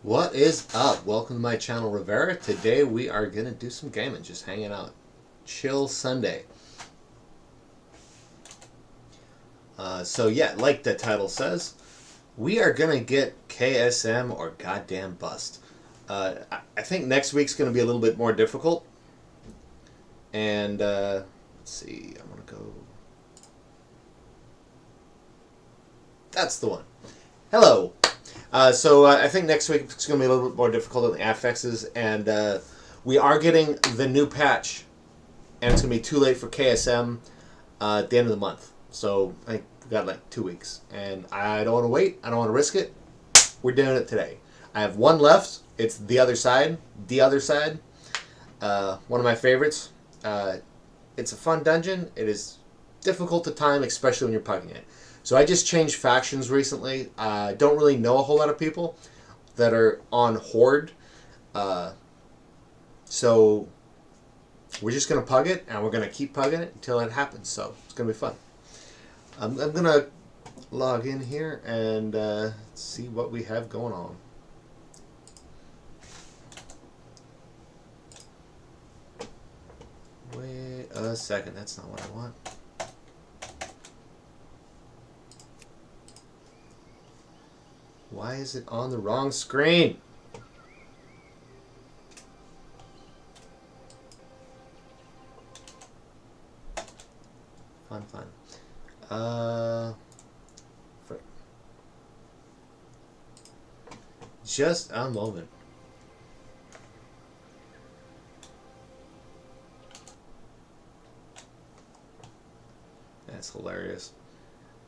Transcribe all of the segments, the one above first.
What is up? Welcome to my channel, Re-Vera. Today we are going to do some gaming, just hanging out. Chill Sunday. So yeah, like the title says, we are going to get KSM or goddamn bust. I think next week's going to be a little bit more difficult. And let's see, I'm going to go... That's the one. Hello. So I think next week it's going to be a little bit more difficult on the affixes, and we are getting the new patch, and it's going to be too late for KSM at the end of the month. So I think we've got like 2 weeks, and I don't want to wait. I don't want to risk it. We're doing it today. I have one left. It's The Other Side. The Other Side. One of my favorites. It's a fun dungeon. It is difficult to time, especially when you're pugging it. So I just changed factions recently. I don't really know a whole lot of people that are on Horde. So we're just going to pug it, and we're going to keep pugging it until it happens. So it's going to be fun. I'm going to log in here and see what we have going on. Wait a second. That's not what I want. Why is it on the wrong screen? Fun. Just a moment. That's hilarious.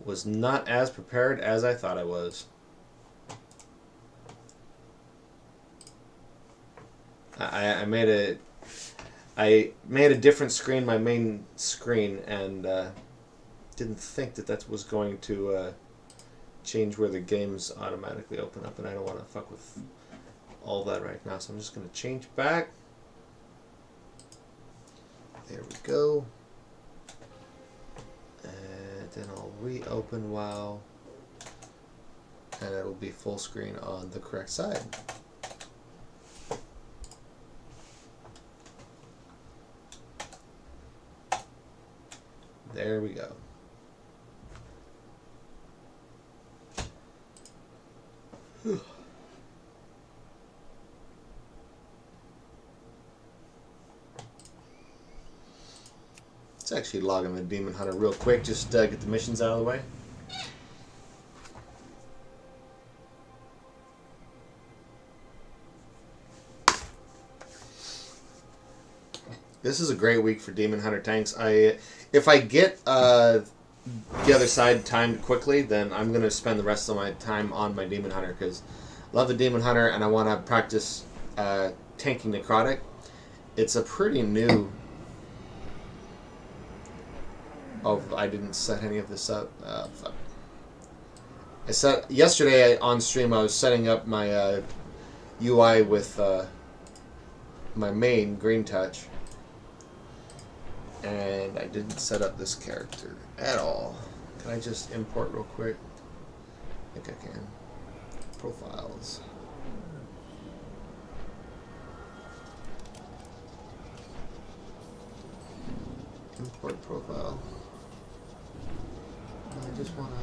Was not as prepared as I thought I was. I made a different screen, my main screen, and didn't think that was going to change where the games automatically open up, and I don't want to fuck with all that right now, so I'm just going to change back. There we go. And then I'll reopen WoW, and it'll be full screen on the correct side. There we go. Let's actually log in the Demon Hunter real quick, just get the missions out of the way. This is a great week for Demon Hunter tanks. If I get the Other Side timed quickly, then I'm going to spend the rest of my time on my Demon Hunter, because I love the Demon Hunter and I want to practice tanking Necrotic. It's a pretty new... Oh, I didn't set any of this up. Fuck. Yesterday on stream I was setting up my UI with my main Green Touch. And I didn't set up this character at all. Can I just import real quick? I think I can. Profiles. Import profile. I just want to...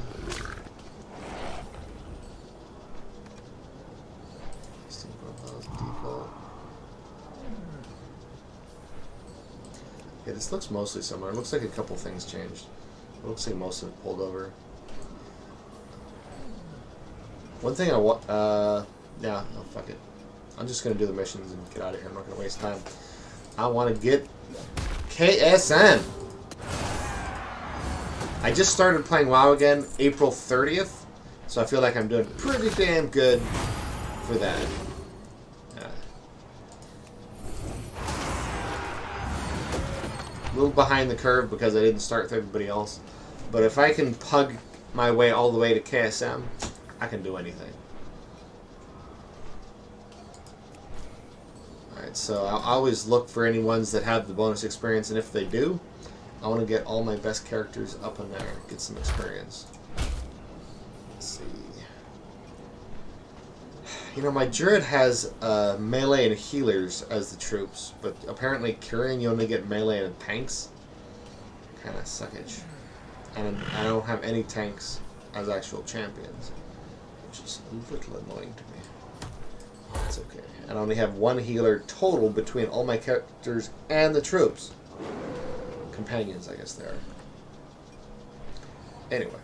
Listing profiles default. Yeah, this looks mostly similar. It looks like a couple things changed. It looks like most of it pulled over. One thing I want... yeah, oh, fuck it. I'm just going to do the missions and get out of here. I'm not going to waste time. I want to get KSM. I just started playing WoW again April 30th, so I feel like I'm doing pretty damn good for that. A little behind the curve because I didn't start with everybody else. But if I can pug my way all the way to KSM, I can do anything. Alright, so I'll always look for any ones that have the bonus experience, and if they do, I want to get all my best characters up in there, get some experience. Let's see. You know, my Druid has melee and healers as the troops, but apparently Kyrian you only get melee and tanks. Kind of suckage. And I don't have any tanks as actual champions, which is a little annoying to me. That's okay. And I only have one healer total between all my characters and the troops. Companions, I guess they are. Anyway.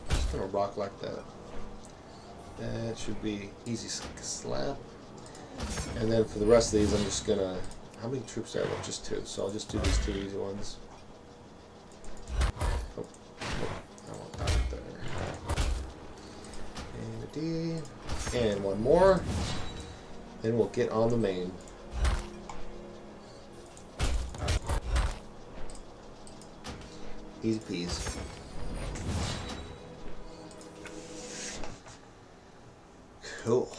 Just gonna rock like that. That should be easy slap. And then for the rest of these, I'm just gonna. How many troops do I have? Just 2. So I'll just do these 2 easy ones. Oh, I want that there. And a D. And one more. Then we'll get on the main. Easy peas. Cool.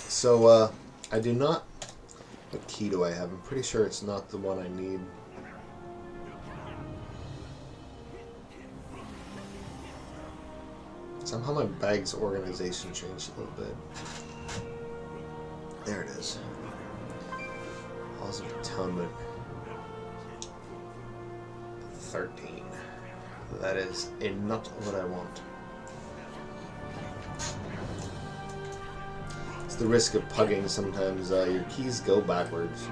So, I do not... What key do I have? I'm pretty sure it's not the one I need. Somehow my bag's organization changed a little bit. There it is. Halls of Atonement. 13. That is not what I want. It's the risk of pugging sometimes. Your keys go backwards.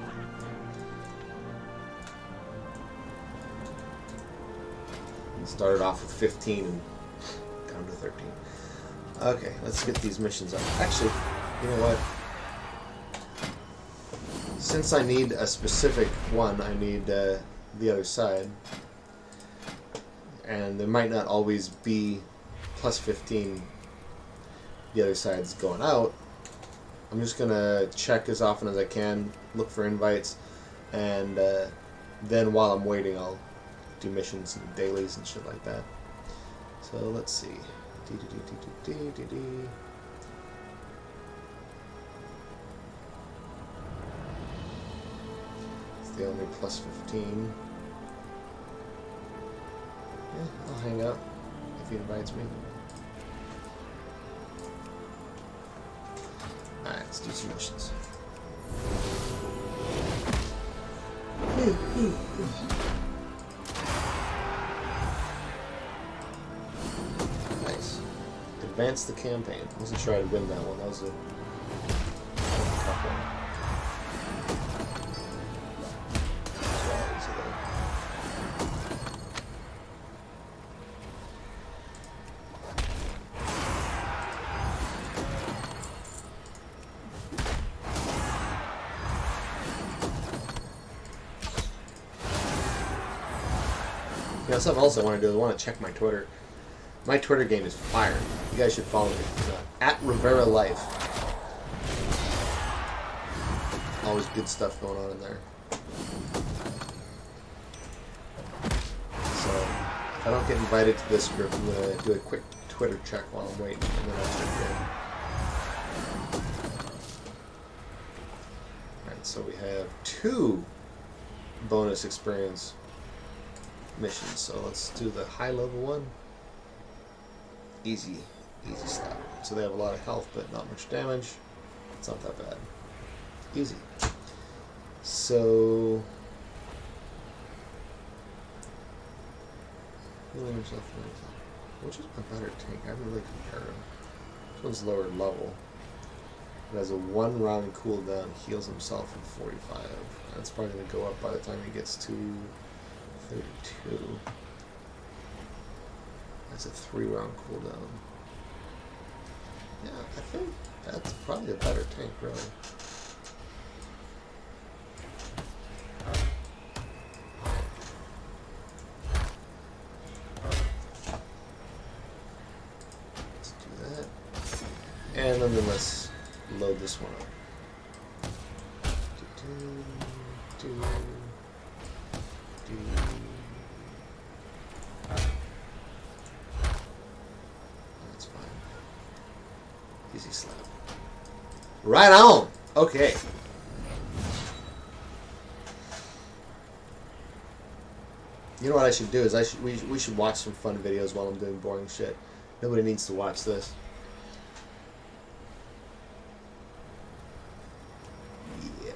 And started off with 15 and down to 13. Okay, let's get these missions up. Actually, you know what? Since I need a specific one, I need the other side. And there might not always be plus 15 the other side's going out. I'm just going to check as often as I can, look for invites, and then while I'm waiting I'll do missions and dailies and shit like that. So let's see. It's the only plus 15. Yeah, I'll hang out if he invites me. Alright, let's do some missions. Nice. Advance the campaign. I wasn't sure I'd win that one. That was a tough one. You know, something else I want to do, I want to check my Twitter. My Twitter game is fire. You guys should follow me. At Re-Vera Life. Always good stuff going on in there. So, if I don't get invited to this group, I'm going to do a quick Twitter check while I'm waiting, and then I'll check in. Alright, so we have 2 bonus experience missions. So let's do the high level one. Easy slap. So they have a lot of health but not much damage. It's not that bad. Easy. So which is my better tank? I haven't really compared them. This one's lower level. It has a 1 round cooldown, heals himself in 45. That's probably going to go up by the time he gets to 32. That's a 3 round cooldown. Yeah, I think that's probably a better tank, really. and then let's load this one up. That's fine. Easy slap. Right on! Okay. You know what I should do is we should watch some fun videos while I'm doing boring shit. Nobody needs to watch this. Yeah.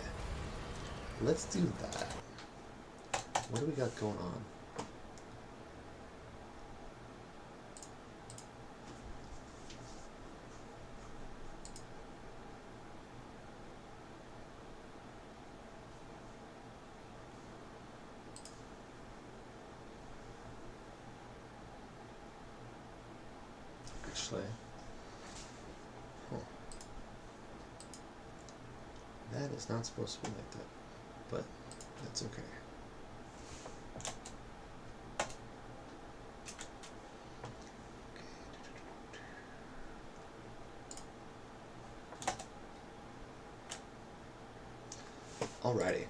Let's do that. What do we got going on? Actually, that is not supposed to be like that, but that's okay. Alrighty.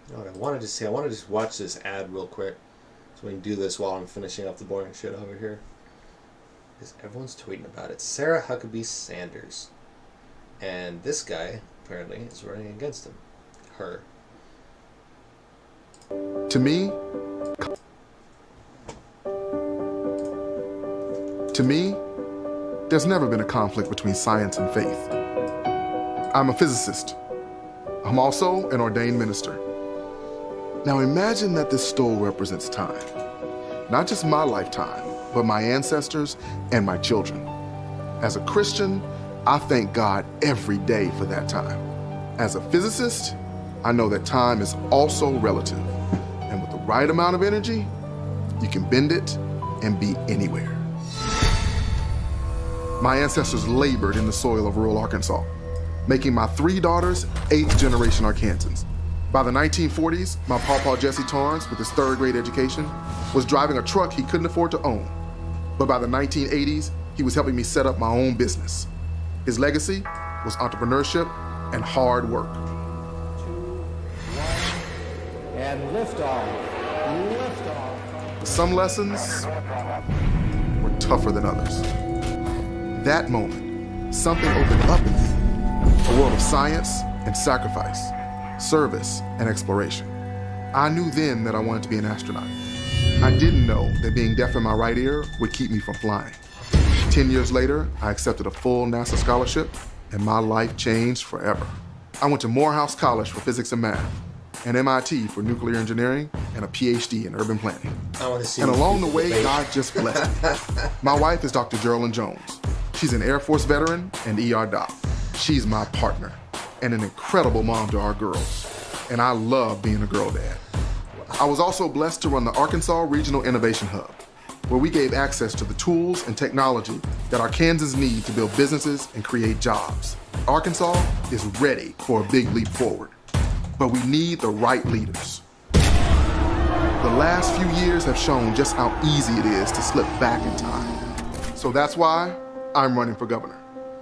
You know what I wanted to see? I wanted to just watch this ad real quick so we can do this while I'm finishing up the boring shit over here. Because everyone's tweeting about it. Sarah Huckabee Sanders. And this guy, apparently, is running against him. Her. To me, there's never been a conflict between science and faith. I'm a physicist. I'm also an ordained minister. Now imagine that this stole represents time. Not just my lifetime, but my ancestors and my children. As a Christian, I thank God every day for that time. As a physicist, I know that time is also relative. And with the right amount of energy, you can bend it and be anywhere. My ancestors labored in the soil of rural Arkansas, making my 3 daughters 8th generation Arkansans. By the 1940s, my pawpaw Jesse Torrance, with his 3rd grade education, was driving a truck he couldn't afford to own. But by the 1980s, he was helping me set up my own business. His legacy was entrepreneurship and hard work. 2, 1, and liftoff. Liftoff. Some lessons were tougher than others. That moment, something opened up in me. A world of science and sacrifice, service and exploration. I knew then that I wanted to be an astronaut. I didn't know that being deaf in my right ear would keep me from flying. 10 years later, I accepted a full NASA scholarship, and my life changed forever. I went to Morehouse College for physics and math, and MIT for nuclear engineering, and a PhD in urban planning. I want to see. And along the way, God just blessed me. My wife is Dr. Geraldine Jones. She's an Air Force veteran and ER doc. She's my partner and an incredible mom to our girls. And I love being a girl dad. I was also blessed to run the Arkansas Regional Innovation Hub, where we gave access to the tools and technology that Arkansans need to build businesses and create jobs. Arkansas is ready for a big leap forward, but we need the right leaders. The last few years have shown just how easy it is to slip back in time. So that's why I'm running for governor.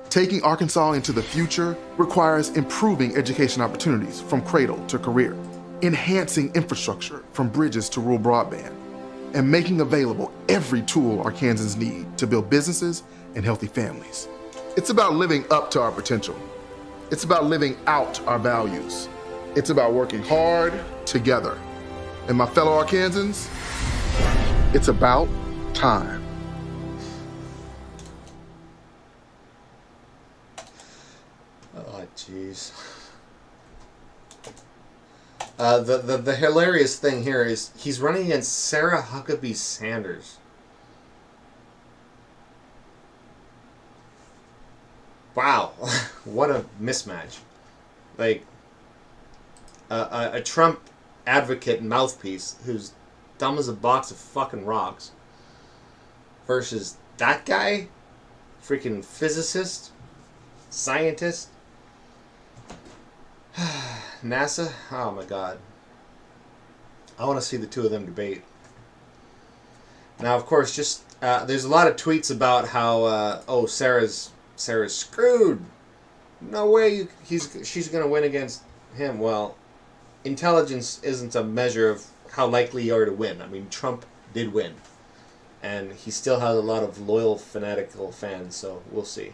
Taking Arkansas into the future requires improving education opportunities from cradle to career, enhancing infrastructure from bridges to rural broadband, and making available every tool Arkansans need to build businesses and healthy families. It's about living up to our potential. It's about living out our values. It's about working hard together. And my fellow Arkansans, it's about time. Oh, jeez. The hilarious thing here is he's running against Sarah Huckabee Sanders. Wow, what a mismatch. Like, a Trump advocate mouthpiece who's dumb as a box of fucking rocks versus that guy, freaking physicist, scientist. NASA? Oh my god. I want to see the two of them debate. Now, of course, just there's a lot of tweets about how Sarah's screwed. No way she's going to win against him. Well, intelligence isn't a measure of how likely you are to win. I mean, Trump did win, and he still has a lot of loyal, fanatical fans. So we'll see.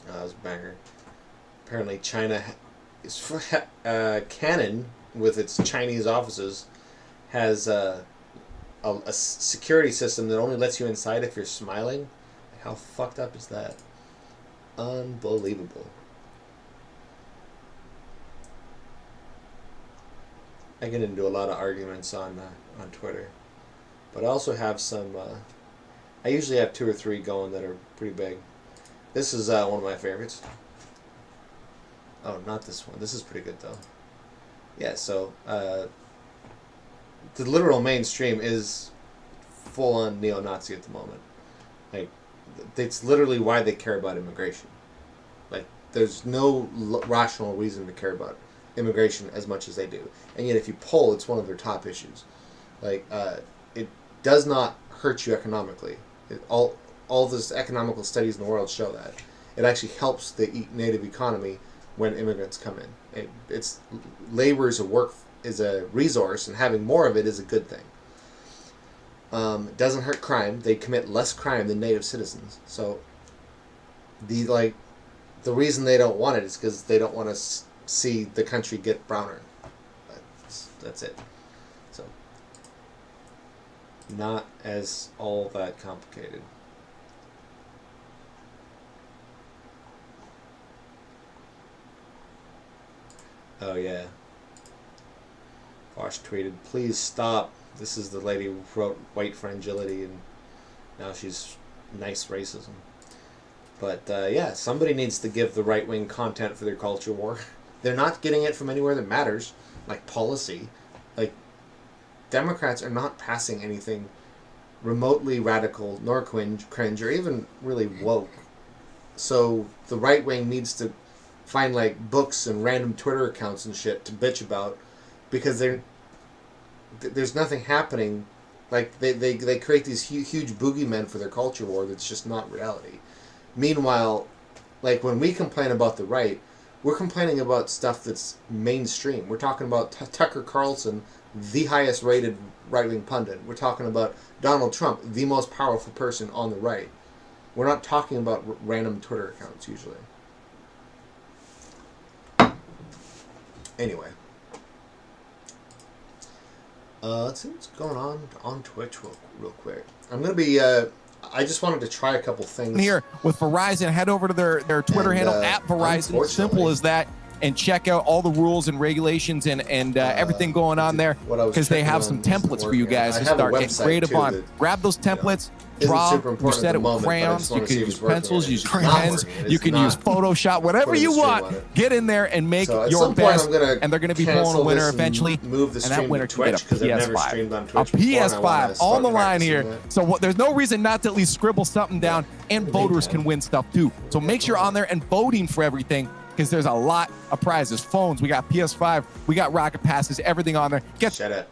That was a banger. Apparently, China is Canon, with its Chinese offices, has a security system that only lets you inside if you're smiling. How fucked up is that? Unbelievable. I get into a lot of arguments on Twitter, but I also have some. I usually have 2 or 3 going that are pretty big. This is one of my favorites. Oh, not this one. This is pretty good, though. Yeah, so the literal mainstream is full-on neo-Nazi at the moment. Like, it's literally why they care about immigration. Like, there's no rational reason to care about immigration as much as they do. And yet, if you poll, it's one of their top issues. Like, it does not hurt you economically. All this economical studies in the world show that. It actually helps the native economy when immigrants come in. It's labor is a resource, and having more of it is a good thing. It doesn't hurt crime. They commit less crime than native citizens. So the reason they don't want it is because they don't want to see the country get browner. That's it. So not as all that complicated. Oh yeah. Vosh tweeted, "Please stop. This is the lady who wrote White Fragility, and now she's nice racism." But yeah, somebody needs to give the right wing content for their culture war. They're not getting it from anywhere that matters, like policy. Like, Democrats are not passing anything remotely radical, nor cringe, or even really woke. So the right wing needs to find like books and random Twitter accounts and shit to bitch about, because there's nothing happening. Like they create these huge boogeymen for their culture war that's just not reality. Meanwhile, like when we complain about the right, we're complaining about stuff that's mainstream. We're talking about Tucker Carlson, the highest rated right-wing pundit. We're talking about Donald Trump, the most powerful person on the right. We're not talking about random Twitter accounts usually. Anyway, let's see what's going on Twitch real quick. I'm gonna be. I just wanted to try a couple things here with Verizon. Head over to their Twitter handle at Verizon. Simple as that, and check out all the rules and regulations and everything going on there, because they have some templates for you guys to start getting creative on. Grab those templates. Draw. You set it with crayons. You can use pencils. Use pens. You can use Photoshop. Whatever you want. Get in there and make your best. And they're going to be pulling a winner eventually. And that winner can get a PS5. A PS5 on the line here. So there's no reason not to at least scribble something down. And voters can win stuff too. So make sure you're on there and voting for everything, because there's a lot of prizes. Phones. We got PS5. We got rocket passes. Everything on there. Shut up.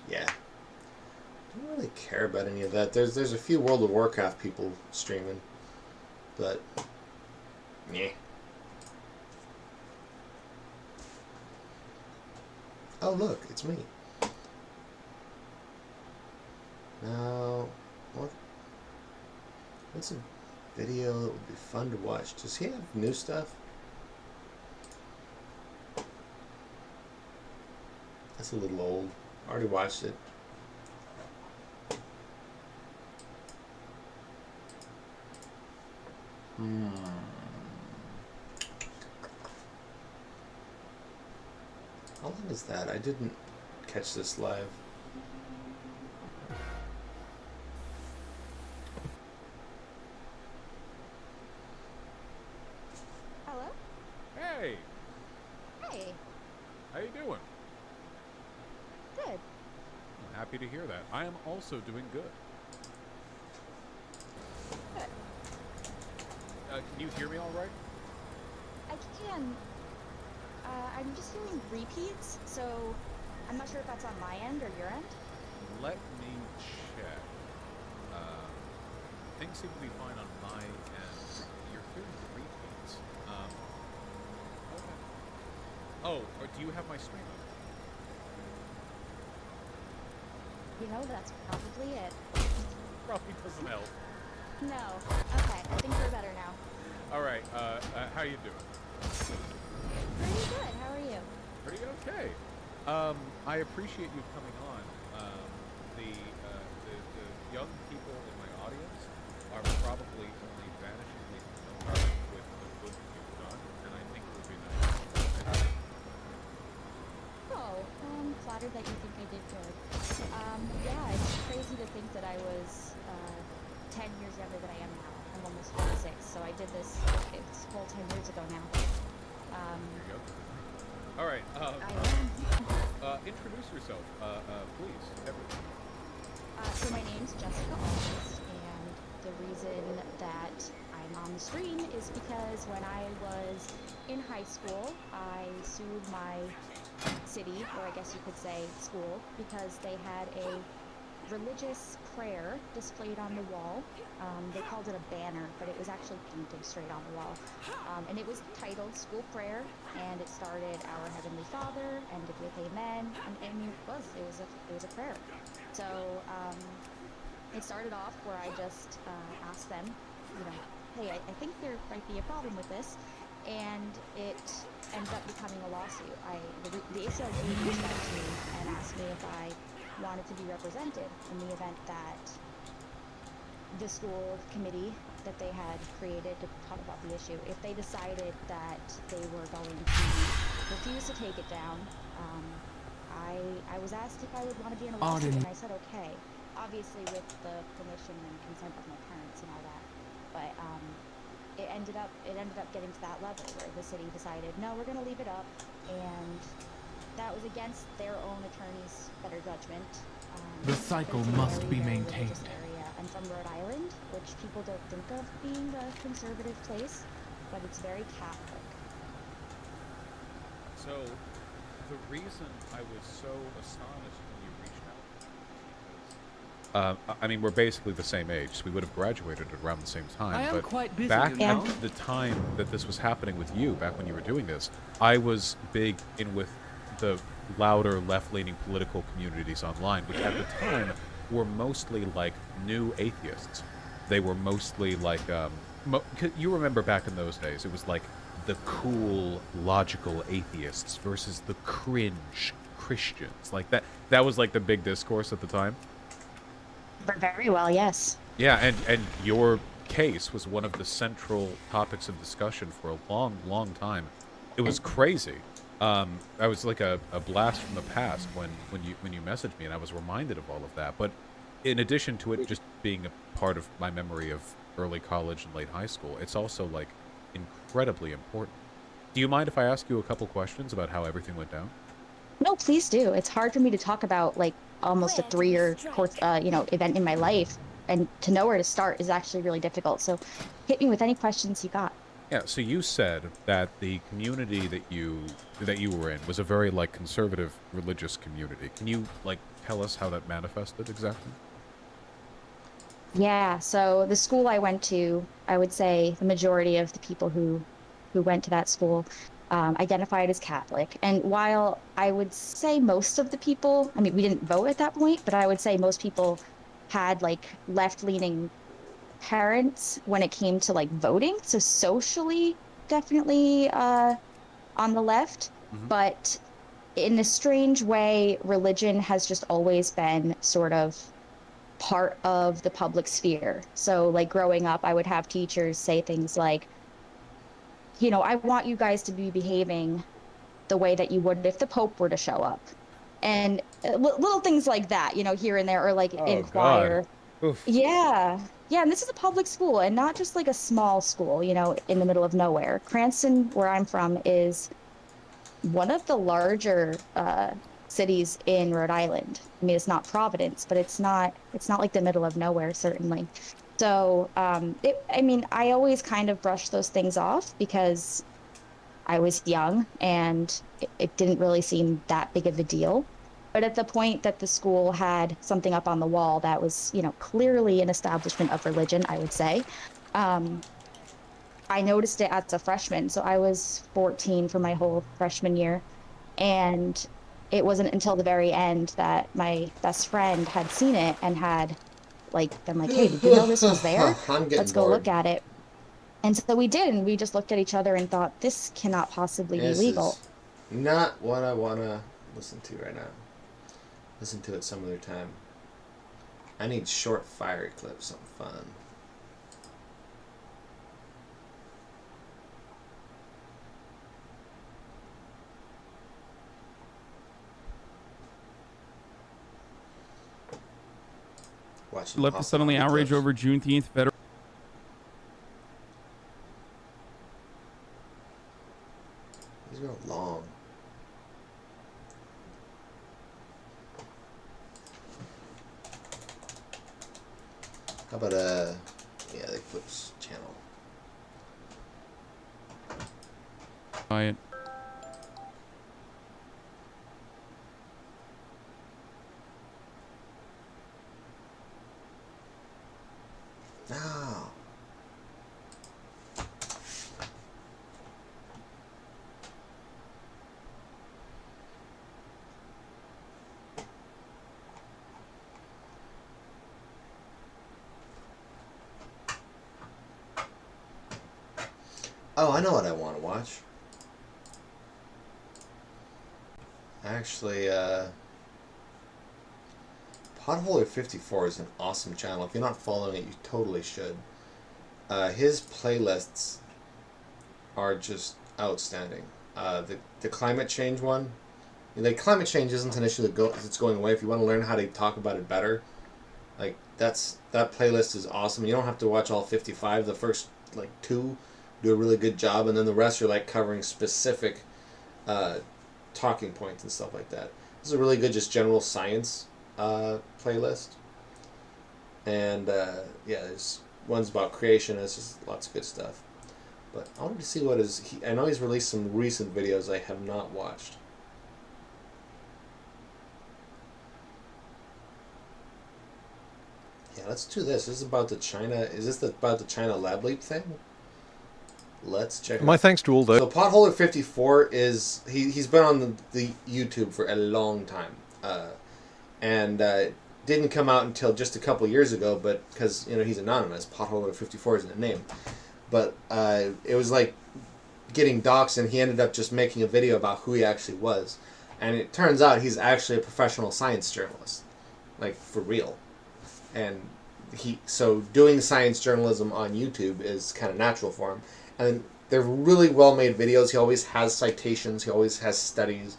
Yeah. I don't really care about any of that. There's a few World of Warcraft people streaming, but yeah. Oh look, it's me. Now, what's a video that would be fun to watch? Does he have new stuff? That's a little old. I already watched it. How long is that? I didn't catch this live. Hello? happy to hear that. I am also doing good. Can you hear me all right? I can. I'm just hearing repeats, so I'm not sure if that's on my end or your end. Let me check. Things seem to be fine on my end. You're hearing repeats. Okay. Oh, or do you have my stream up? You know, that's probably it. Probably doesn't help. No. Okay, I think we're better now. All right. How you doing? Pretty good. How are you? Pretty okay. I appreciate you coming on. The young people in my audience are probably only vanishingly familiar with the good that you've done, and I think it would be nice. Oh, I'm flattered that you think I did good. Yeah, it's crazy to think that I was 10 years younger than I am now. I'm almost 46, so I did this, it's full 10 years ago now. There you go. All right. Introduce yourself, please, everyone. So my name's Jessica August, and the reason that I'm on the stream is because when I was in high school, I sued my city, or I guess you could say school, because they had a religious prayer displayed on the wall. They called it a banner, but it was actually painted straight on the wall. And it was titled School Prayer, and it started Our Heavenly Father, ended with Amen, and I mean, it was a prayer. So it started off where I just asked them, you know, hey, I think there might be a problem with this, and it ended up becoming a lawsuit. The ACLU reached out to me and asked me if I wanted to be represented in the event that the school committee that they had created to talk about the issue, if they decided that they were going to refuse to take it down, I was asked if I would want to be in a lawsuit, and I said okay, obviously with the permission and consent of my parents and all that. But it ended up getting to that level where the city decided, no, we're going to leave it up, and that was against their own attorney's better judgment. The cycle must be maintained. I'm from Rhode Island, which people don't think of being a conservative place, but it's very Catholic. So, the reason I was so astonished when you reached out, I mean, we're basically the same age, so we would have graduated at around the same time. I am but quite busy, back you know. at the time that this was happening with you, back when you were doing this, I was big in with the louder left-leaning political communities online, which at the time were mostly like new atheists. They were mostly like, you remember back in those days, it was like the cool, logical atheists versus the cringe Christians. Like that was like the big discourse at the time. Very well, yes. Yeah, and your case was one of the central topics of discussion for a long, long time. It was crazy. I was like a blast from the past when you messaged me, and I was reminded of all of that. But in addition to it just being a part of my memory of early college and late high school, it's also like incredibly important. Do you mind if I ask you a couple questions about how everything went down? No, please do. It's hard for me to talk about like almost a 3-year course, event in my life, and to know where to start is actually really difficult. So, hit me with any questions you got. Yeah, so you said that the community that you were in was a very like conservative religious community. Can you like tell us how that manifested exactly? Yeah, so the school I went to, I would say the majority of the people who went to that school identified as Catholic. And while I would say most of the people, I mean, we didn't vote at that point, but I would say most people had like left-leaning parents when it came to like voting. So socially, definitely on the left, but in a strange way, religion has just always been sort of part of the public sphere. So like growing up, I would have teachers say things like, you know, I want you guys to be behaving the way that you would if the Pope were to show up. And little things like that, you know, here and there, or like in choir. Yeah. Yeah, and this is a public school and not just like a small school, you know, in the middle of nowhere. Cranston, where I'm from, is one of the larger cities in Rhode Island. I mean, it's not Providence, but it's not like the middle of nowhere, certainly. So, I mean, I always kind of brushed those things off because I was young and it didn't really seem that big of a deal. But at the point that the school had something up on the wall that was, you know, clearly an establishment of religion, I would say, I noticed it as a freshman. So I was 14 for my whole freshman year. And it wasn't until the very end that my best friend had seen it and had been like, hey, did you know this was there? Let's go look at it. And so we did, and we just looked at each other and thought, this cannot possibly be legal. Is not what I want to listen to right now. Listen to it some other time. I need short, fiery clips, something fun. Left to suddenly outrage over Juneteenth federal. These are long. How about the clips channel? Buy it. No. Oh, I know what I want to watch. Actually, Potholer 54 is an awesome channel. If you're not following it, you totally should. His playlists are just outstanding. The climate change one, like, climate change isn't an issue that's going away. If you want to learn how to talk about it better, like, that playlist is awesome. You don't have to watch all 55. The first like 2 do a really good job, and then the rest are like covering specific talking points and stuff like that. This is a really good just general science playlist, and yeah, there's ones about creation. It's just lots of good stuff. But I wanted to see what I know he's released some recent videos I have not watched. Yeah, let's do this. This is about the China. Is this about the China lab leak thing? Let's check. My thanks to all those. So Potholer 54 is he's been on the YouTube for a long time, and didn't come out until just a couple years ago. But because he's anonymous, Potholer 54 isn't a name. But it was like getting doxxed, and he ended up just making a video about who he actually was, and it turns out he's actually a professional science journalist, like for real, and so doing science journalism on YouTube is kind of natural for him. And they're really well-made videos. He always has citations. He always has studies.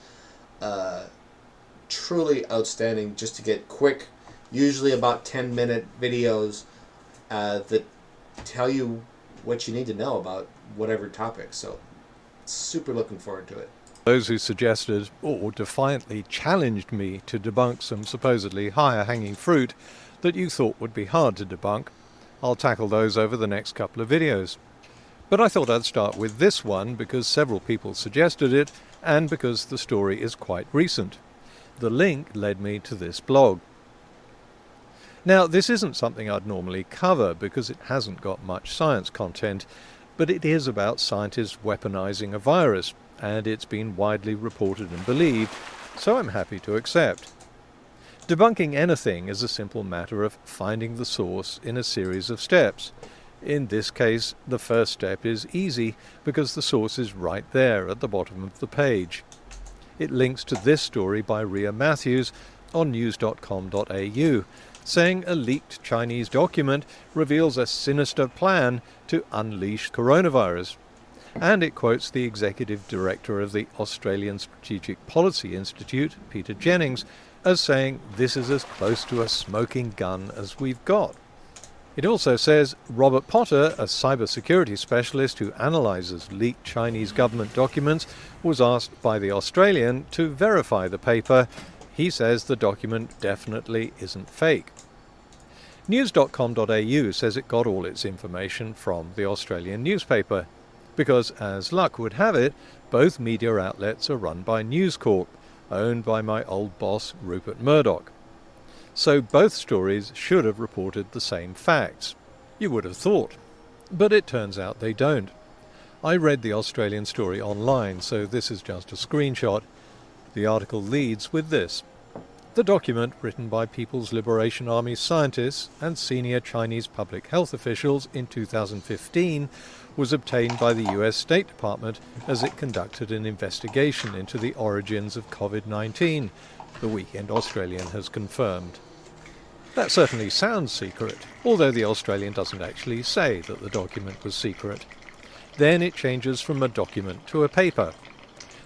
Truly outstanding just to get quick, usually about 10-minute videos that tell you what you need to know about whatever topic. So, super looking forward to it. Those who suggested or defiantly challenged me to debunk some supposedly higher-hanging fruit that you thought would be hard to debunk, I'll tackle those over the next couple of videos. But I thought I'd start with this one because several people suggested it and because the story is quite recent. The link led me to this blog. Now, this isn't something I'd normally cover because it hasn't got much science content, but it is about scientists weaponizing a virus, and it's been widely reported and believed, so I'm happy to accept. Debunking anything is a simple matter of finding the source in a series of steps. In this case, the first step is easy because the source is right there at the bottom of the page. It links to this story by Ria Matthews on news.com.au, saying a leaked Chinese document reveals a sinister plan to unleash coronavirus. And it quotes the executive director of the Australian Strategic Policy Institute, Peter Jennings, as saying this is as close to a smoking gun as we've got. It also says Robert Potter, a cybersecurity specialist who analyzes leaked Chinese government documents, was asked by The Australian to verify the paper. He says the document definitely isn't fake. News.com.au says it got all its information from the Australian newspaper, because, as luck would have it, both media outlets are run by News Corp, owned by my old boss Rupert Murdoch. So both stories should have reported the same facts. You would have thought. But it turns out they don't. I read the Australian story online, so this is just a screenshot. The article leads with this. The document, written by People's Liberation Army scientists and senior Chinese public health officials in 2015, was obtained by the US State Department as it conducted an investigation into the origins of COVID-19, the Weekend Australian has confirmed. That certainly sounds secret, although the Australian doesn't actually say that the document was secret. Then it changes from a document to a paper.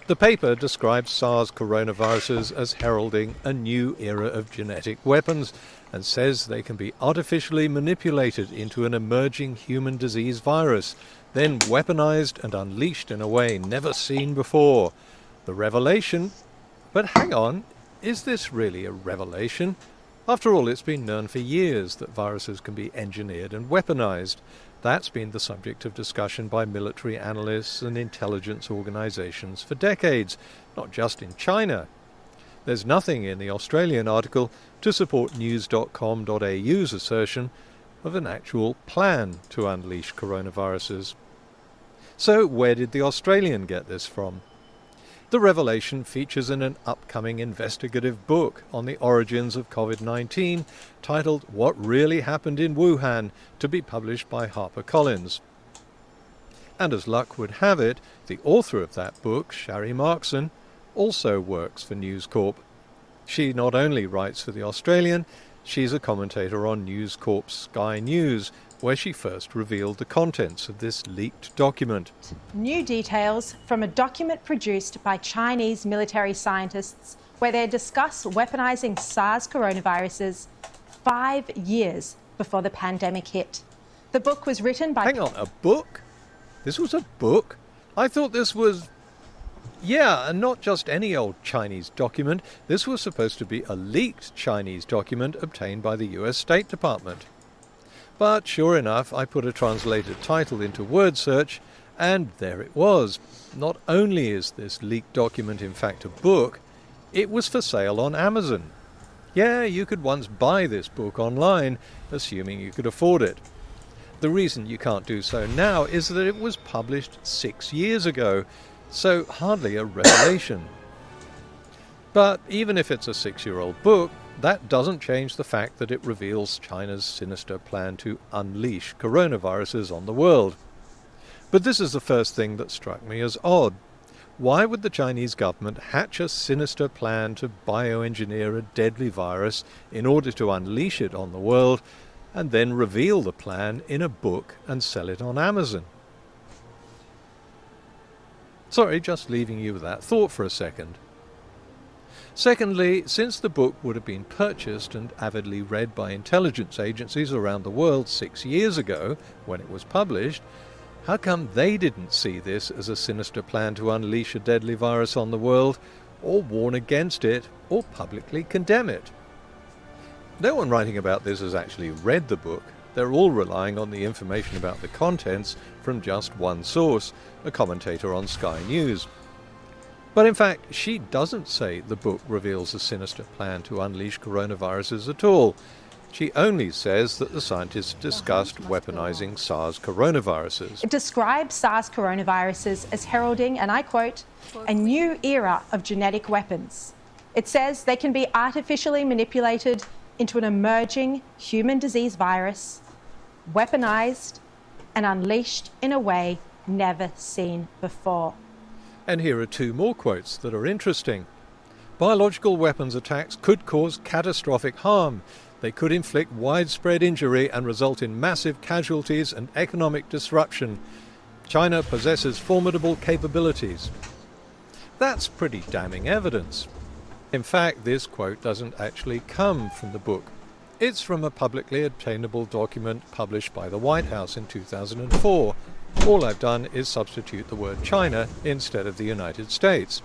The paper describes SARS coronaviruses as heralding a new era of genetic weapons and says they can be artificially manipulated into an emerging human disease virus, then weaponized and unleashed in a way never seen before. The revelation? But hang on, is this really a revelation? After all, it's been known for years that viruses can be engineered and weaponized. That's been the subject of discussion by military analysts and intelligence organizations for decades, not just in China. There's nothing in the Australian article to support news.com.au's assertion of an actual plan to unleash coronaviruses. So where did the Australian get this from? The revelation features in an upcoming investigative book on the origins of COVID-19 titled What Really Happened in Wuhan, to be published by HarperCollins. And as luck would have it, the author of that book, Shari Markson, also works for News Corp. She not only writes for The Australian, she's a commentator on News Corp's Sky News, where she first revealed the contents of this leaked document. New details from a document produced by Chinese military scientists where they discuss weaponizing SARS coronaviruses 5 years before the pandemic hit. The book was written by... Hang on, a book? This was a book? I thought this was... Yeah, and not just any old Chinese document. This was supposed to be a leaked Chinese document obtained by the US State Department. But sure enough, I put a translated title into word search, and there it was. Not only is this leaked document in fact a book, it was for sale on Amazon. Yeah, you could once buy this book online, assuming you could afford it. The reason you can't do so now is that it was published 6 years ago, so hardly a revelation. But even if it's a 6-year-old book, that doesn't change the fact that it reveals China's sinister plan to unleash coronaviruses on the world. But this is the first thing that struck me as odd. Why would the Chinese government hatch a sinister plan to bioengineer a deadly virus in order to unleash it on the world, and then reveal the plan in a book and sell it on Amazon? Sorry, just leaving you with that thought for a second. Secondly, since the book would have been purchased and avidly read by intelligence agencies around the world 6 years ago, when it was published, how come they didn't see this as a sinister plan to unleash a deadly virus on the world, or warn against it, or publicly condemn it? No one writing about this has actually read the book. They're all relying on the information about the contents from just one source, a commentator on Sky News. But in fact, she doesn't say the book reveals a sinister plan to unleash coronaviruses at all. She only says that the scientists discussed weaponizing SARS coronaviruses. It describes SARS coronaviruses as heralding, and I quote, a new era of genetic weapons. It says they can be artificially manipulated into an emerging human disease virus, weaponized and unleashed in a way never seen before. And here are 2 more quotes that are interesting. Biological weapons attacks could cause catastrophic harm. They could inflict widespread injury and result in massive casualties and economic disruption. China possesses formidable capabilities. That's pretty damning evidence. In fact, this quote doesn't actually come from the book. It's from a publicly obtainable document published by the White House in 2004. All I've done is substitute the word China instead of the United States.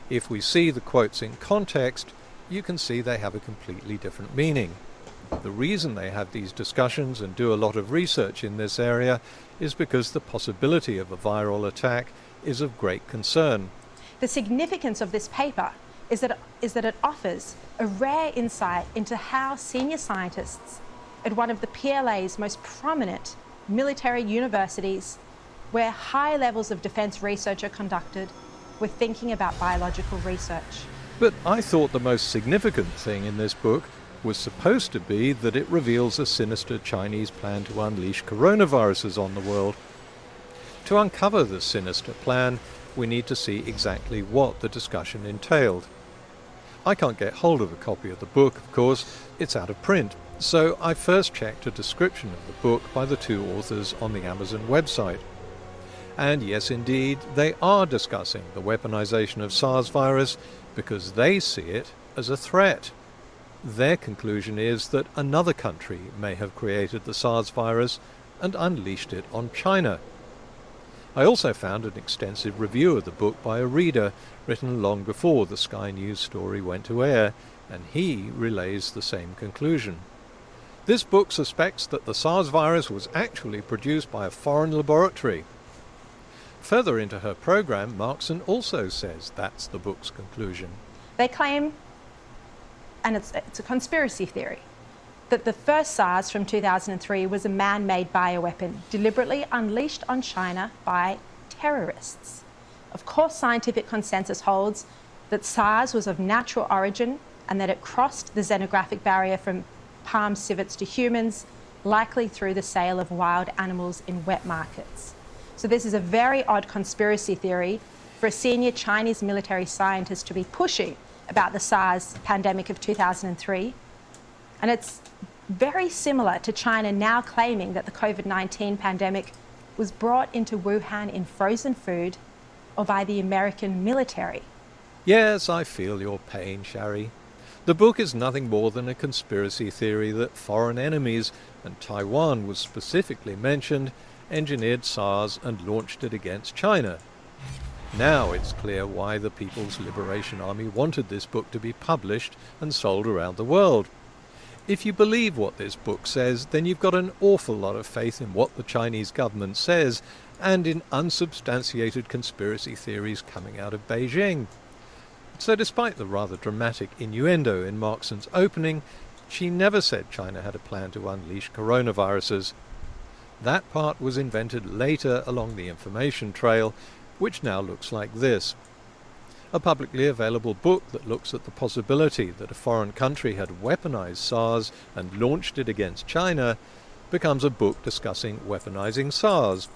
If we see the quotes in context, you can see they have a completely different meaning. The reason they have these discussions and do a lot of research in this area is because the possibility of a viral attack is of great concern. The significance of this paper is that it offers a rare insight into how senior scientists at one of the PLA's most prominent military universities, where high levels of defense research are conducted, were thinking about biological research. But I thought the most significant thing in this book was supposed to be that it reveals a sinister Chinese plan to unleash coronaviruses on the world. To uncover this sinister plan, we need to see exactly what the discussion entailed. I can't get hold of a copy of the book, of course, it's out of print, so I first checked a description of the book by the two authors on the Amazon website. And yes, indeed, they are discussing the weaponization of SARS virus because they see it as a threat. Their conclusion is that another country may have created the SARS virus and unleashed it on China. I also found an extensive review of the book by a reader written long before the Sky News story went to air, and he relays the same conclusion. This book suspects that the SARS virus was actually produced by a foreign laboratory. Further into her program, Markson also says that's the book's conclusion. They claim, and it's a conspiracy theory, that the first SARS from 2003 was a man-made bioweapon deliberately unleashed on China by terrorists. Of course, scientific consensus holds that SARS was of natural origin and that it crossed the xenographic barrier from palm civets to humans, likely through the sale of wild animals in wet markets. So this is a very odd conspiracy theory for a senior Chinese military scientist to be pushing about the SARS pandemic of 2003. And it's very similar to China now claiming that the COVID-19 pandemic was brought into Wuhan in frozen food or by the American military. Yes, I feel your pain, Shari. The book is nothing more than a conspiracy theory that foreign enemies, and Taiwan was specifically mentioned, engineered SARS and launched it against China. Now it's clear why the People's Liberation Army wanted this book to be published and sold around the world. If you believe what this book says, then you've got an awful lot of faith in what the Chinese government says and in unsubstantiated conspiracy theories coming out of Beijing. So despite the rather dramatic innuendo in Markson's opening, she never said China had a plan to unleash coronaviruses. That part was invented later along the information trail, which now looks like this. A publicly available book that looks at the possibility that a foreign country had weaponized SARS and launched it against China becomes a book discussing weaponizing SARS.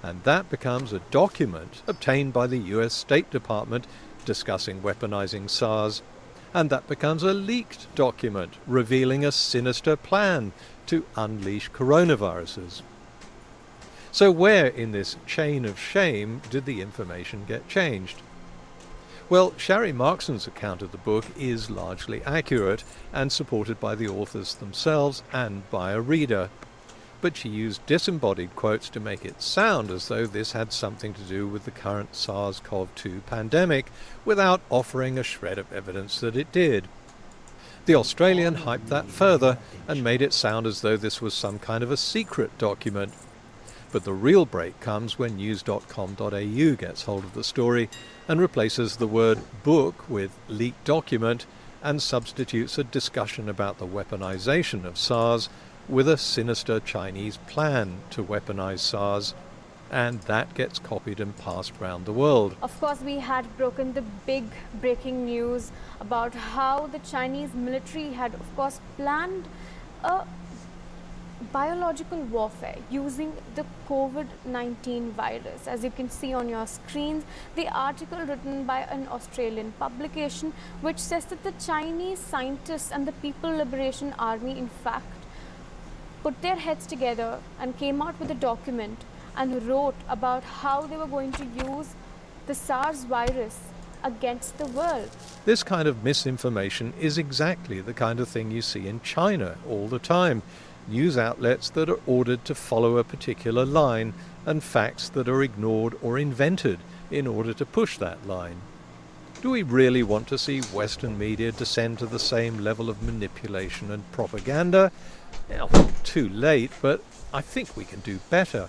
And that becomes a document obtained by the US State Department discussing weaponizing SARS. And that becomes a leaked document revealing a sinister plan to unleash coronaviruses. So where in this chain of shame did the information get changed? Well, Shari Markson's account of the book is largely accurate and supported by the authors themselves and by a reader. But she used disembodied quotes to make it sound as though this had something to do with the current SARS-CoV-2 pandemic without offering a shred of evidence that it did. The Australian hyped that further and made it sound as though this was some kind of a secret document. But the real break comes when news.com.au gets hold of the story and replaces the word book with leaked document and substitutes a discussion about the weaponization of SARS with a sinister Chinese plan to weaponize SARS, and that gets copied and passed around the world. Of course, we had broken the big breaking news about how the Chinese military had, of course, planned a biological warfare using the COVID-19 virus. As you can see on your screens, the article written by an Australian publication which says that the Chinese scientists and the People's Liberation Army in fact put their heads together and came out with a document and wrote about how they were going to use the SARS virus against the world. This kind of misinformation is exactly the kind of thing you see in China all the time. News outlets that are ordered to follow a particular line and facts that are ignored or invented in order to push that line. Do we really want to see Western media descend to the same level of manipulation and propaganda? Well, too late, but I think we can do better.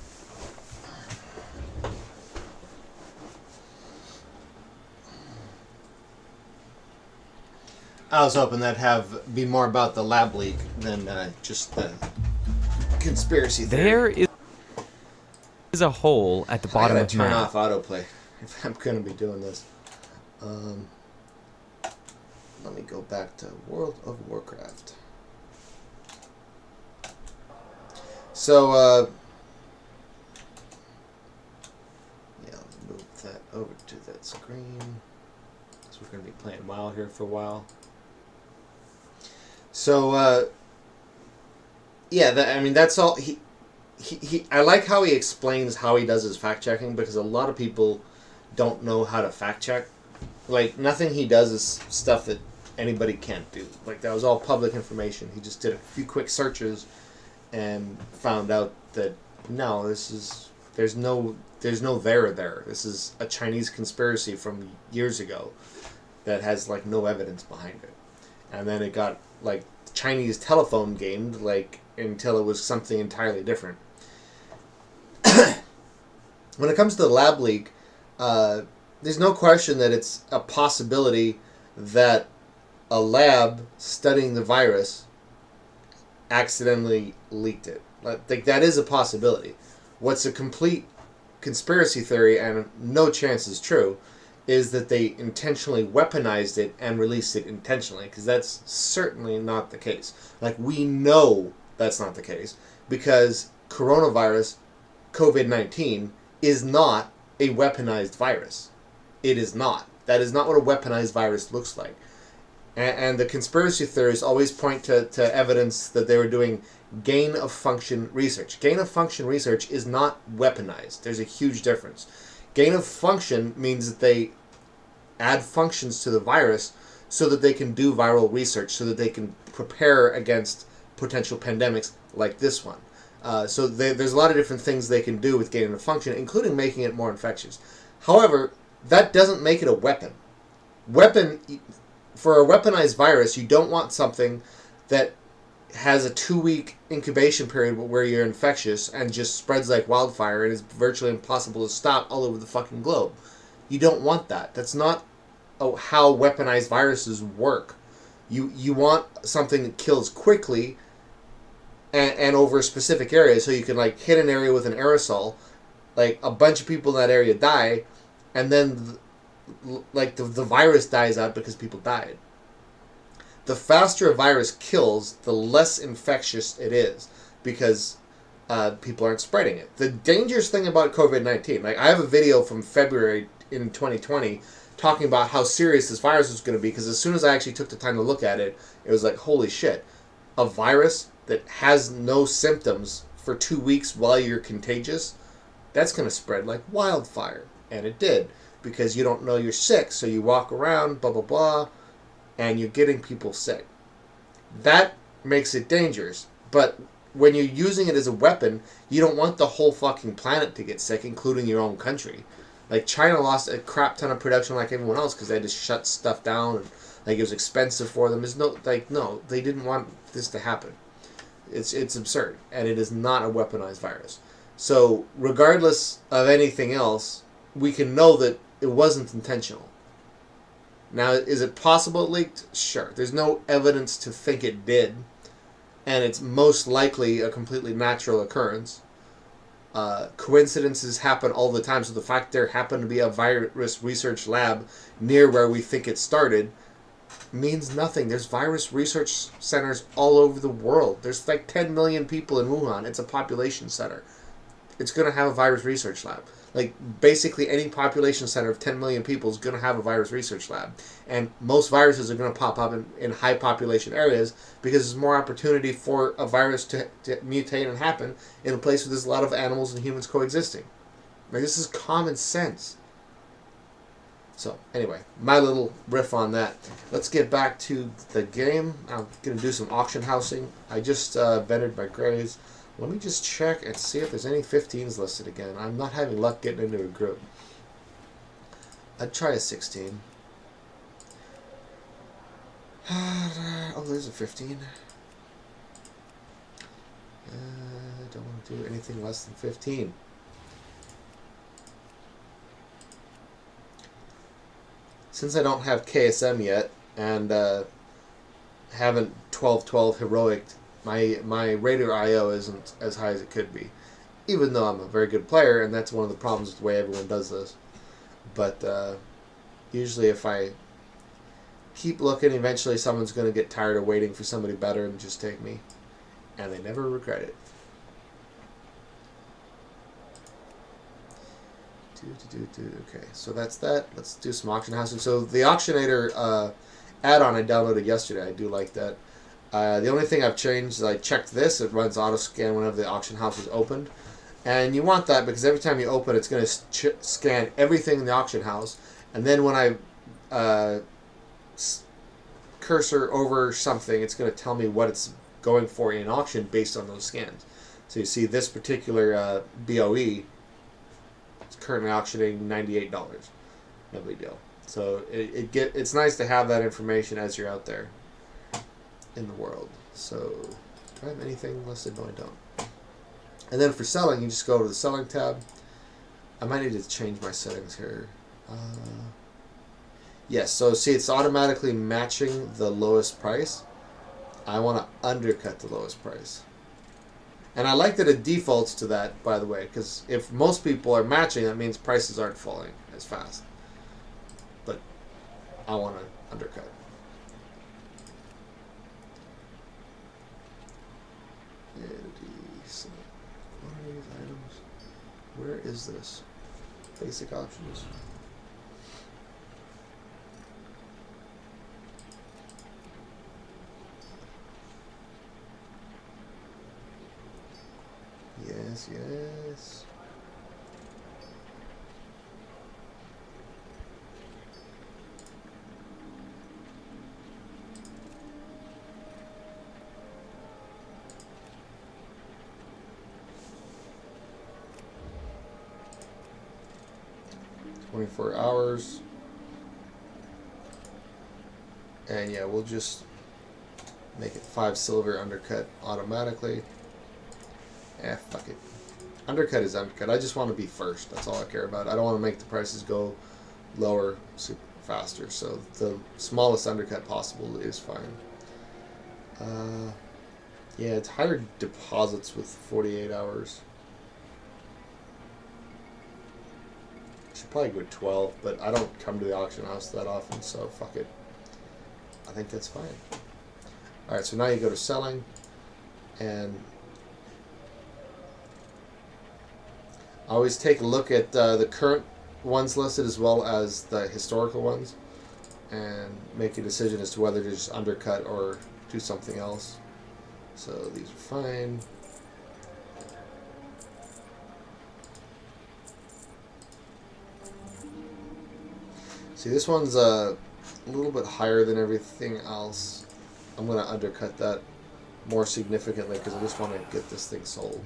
I was hoping that'd be more about the lab leak than just the conspiracy theory. There is a hole at the bottom of turn map. off autoplay if I'm going to be doing this. Let me go back to World of Warcraft. So, yeah, I'll move that over to that screen. So we're going to be playing WoW here for a while. So, yeah, I mean, that's all. I like how he explains how he does his fact checking, because a lot of people don't know how to fact check. Like, nothing he does is stuff that anybody can't do. Like, that was all public information. He just did a few quick searches and found out that no, there's no Vera there. This is a Chinese conspiracy from years ago that has like no evidence behind it. And then it got like Chinese telephone gamed like until it was something entirely different. When it comes to the lab leak, there's no question that it's a possibility that a lab studying the virus accidentally leaked it. Like, that is a possibility. What's a complete conspiracy theory, and no chance is true, is that they intentionally weaponized it and released it intentionally, because that's certainly not the case. Like, we know that's not the case, because coronavirus, COVID-19, is not a weaponized virus. It is not. That is not what a weaponized virus looks like. And the conspiracy theorists always point to evidence that they were doing gain-of-function research. Gain-of-function research is not weaponized. There's a huge difference. Gain-of-function means that they add functions to the virus so that they can do viral research, so that they can prepare against potential pandemics like this one. So there's a lot of different things they can do with gain-of-function, including making it more infectious. However, that doesn't make it a weapon. For a weaponized virus, you don't want something that has a 2-week incubation period where you're infectious and just spreads like wildfire and is virtually impossible to stop all over the fucking globe. You don't want that. That's not how weaponized viruses work. You want something that kills quickly and over a specific area, so you can like hit an area with an aerosol, like a bunch of people in that area die, and then like the virus dies out because people died. The faster a virus kills, the less infectious it is, because people aren't spreading it. The dangerous thing about COVID-19, like I have a video from February in 2020 talking about how serious this virus was going to be, because as soon as I actually took the time to look at it, it was like, holy shit, a virus that has no symptoms for 2 weeks while you're contagious, that's going to spread like wildfire. And it did, because you don't know you're sick, so you walk around, blah, blah, blah, and you're getting people sick. That makes it dangerous. But when you're using it as a weapon, you don't want the whole fucking planet to get sick, including your own country. Like, China lost a crap ton of production like everyone else because they had to shut stuff down, and like it was expensive for them. No, they didn't want this to happen. It's absurd, and it is not a weaponized virus. So regardless of anything else, we can know that it wasn't intentional. Now, is it possible it leaked? Sure. There's no evidence to think it did, and it's most likely a completely natural occurrence. Coincidences happen all the time, so the fact there happened to be a virus research lab near where we think it started means nothing. There's virus research centers all over the world. There's like 10 million people in Wuhan. It's a population center. It's going to have a virus research lab. Like, basically any population center of 10 million people is going to have a virus research lab. And most viruses are going to pop up in high population areas because there's more opportunity for a virus to mutate and happen in a place where there's a lot of animals and humans coexisting. Like, this is common sense. So anyway, my little riff on that. Let's get back to the game. I'm going to do some auction housing. I just vetted my grays. Let me just check and see if there's any 15s listed again. I'm not having luck getting into a group. I'd try a 16. Oh, there's a 15. I don't want to do anything less than 15. Since I don't have KSM yet, and haven't 12-12 heroic, my Raider IO isn't as high as it could be. Even though I'm a very good player, and that's one of the problems with the way everyone does this. But usually if I keep looking, eventually someone's going to get tired of waiting for somebody better and just take me. And they never regret it. Okay, so that's that. Let's do some auction housing. So the Auctionator add-on I downloaded yesterday. I do like that. The only thing I've changed is I checked this. It runs auto-scan whenever the auction house is opened. And you want that because every time you open, it's going to scan everything in the auction house. And then when I cursor over something, it's going to tell me what it's going for in auction based on those scans. So you see this particular BOE, it's currently auctioning $98. No big deal. So it's nice to have that information as you're out there in the world. So do I have anything listed? No, I don't. And then for selling, you just go to the selling tab. I might need to change my settings here. Yes, so see, it's automatically matching the lowest price. I want to undercut the lowest price. And I like that it defaults to that, by the way, because if most people are matching, that means prices aren't falling as fast. But I want to undercut. What are these items? Where is this? Basic options. Yes, yes. $24 hours. And yeah, we'll just make it 5 silver undercut automatically. Fuck it. Undercut is undercut. I just want to be first. That's all I care about. I don't want to make the prices go lower super faster. So the smallest undercut possible is fine. Yeah, it's higher deposits with 48 hours. I should probably go 12, but I don't come to the auction house that often, so fuck it. I think that's fine. Alright, so now you go to selling, and I always take a look at the current ones listed as well as the historical ones and make a decision as to whether to just undercut or do something else. So these are fine. See, this one's a little bit higher than everything else. I'm going to undercut that more significantly because I just want to get this thing sold.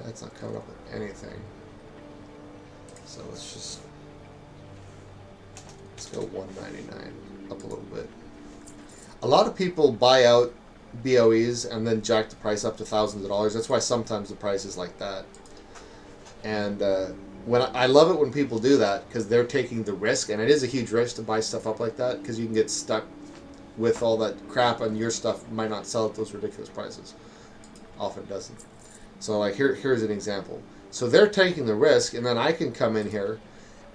That's not coming up with anything. So let's go 199, up a little bit. A lot of people buy out BOEs and then jack the price up to thousands of dollars. That's why sometimes the price is like that. And when I love it when people do that because they're taking the risk, and it is a huge risk to buy stuff up like that because you can get stuck with all that crap and your stuff might not sell at those ridiculous prices. Often doesn't. So like here's an example. So they're taking the risk, and then I can come in here,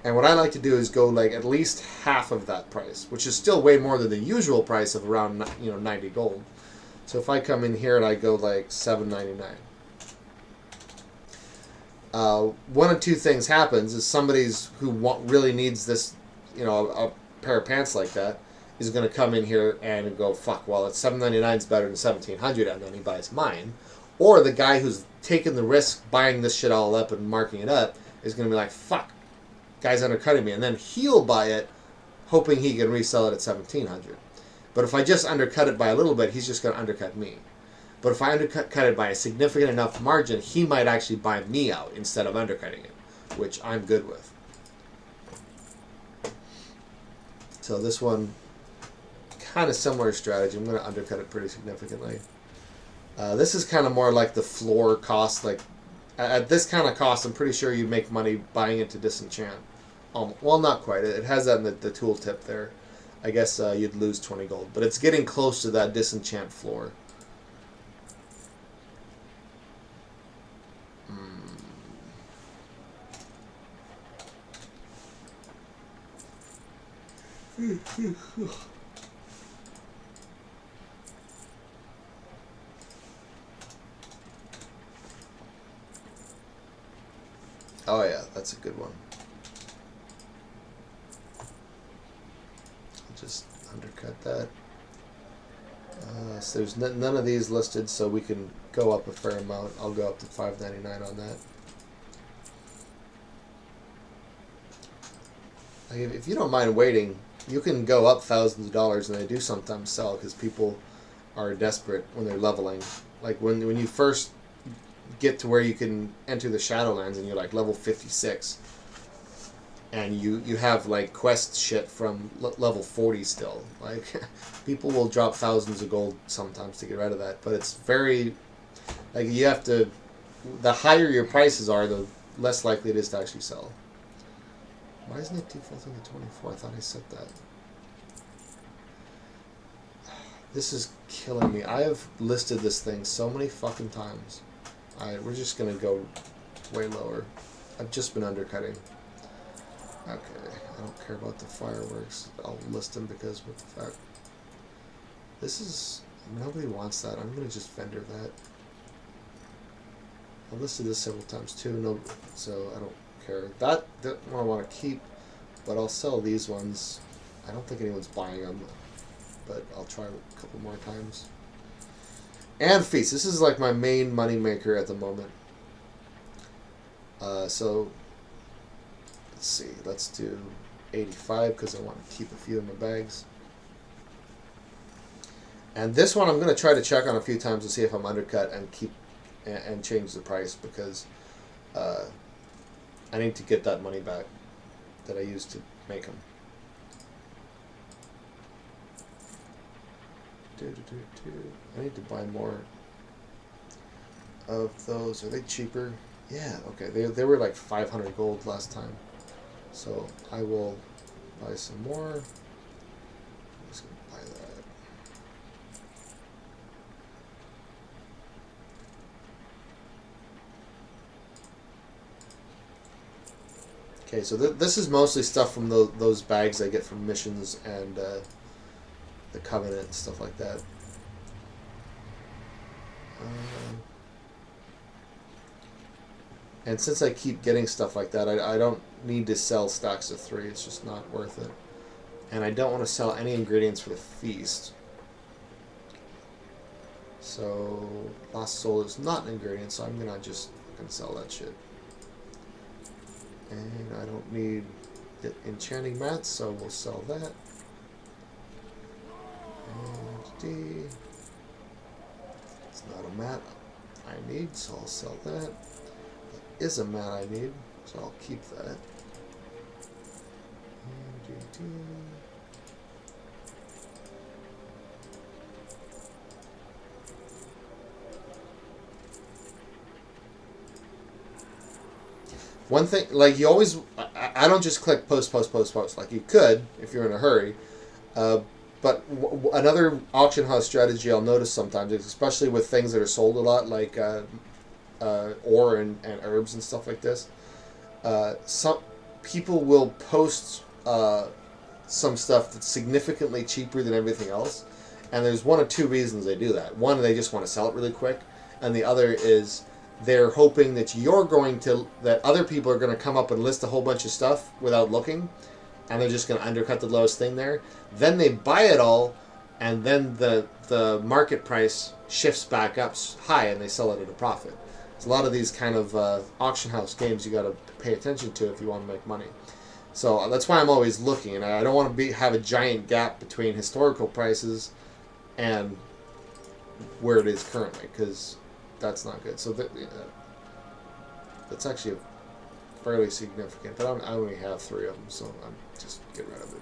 and what I like to do is go like at least half of that price, which is still way more than the usual price of around 90 gold. So if I come in here and I go like $7.99, one of two things happens: is somebody's who really needs this, a pair of pants like that, is going to come in here and go, fuck, well, it's $7.99 is better than $1,700, and then he buys mine. Or the guy who's taking the risk buying this shit all up and marking it up is going to be like, fuck, guy's undercutting me. And then he'll buy it, hoping he can resell it at 1,700. But if I just undercut it by a little bit, he's just going to undercut me. But if I undercut it by a significant enough margin, he might actually buy me out instead of undercutting it, which I'm good with. So this one, kind of similar strategy. I'm going to undercut it pretty significantly. This is kind of more like the floor cost. Like at this kind of cost, I'm pretty sure you make money buying it to disenchant. Well, not quite. It has that in the tooltip there. I guess you'd lose 20 gold, but it's getting close to that disenchant floor. Oh yeah, that's a good one. I'll just undercut that. So there's none of these listed, so we can go up a fair amount. I'll go up to 599 on that. Like if you don't mind waiting, you can go up thousands of dollars, and they do sometimes sell because people are desperate when they're leveling. Like when you first get to where you can enter the Shadowlands and you're like level 56, and you have like quest shit from level 40 still. Like people will drop thousands of gold sometimes to get rid of that, but it's very like you have to. The higher your prices are, the less likely it is to actually sell. Why isn't it defaulting to 24? I thought I set that. This is killing me. I have listed this thing so many fucking times. We're just gonna go way lower. I've just been undercutting. Okay, I don't care about the fireworks. I'll list them because what the fuck. This is... Nobody wants that. I'm gonna just vendor that. I listed this several times too, no, so I don't care. That one I want to keep, but I'll sell these ones. I don't think anyone's buying them, but I'll try a couple more times. And feast. This is like my main money maker at the moment. So let's see. Let's do 85 because I want to keep a few in my bags. And this one I'm going to try to check on a few times to see if I'm undercut and keep and change the price because I need to get that money back that I used to make them. I need to buy more of those. Are they cheaper? Yeah, okay. They were like 500 gold last time. So I will buy some more. I'm just going to buy that. Okay, so this is mostly stuff from those bags I get from missions and the Covenant and stuff like that. And since I keep getting stuff like that, I don't need to sell stacks of 3. It's just not worth it. And I don't want to sell any ingredients for the feast. So Lost Soul is not an ingredient, so I'm gonna just fucking sell that shit. And I don't need the enchanting mats, so we'll sell that. And D. It's not a mat I need, so I'll sell that. It is a mat I need, so I'll keep that. And D. One thing, like you always, I don't just click post, like you could if you're in a hurry. But another auction house strategy I'll notice sometimes, especially with things that are sold a lot, like ore and herbs and stuff like this, some people will post some stuff that's significantly cheaper than everything else. And there's one of two reasons they do that. One, they just want to sell it really quick. And the other is they're hoping that that other people are going to come up and list a whole bunch of stuff without looking, and they're just going to undercut the lowest thing there. Then they buy it all, and then the market price shifts back up high, and they sell it at a profit. There's a lot of these kind of auction house games you got to pay attention to if you want to make money. So that's why I'm always looking, and I don't want to have a giant gap between historical prices and where it is currently, because that's not good. So that's actually fairly significant, but I only have 3 of them, so I'm just get rid of it.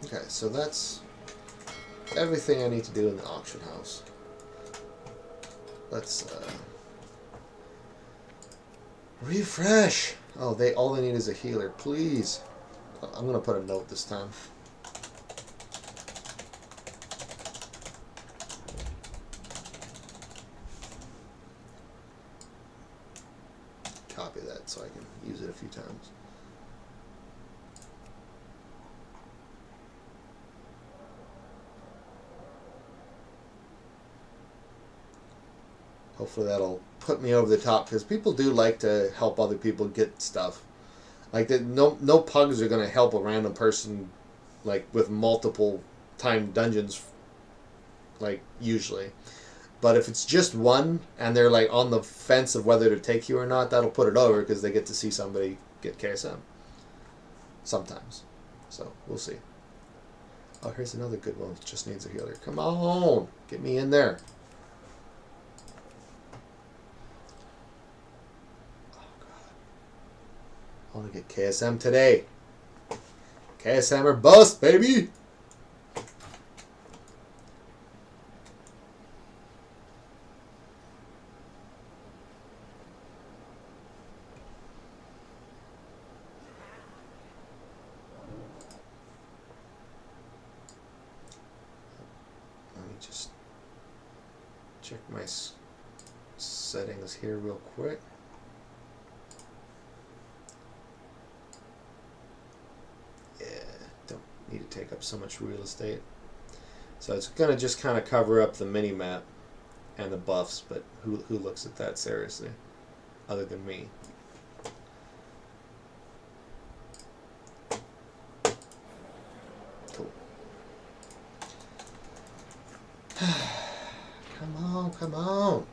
Okay, so that's everything I need to do in the auction house. Let's refresh. Oh, all they need is a healer, please. I'm gonna put a note this time. Copy that so I can use it a few times. Hopefully that'll put me over the top, because people do like to help other people get stuff. Like no pugs are gonna help a random person like with multiple time dungeons, like usually. But if it's just one and they're like on the fence of whether to take you or not, that'll put it over, because they get to see somebody get KSM. Sometimes. So we'll see. Oh, here's another good one. Just needs a healer. Come on, get me in there. I want to get KSM today. KSM or bust, baby! Let me just check my settings here real quick. Need to take up so much real estate. So it's going to just kind of cover up the mini-map and the buffs, but who looks at that seriously other than me? Cool. Come on, come on.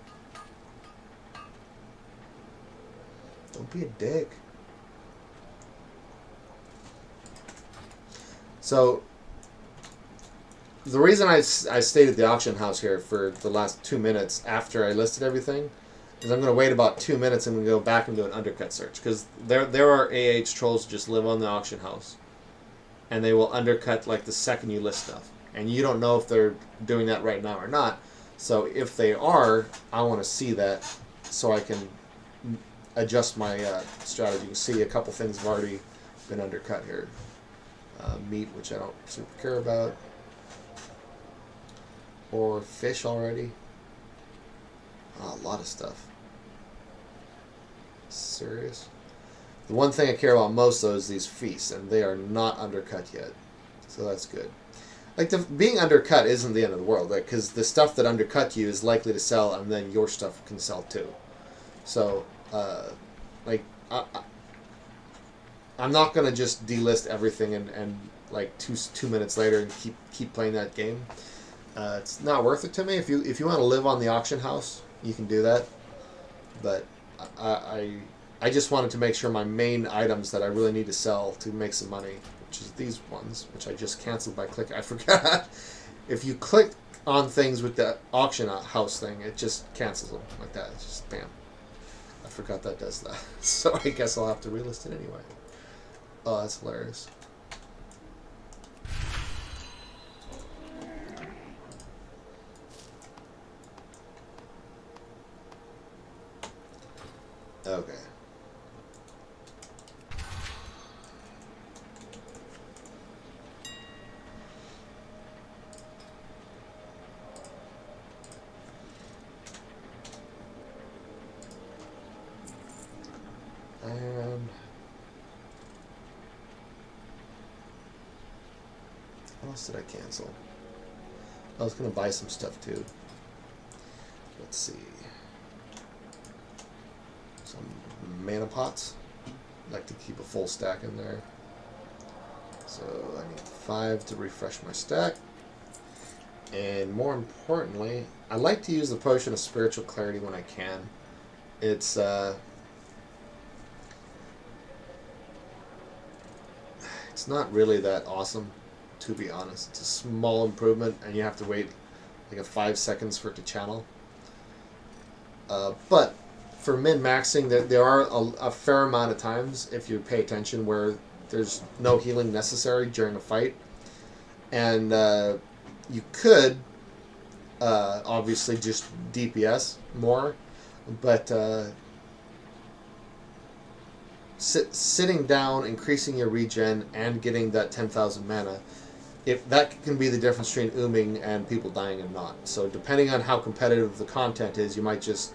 Don't be a dick. So, the reason I stayed at the auction house here for the last 2 minutes after I listed everything is I'm going to wait about 2 minutes and we go back and do an undercut search. Because there are AH trolls who just live on the auction house. And they will undercut like the second you list stuff. And you don't know if they're doing that right now or not. So if they are, I want to see that so I can adjust my strategy. You can see a couple things have already been undercut here. Meat, which I don't super care about, or fish already. Oh, a lot of stuff. Serious. The one thing I care about most though is these feasts, and they are not undercut yet, so that's good. Like being undercut isn't the end of the world, like, because the stuff that undercut you is likely to sell, and then your stuff can sell too. So, like. I'm not gonna just delist everything and like two minutes later and keep playing that game. It's not worth it to me. If you want to live on the auction house, you can do that. But I just wanted to make sure my main items that I really need to sell to make some money, which is these ones, which I just canceled by clicking. I forgot. If you click on things with the auction house thing, it just cancels them like that. It's just bam. I forgot that does that. So I guess I'll have to relist it anyway. Oh, that's hilarious. Okay. And what else did I cancel? I was going to buy some stuff too. Let's see. Some mana pots. I like to keep a full stack in there. So I need 5 to refresh my stack. And more importantly, I like to use the Potion of Spiritual Clarity when I can. It's not really that awesome, to be honest. It's a small improvement, and you have to wait like 5 seconds for it to channel. But for min-maxing, there are a fair amount of times, if you pay attention, where there's no healing necessary during a fight. And you could obviously just DPS more, but sitting down, increasing your regen, and getting that 10,000 mana, if that can be the difference between ooming and people dying and not. So depending on how competitive the content is, you might just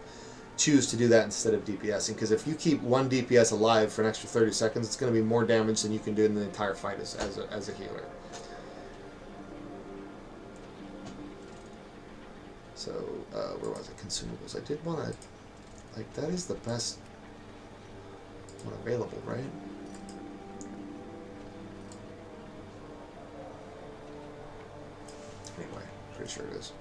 choose to do that instead of DPSing, because if you keep one DPS alive for an extra 30 seconds, it's going to be more damage than you can do in the entire fight as a healer. So, where was it? Consumables. I did want to... Like, that is the best one available, right? Anyway, pretty sure it is.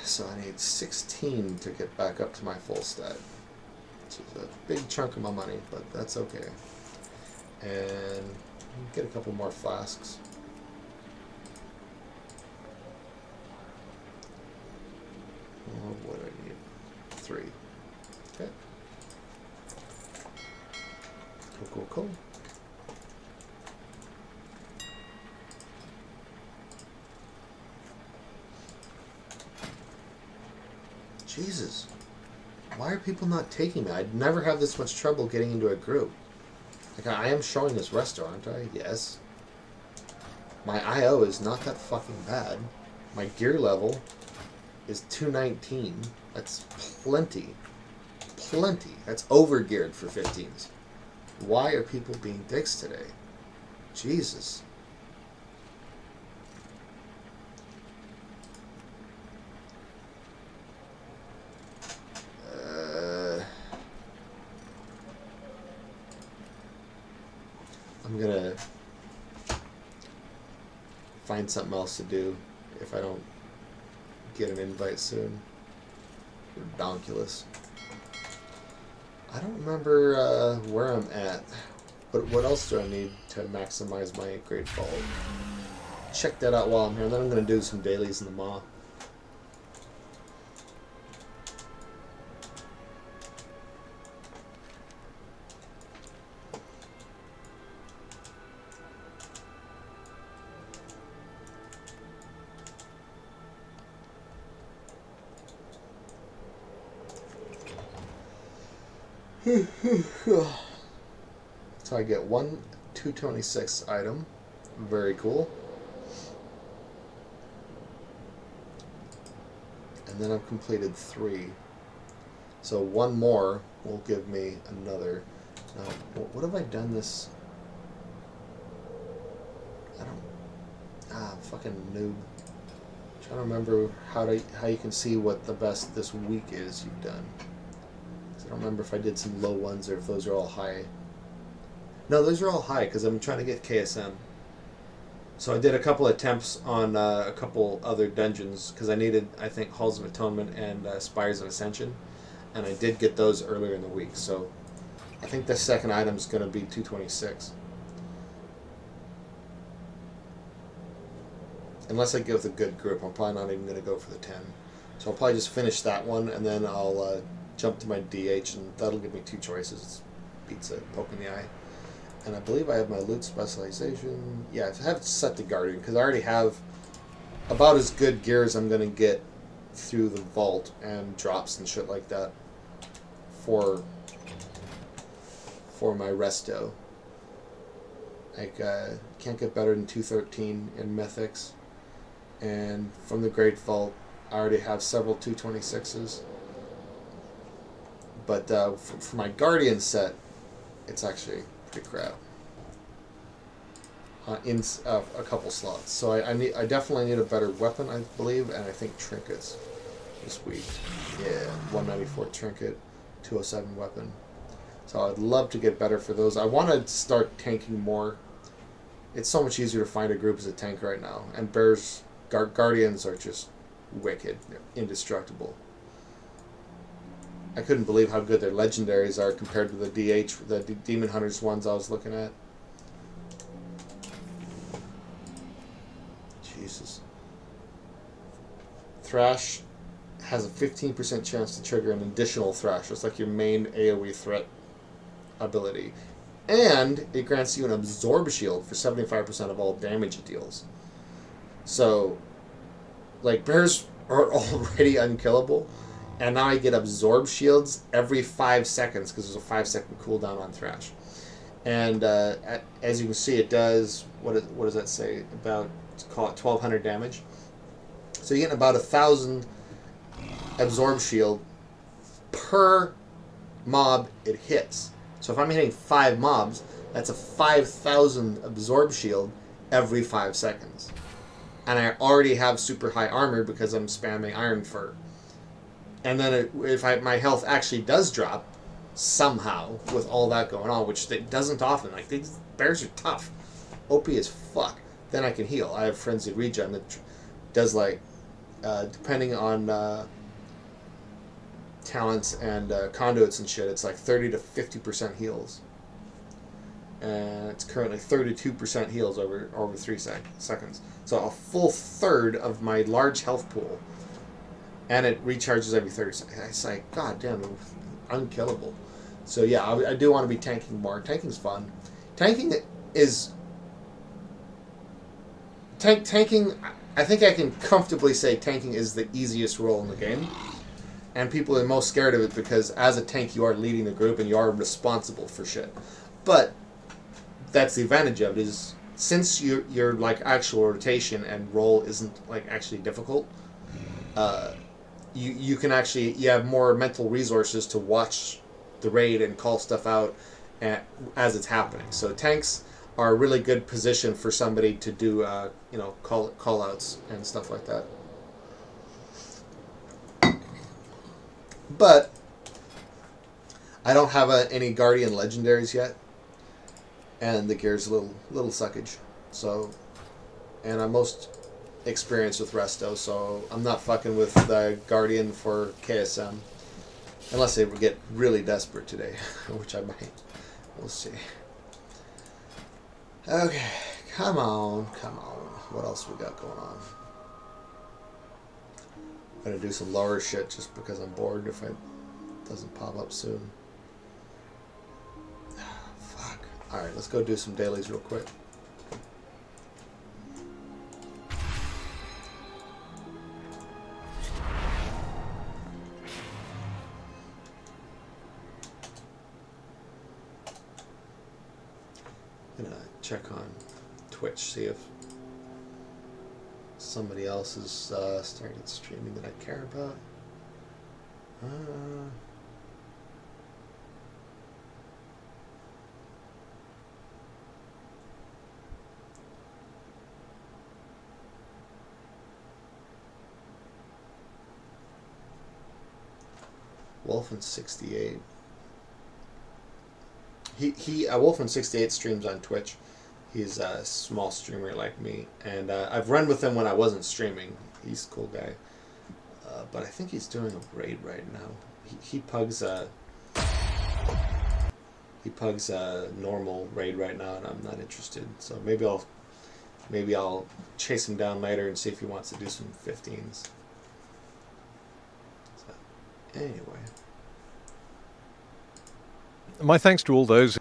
So I need 16 to get back up to my full stat. Which is a big chunk of my money, but that's okay. And get a couple more flasks. What do I need? 3. Okay. Cool. Jesus. Why are people not taking me? I'd never have this much trouble getting into a group. Like, I am showing this resto, aren't I? Yes. My IO is not that fucking bad. My gear level is 219. That's plenty. Plenty. That's over-geared for 15s. Why are people being dicks today? Jesus. I'm gonna find something else to do if I don't get an invite soon. Redonkulous. I don't remember where I'm at, but what else do I need to maximize my Great Fall? Check that out while I'm here, and then I'm gonna do some dailies in the Maw. So I get one 226 item. Very cool. And then I've completed 3. So one more will give me another. Now, what have I done this? I don't... I'm fucking noob. I'm trying to remember how you can see what the best this week is you've done. I don't remember if I did some low ones or if those are all high. No, those are all high because I'm trying to get KSM. So I did a couple attempts on a couple other dungeons because I needed, I think, Halls of Atonement and Spires of Ascension. And I did get those earlier in the week. So I think the second item is going to be 226. Unless I go with a good group, I'm probably not even going to go for the 10. So I'll probably just finish that one and then I'll... jump to my DH, and that'll give me 2 choices. It's beats a poke in the eye. And I believe I have my loot specialization. Yeah, I have it set to Guardian, because I already have about as good gear as I'm going to get through the vault and drops and shit like that for my resto. Like, can't get better than 213 in mythics. And from the Great Vault, I already have several 226s. But for my Guardian set, it's actually pretty crap. In a couple slots. So I definitely need a better weapon, I believe, and I think trinkets this week. Yeah, 194 trinket, 207 weapon. So I'd love to get better for those. I want to start tanking more. It's so much easier to find a group as a tank right now. And bears, guardians are just wicked. They're indestructible. I couldn't believe how good their legendaries are compared to the DH, the Demon Hunters ones I was looking at. Jesus. Thrash has a 15% chance to trigger an additional Thrash. It's like your main AoE threat ability. And it grants you an Absorb Shield for 75% of all damage it deals. So, like, bears are already unkillable. And now I get Absorb Shields every 5 seconds because there's a 5-second cooldown on Thrash. And as you can see, it does, what does that say? About, call it 1,200 damage. So you're getting about 1,000 Absorb Shield per mob it hits. So if I'm hitting 5 mobs, that's a 5,000 Absorb Shield every 5 seconds. And I already have super high armor because I'm spamming Iron Fur. And then if my health actually does drop, somehow, with all that going on, which it doesn't often, like, these bears are tough. OP as fuck. Then I can heal. I have Frenzied Regen that does, like, depending on talents and conduits and shit, it's like 30 to 50% heals. And it's currently 32% heals over 3 seconds. So a full third of my large health pool. And it recharges every 30 seconds. It's like, god damn, unkillable. So yeah, I do want to be tanking more. Tanking's fun. Tanking is... Tanking, I think I can comfortably say tanking is the easiest role in the game. And people are most scared of it because as a tank you are leading the group and you are responsible for shit. But that's the advantage of it, is since your like actual rotation and role isn't like actually difficult, you can actually, you have more mental resources to watch the raid and call stuff out as it's happening. So tanks are a really good position for somebody to do you know, call outs and stuff like that. But I don't have any Guardian legendaries yet, and the gear's a little suckage. So, and I'm most experienced with Resto, so I'm not fucking with the Guardian for KSM, unless they get really desperate today, which I might. We'll see. Okay, come on. What else we got going on? I'm gonna do some lower shit just because I'm bored if it doesn't pop up soon. Fuck. Alright, let's go do some dailies real quick. I'm gonna check on Twitch, see if somebody else is started streaming that I care about. Wolfen68. Wolfen68 streams on Twitch. He's a small streamer like me, and I've run with him when I wasn't streaming. He's a cool guy, but I think he's doing a raid right now. He pugs a normal raid right now, and I'm not interested. So maybe I'll chase him down later and see if he wants to do some 15s. So, anyway, my thanks to all those.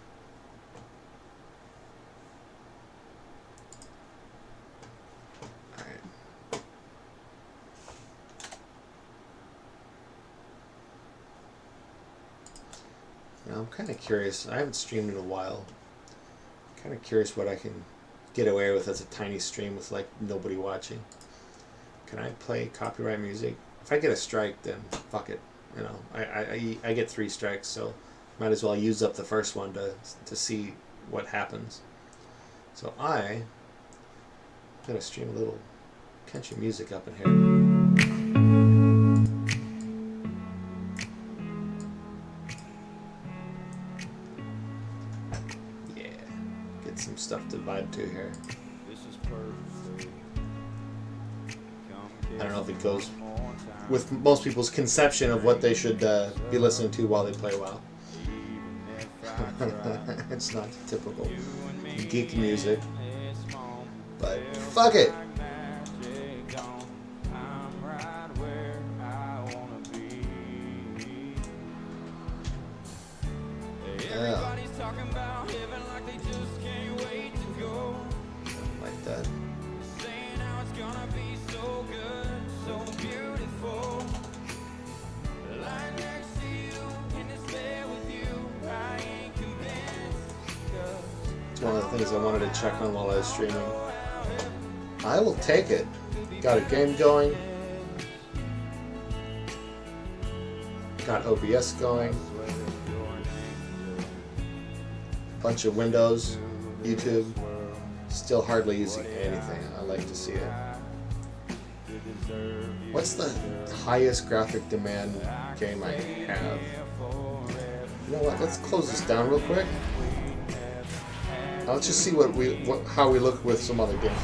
I'm kind of curious. I haven't streamed in a while. I'm kind of curious what I can get away with as a tiny stream with like nobody watching. Can I play copyright music? If I get a strike, then fuck it. You know, I get 3 strikes, so might as well use up the first one to see what happens. So I'm gonna stream a little country music up in here. some stuff to vibe to here. I don't know if it goes with most people's conception of what they should be listening to while they play WoW. It's not typical geek music, but fuck it. Yeah. Like that. It's one of the things I wanted to check on while I was streaming. I will take it. Got a game going. Got OBS going. Bunch of Windows, YouTube. Still hardly using anything. I like to see it. What's the highest graphic demand game I have? You know what? Let's close this down real quick. Now let's just see how we look with some other games,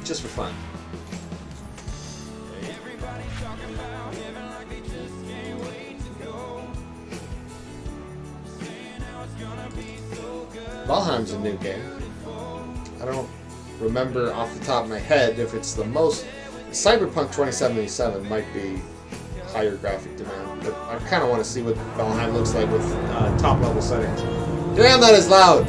just for fun. Valheim's a new game. I don't remember off the top of my head if it's the most. Cyberpunk 2077 might be higher graphic demand, but I kind of want to see what Valheim looks like with top level settings. Damn, that is loud!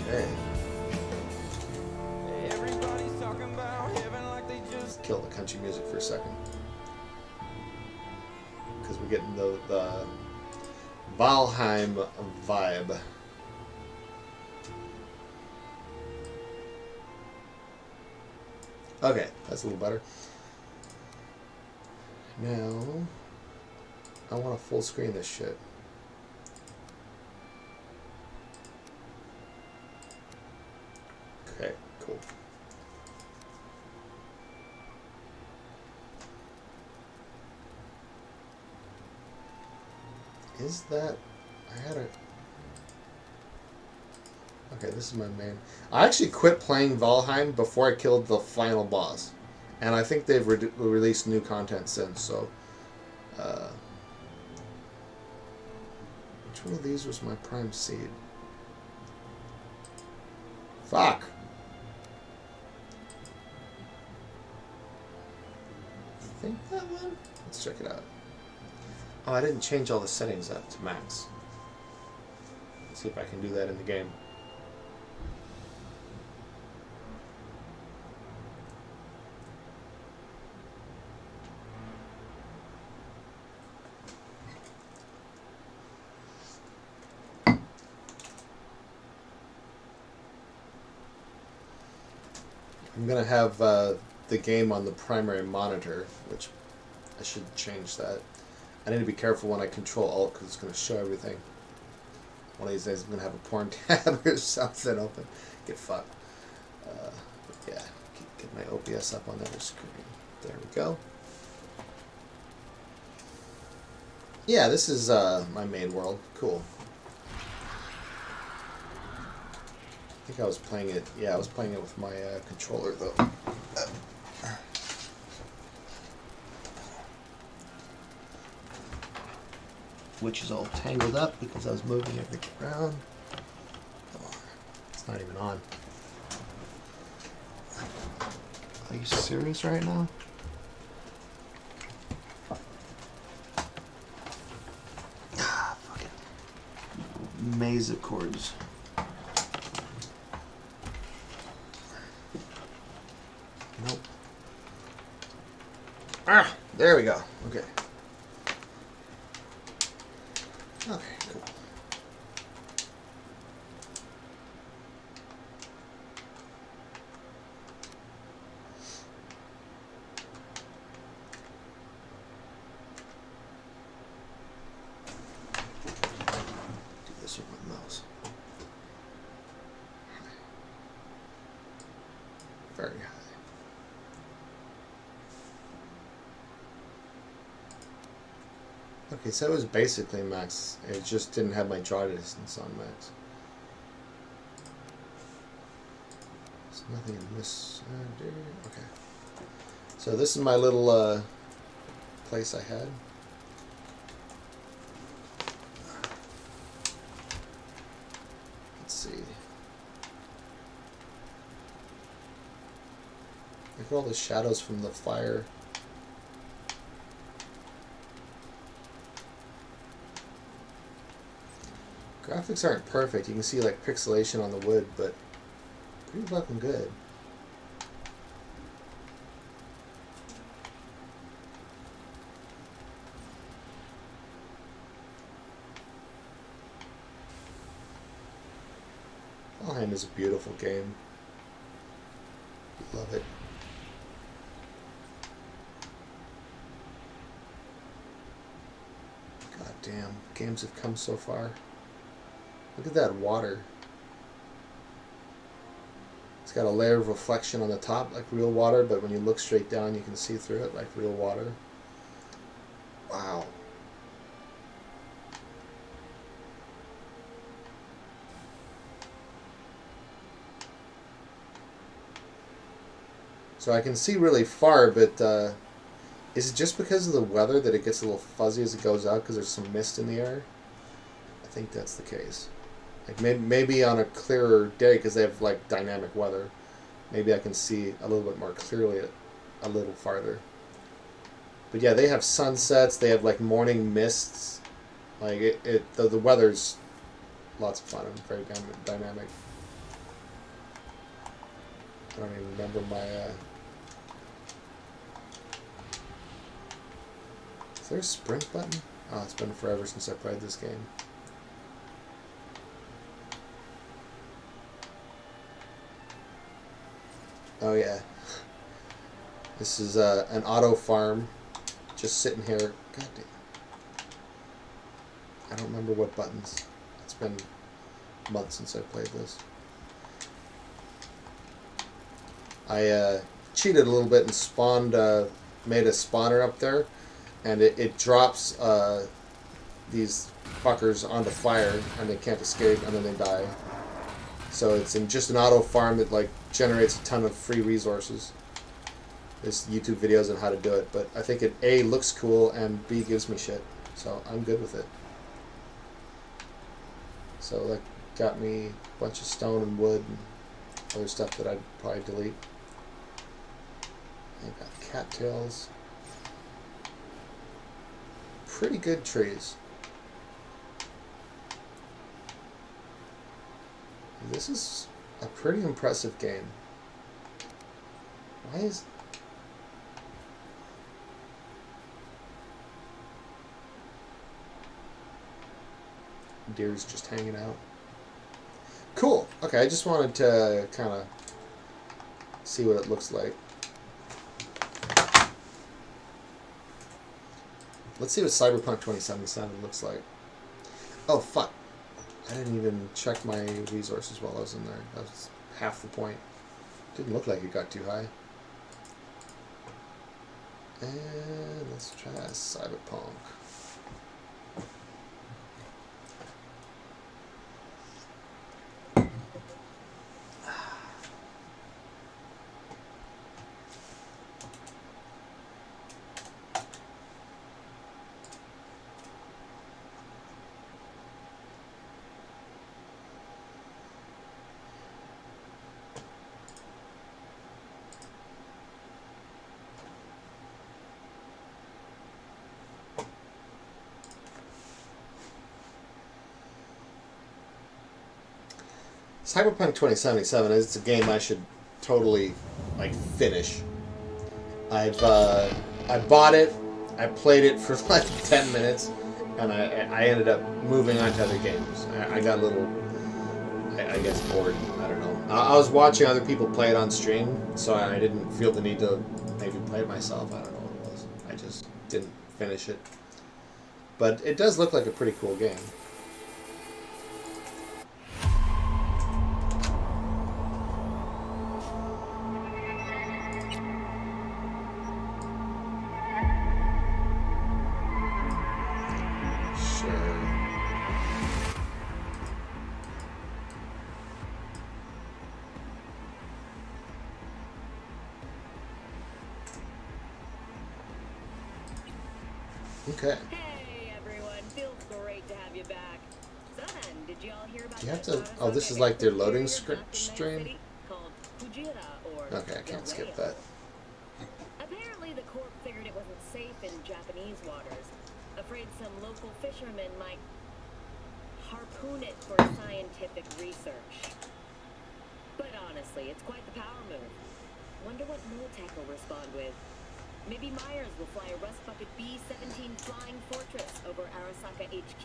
Okay. Let's kill the country music for a second. Because we're getting the Valheim vibe. Okay, that's a little better. Now, I want to full screen this shit. Okay, cool. Is that... I had a... Okay, this is my main... I actually quit playing Valheim before I killed the final boss. And I think they've released new content since, so... which one of these was my prime seed? Fuck! I think that one? Let's check it out. Oh, I didn't change all the settings up to max. Let's see if I can do that in the game. I'm going to have the game on the primary monitor, which I should change that. I need to be careful when I control Alt because it's going to show everything. One of these days I'm going to have a porn tab or something open. Get fucked. Yeah, get my OBS up on the other screen. There we go. Yeah, this is my main world. Cool. I think I was playing it. Yeah, I was playing it with my controller though. Which is all tangled up because I was moving everything around. Come on. It's not even on. Are you serious right now? Ah, fucking maze of chords. Nope. Ah, there we go. Okay. Okay, cool. Do this with my mouse. Very high. Okay, so it was basically max. It just didn't have my draw distance on max. There's nothing in this. Okay. So this is my little place I had. Let's see. Look at all the shadows from the fire. Graphics aren't perfect. You can see like pixelation on the wood, but pretty fucking good. Valheim is a beautiful game. Love it. God damn, games have come so far. Look at that water. It's got a layer of reflection on the top like real water, but when you look straight down you can see through it like real water. Wow. So I can see really far, but is it just because of the weather that it gets a little fuzzy as it goes out because there's some mist in the air? I think that's the case. Like maybe on a clearer day, because they have like dynamic weather, maybe I can see a little bit more clearly a little farther. But yeah, they have sunsets, they have like morning mists. Like the weather's lots of fun and very dynamic. I don't even remember my is there a sprint button? Oh, it's been forever since I played this game. Oh yeah. This is an auto farm just sitting here. God damn. I don't remember what buttons. It's been months since I played this. I cheated a little bit and spawned, made a spawner up there, and it drops these fuckers onto fire and they can't escape and then they die. So it's in just an auto farm that like generates a ton of free resources. There's YouTube videos on how to do it, but I think it A, looks cool, and B, gives me shit. So I'm good with it. So that got me a bunch of stone and wood and other stuff that I'd probably delete. I got cattails. Pretty good trees. This is a pretty impressive game. Why is... Deer's just hanging out. Cool. Okay, I just wanted to kind of see what it looks like. Let's see what Cyberpunk 2077 looks like. Oh, fuck. I didn't even check my resources while I was in there. That was half the point. Didn't look like it got too high. And let's try Cyberpunk. Cyberpunk 2077 is a game I should totally like finish. I bought it, I played it for like 10 minutes, and I ended up moving on to other games. I got a little, I guess, bored. I don't know. I was watching other people play it on stream, so I didn't feel the need to maybe play it myself. I don't know what it was. I just didn't finish it. But it does look like a pretty cool game. Okay. Hey everyone, feels great to have you back. So then, did y'all hear about Do you have to? Oh, this is like their loading stream. Okay, I can't skip that. Apparently, the corp figured it wasn't safe in Japanese waters. Afraid some local fishermen might harpoon it for scientific research. But honestly, it's quite the power move. Wonder what Molotech will respond with. Maybe Myers will fly a Rust Bucket B-17 Flying Fortress over Arasaka HQ.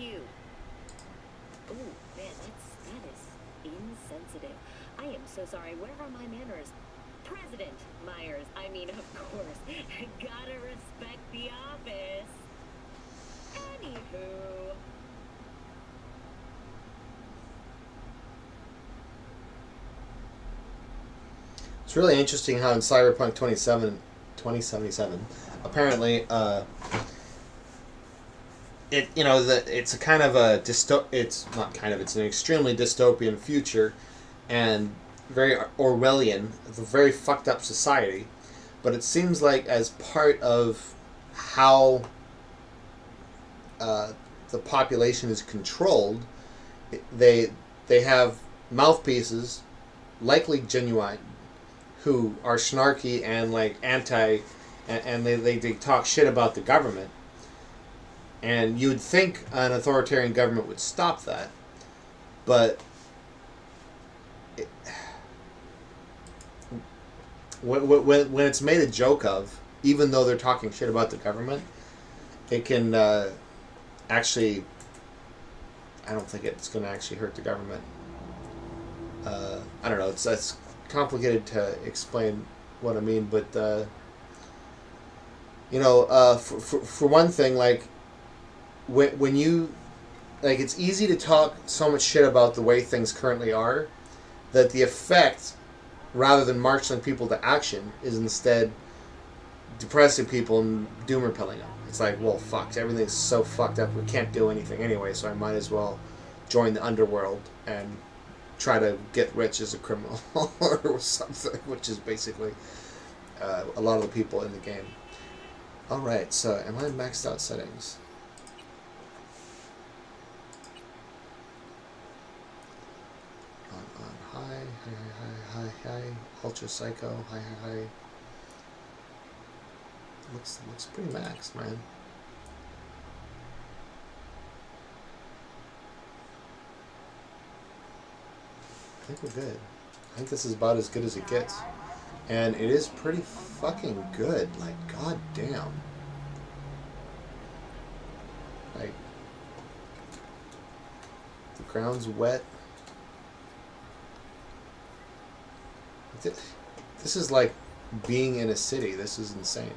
Ooh, man, that is insensitive. I am so sorry. Where are my manners? President Myers. I mean, of course. Gotta respect the office. Anywho. It's really interesting how in Cyberpunk 2077, apparently, it's a kind of a it's an extremely dystopian future, and very Orwellian, a very fucked up society, but it seems like as part of how the population is controlled, they have mouthpieces, likely genuine, who are snarky and like anti, and they talk shit about the government. And you'd think an authoritarian government would stop that, but when it's made a joke of, even though they're talking shit about the government, it can actually, I don't think it's going to actually hurt the government. I don't know, it's complicated to explain what I mean, but for one thing, like when you, like, it's easy to talk so much shit about the way things currently are that the effect, rather than marshaling people to action, is instead depressing people and doom-repelling them. It's like, well, fuck, everything's so fucked up, we can't do anything anyway, so I might as well join the underworld and try to get rich as a criminal or something, which is basically a lot of the people in the game. Alright, so am I maxed out settings? On high, ultra psycho, high. Looks pretty maxed, man. I think we're good. I think this is about as good as it gets. And it is pretty fucking good. Like, god damn. Like, the ground's wet. This is like being in a city. This is insane.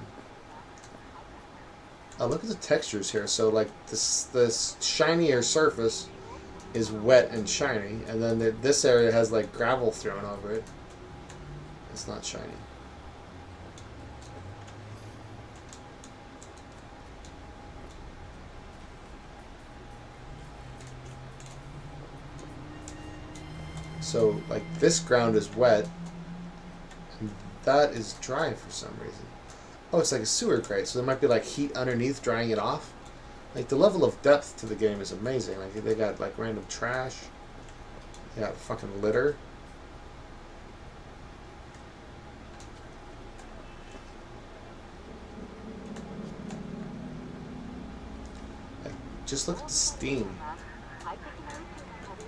Oh, look at the textures here. So, like, this shinier surface is wet and shiny, and then this area has like gravel thrown over it. It's not shiny. So like this ground is wet and that is dry for some reason. Oh, it's like a sewer grate, so there might be like heat underneath drying it off. Like, the level of depth to the game is amazing. Like, they got, like, random trash. They got fucking litter. Like, just look at the steam.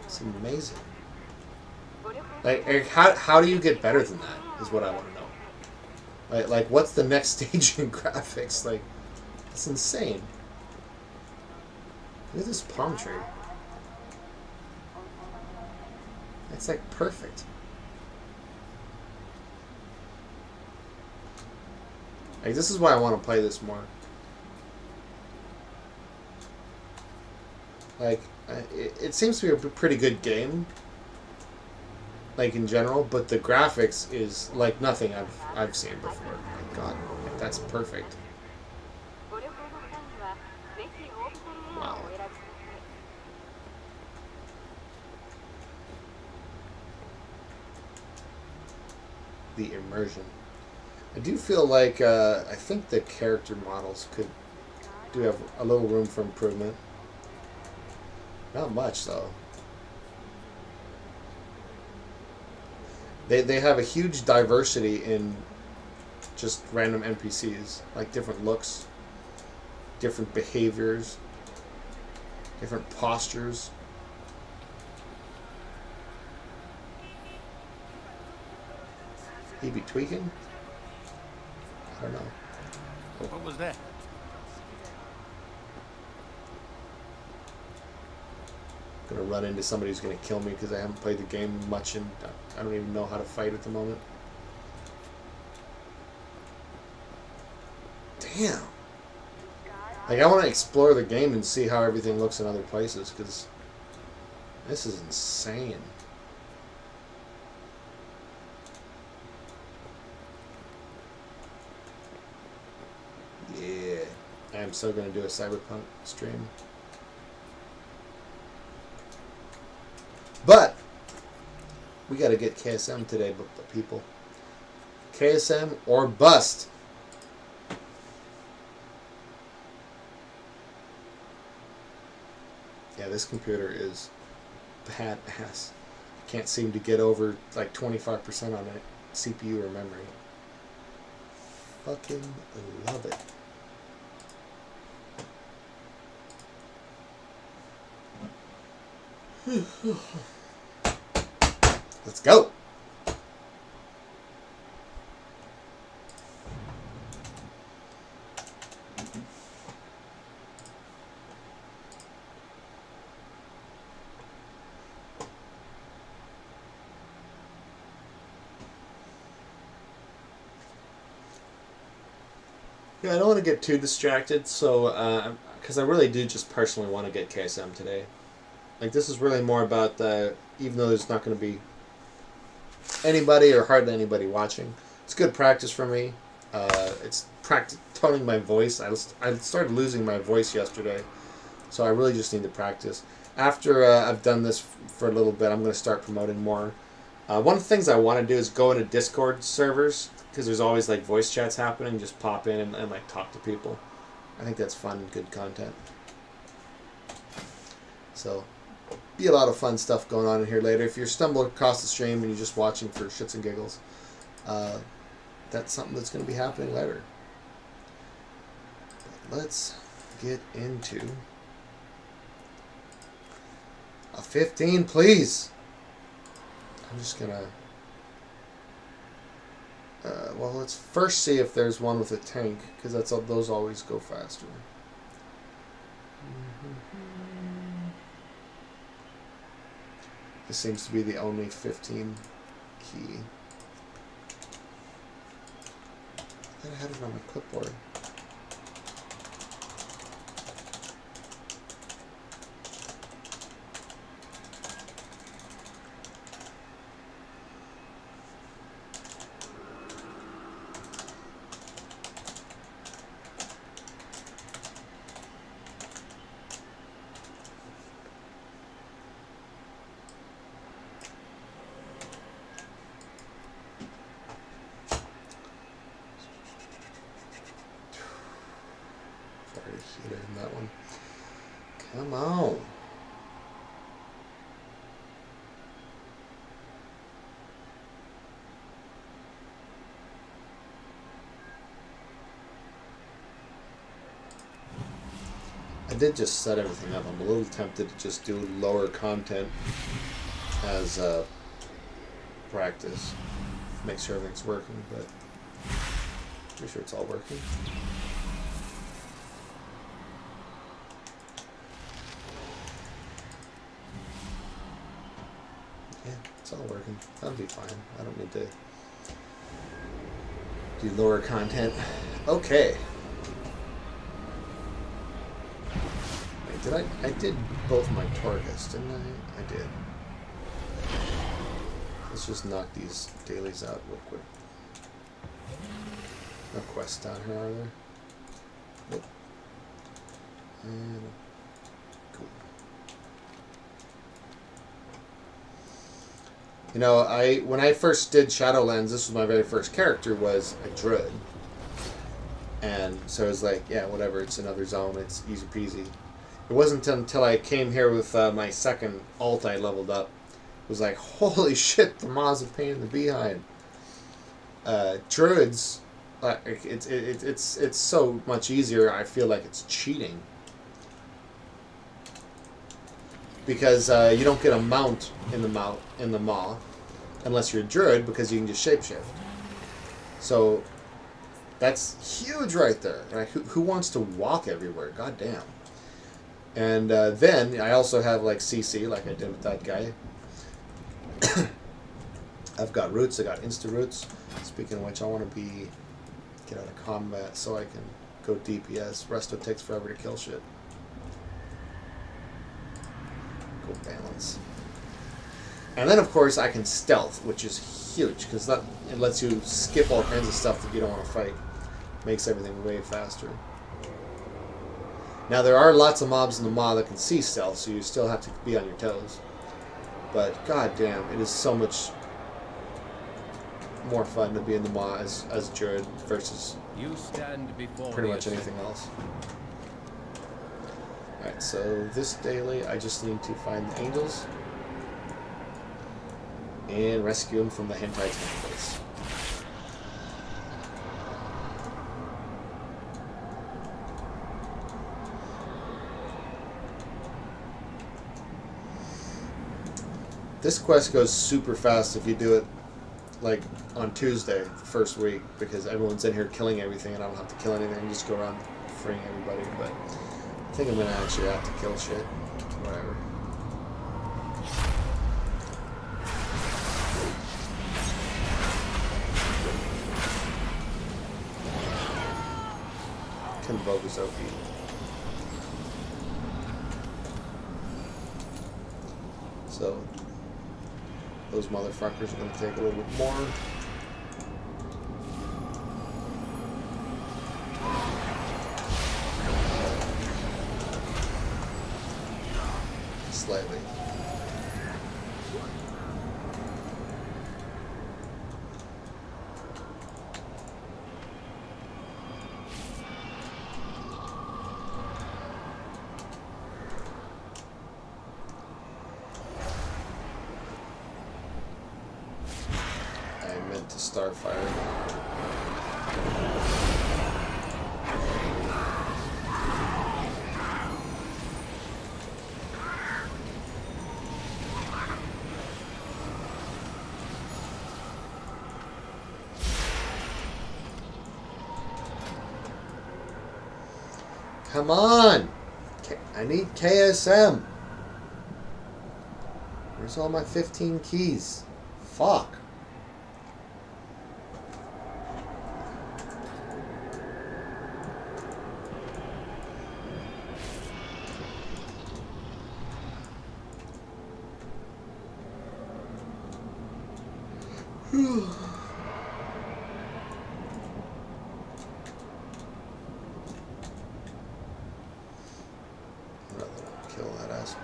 It's amazing. Like how do you get better than that, is what I want to know. Like, what's the next stage in graphics? Like, it's insane. Look at this palm tree. It's like perfect. Like, this is why I want to play this more. Like, it seems to be a pretty good game, like, in general, but the graphics is like nothing I've seen before. My God, like, that's perfect. Wow. The immersion. I do feel like I think the character models could do have a little room for improvement. Not much, though. They have a huge diversity in just random NPCs, like different looks, different behaviors, different postures. He be tweaking? I don't know. What was that? Gonna run into somebody who's gonna kill me because I haven't played the game much and I don't even know how to fight at the moment. Damn. Like, I want to explore the game and see how everything looks in other places, because this is insane. Yeah. I am so gonna do a Cyberpunk stream. But we got to get KSM today, people. KSM or bust. Yeah, this computer is badass. I can't seem to get over like 25% on it, CPU or memory. Fucking love it. Let's go. Yeah, I don't want to get too distracted, so because I really do just personally want to get KSM today. Like, this is really more about the, even though there's not going to be anybody or hardly anybody watching, it's good practice for me. It's toning my voice. I started losing my voice yesterday, so I really just need to practice. After I've done this for a little bit, I'm going to start promoting more. One of the things I want to do is go into Discord servers, because there's always like voice chats happening. Just pop in and like talk to people. I think that's fun and good content. So, be a lot of fun stuff going on in here later. If you're stumbling across the stream and you're just watching for shits and giggles, that's something that's going to be happening later. But let's get into a 15, please. I'm just going to... well, let's first see if there's one with a tank, because those always go faster. This seems to be the only 15 key. I thought I had it on my clipboard. That one. Come on. I did just set everything up. I'm a little tempted to just do lower content as practice. Make sure everything's working, but pretty sure it's all working. Yeah, it's all working. That'll be fine. I don't need to do lower content. Okay. Wait, I did both my targets, didn't I? I did. Let's just knock these dailies out real quick. No quests down here, are there? Nope. And cool. You know, when I first did Shadowlands, this was my very first character, was a druid. And so I was like, yeah, whatever, it's another zone, it's easy peasy. It wasn't until I came here with my second alt I leveled up. It was like, holy shit, the Ma's a pain in the behind. Druids, it's so much easier, I feel like it's cheating. Because you don't get a mount in the Maw unless you're a Druid, because you can just shapeshift. So that's huge right there. Right? Who wants to walk everywhere? God damn. And then I also have like CC, like I did with that guy. I've got roots. I got insta roots. Speaking of which, I want to get out of combat so I can go DPS. Resto takes forever to kill shit. Go balance. And then of course I can stealth, which is huge because it lets you skip all kinds of stuff that you don't want to fight. Makes everything way faster. Now there are lots of mobs in the Maw that can see stealth, so you still have to be on your toes. But goddamn, it is so much more fun to be in the Maw as Druid versus pretty much anything else. Alright, so this daily I just need to find the angels and rescue them from the hentai tentacles. This quest goes super fast if you do it like on Tuesday, the first week, because everyone's in here killing everything and I don't have to kill anything, just go around freeing everybody. But I think I'm gonna actually have to kill shit. Whatever. Convoke is OP. So those motherfuckers are going to take a little bit more. Slightly. Starfire. Come on! I need KSM. Where's all my 15 keys? Fuck. Kill that asshole.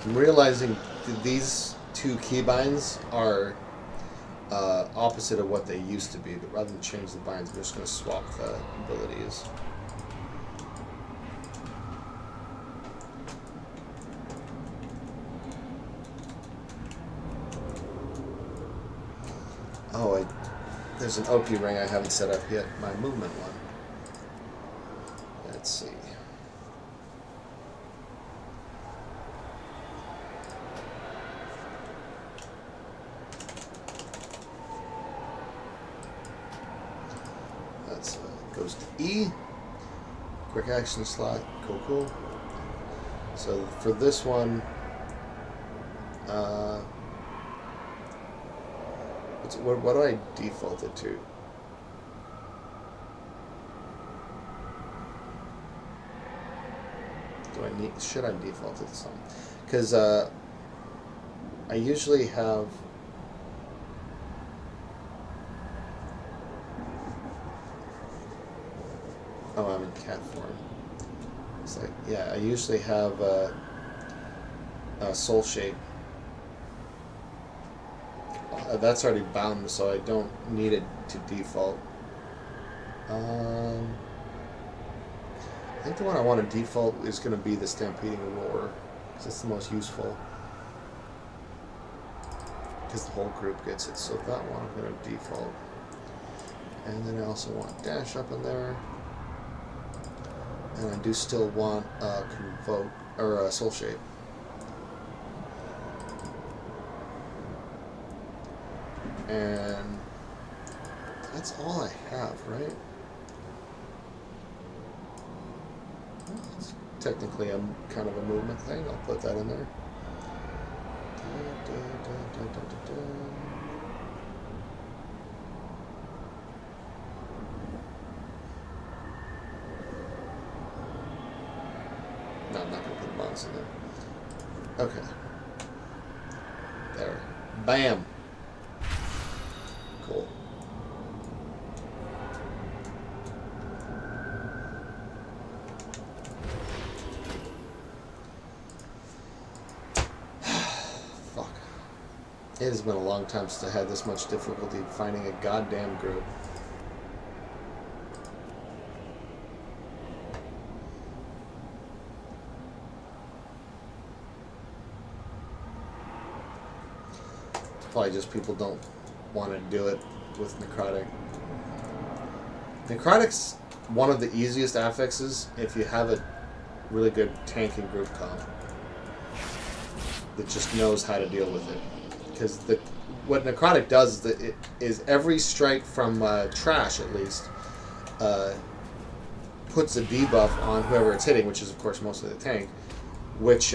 I'm realizing these two keybinds are opposite of what they used to be, but rather than change the binds, I'm just going to swap the abilities. Oh, there's an OP ring I haven't set up yet, my movement one. Let's see. Goes to E, quick action slot, cool. So for this one, what do I default it to? Should I default it to some? Because I usually have. Oh, I'm in cat form. It's like, yeah, I usually have a soul shape. That's already bound, so I don't need it to default. I think the one I want to default is going to be the Stampeding Roar, because it's the most useful. Because the whole group gets it, so that one I'm going to default. And then I also want Dash up in there. And I do still want Convoke, or Soul Shape. And that's all I have, right? Well, it's technically a kind of a movement thing. I'll put that in there. No, I'm not going to put mods in there. Okay. There. Bam! Cool. Fuck. It has been a long time since I had this much difficulty finding a goddamn group. Probably just people don't want to do it with Necrotic. Necrotic's one of the easiest affixes if you have a really good tank and group comp that just knows how to deal with it. Because what Necrotic does is that it is every strike from trash, at least, puts a debuff on whoever it's hitting, which is of course mostly the tank, which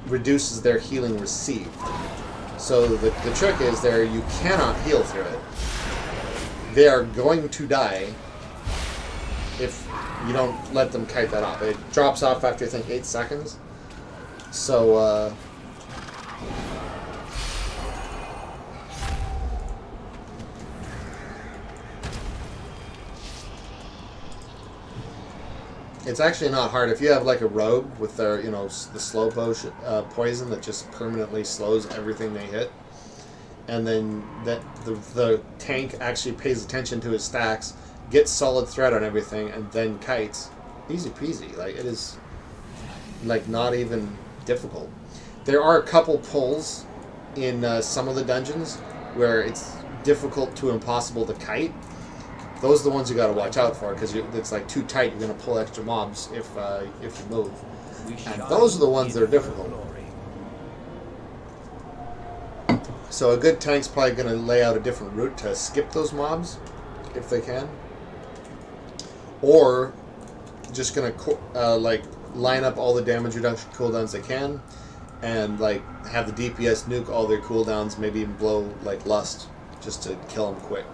reduces their healing received. So the trick is there, you cannot heal through it. They are going to die if you don't let them kite that off. It drops off after, I think, 8 seconds. So, it's actually not hard. If you have like a rogue with their, you know, the slow poison that just permanently slows everything they hit, and then the tank actually pays attention to his stacks, gets solid threat on everything, and then kites, easy peasy. Like, it is like not even difficult. There are a couple pulls in some of the dungeons where it's difficult to impossible to kite. Those are the ones you got to watch out for, because it's like too tight. You're going to pull extra mobs if you move, and those are the ones that are difficult. So a good tank's probably going to lay out a different route to skip those mobs if they can, or just going to like line up all the damage reduction cooldowns they can, and like have the DPS nuke all their cooldowns, maybe even blow like Lust just to kill them quick.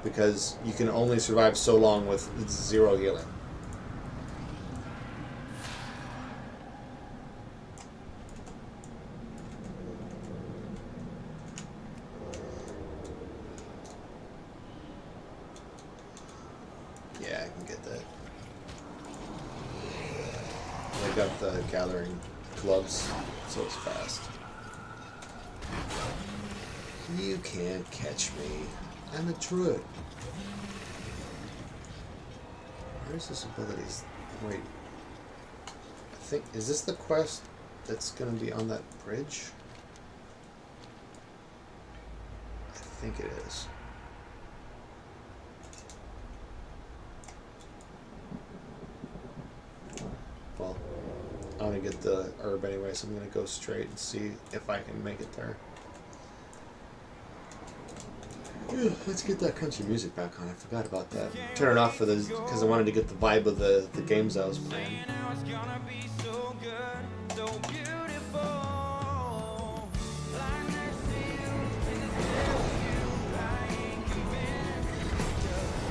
Because you can only survive so long with 0 healing. Yeah, I can get that. I got the gathering gloves, so it's fast. You can't catch me. I'm a druid. Where's this abilities? Wait. I think, is this the quest that's going to be on that bridge? I think it is. Well, I want to get the herb anyway, so I'm going to go straight and see if I can make it there. Let's get that country music back on. I forgot about that. Turn it off for the because I wanted to get the vibe of the games I was playing.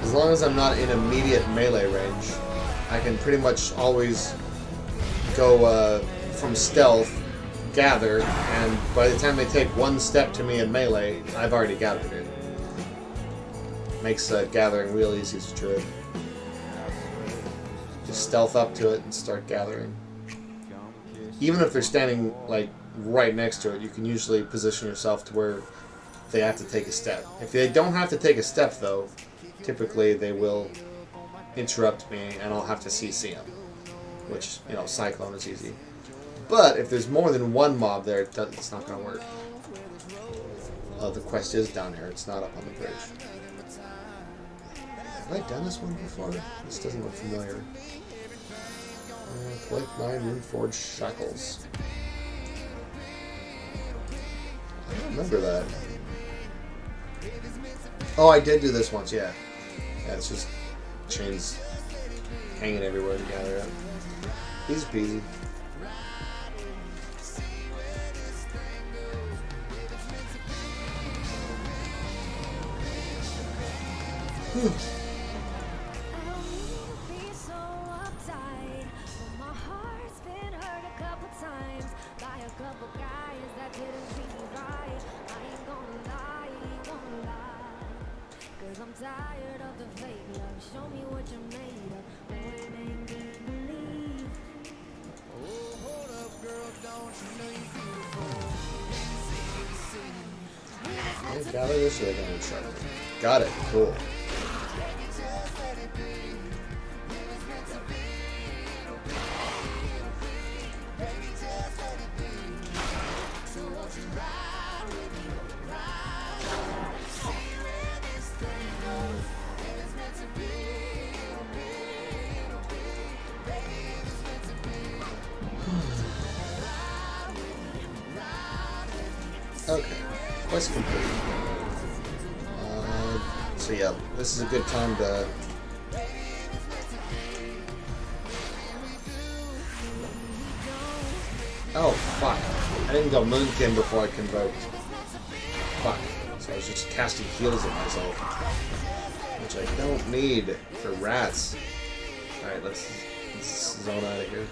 As long as I'm not in immediate melee range, I can pretty much always go from stealth, gather, and by the time they take one step to me in melee, I've already gathered it. Makes gathering real easy as a druid. Just stealth up to it and start gathering. Even if they're standing like right next to it, you can usually position yourself to where they have to take a step. If they don't have to take a step, though, typically they will interrupt me and I'll have to CC them, which, you know, Cyclone is easy. But if there's more than one mob there, it's not going to work. The quest is down here. It's not up on the bridge. Have I done this one before? This doesn't look familiar. Collect 9 Runeforged Shackles. I don't remember that. Oh, I did do this once, yeah. Yeah, it's just chains hanging everywhere to gather up. Easy peasy. Whew. Gather this or they're going to sharpen. Got it. Cool. Okay. Quest complete. So yeah, this is a good time to... Oh, fuck. I didn't go Moonkin before I convoked. Fuck. So I was just casting heals at myself. Which I don't need for rats. Alright, let's zone out of here.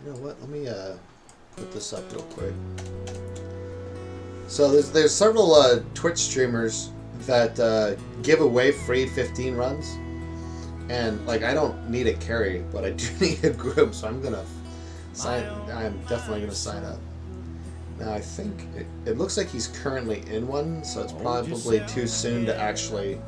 You know what? Let me put this up real quick. So there's several Twitch streamers that give away free 15 runs, and like I don't need a carry, but I do need a group, so I'm gonna sign. I'm definitely gonna sign up. Now I think it looks like he's currently in one, so it's probably too soon to actually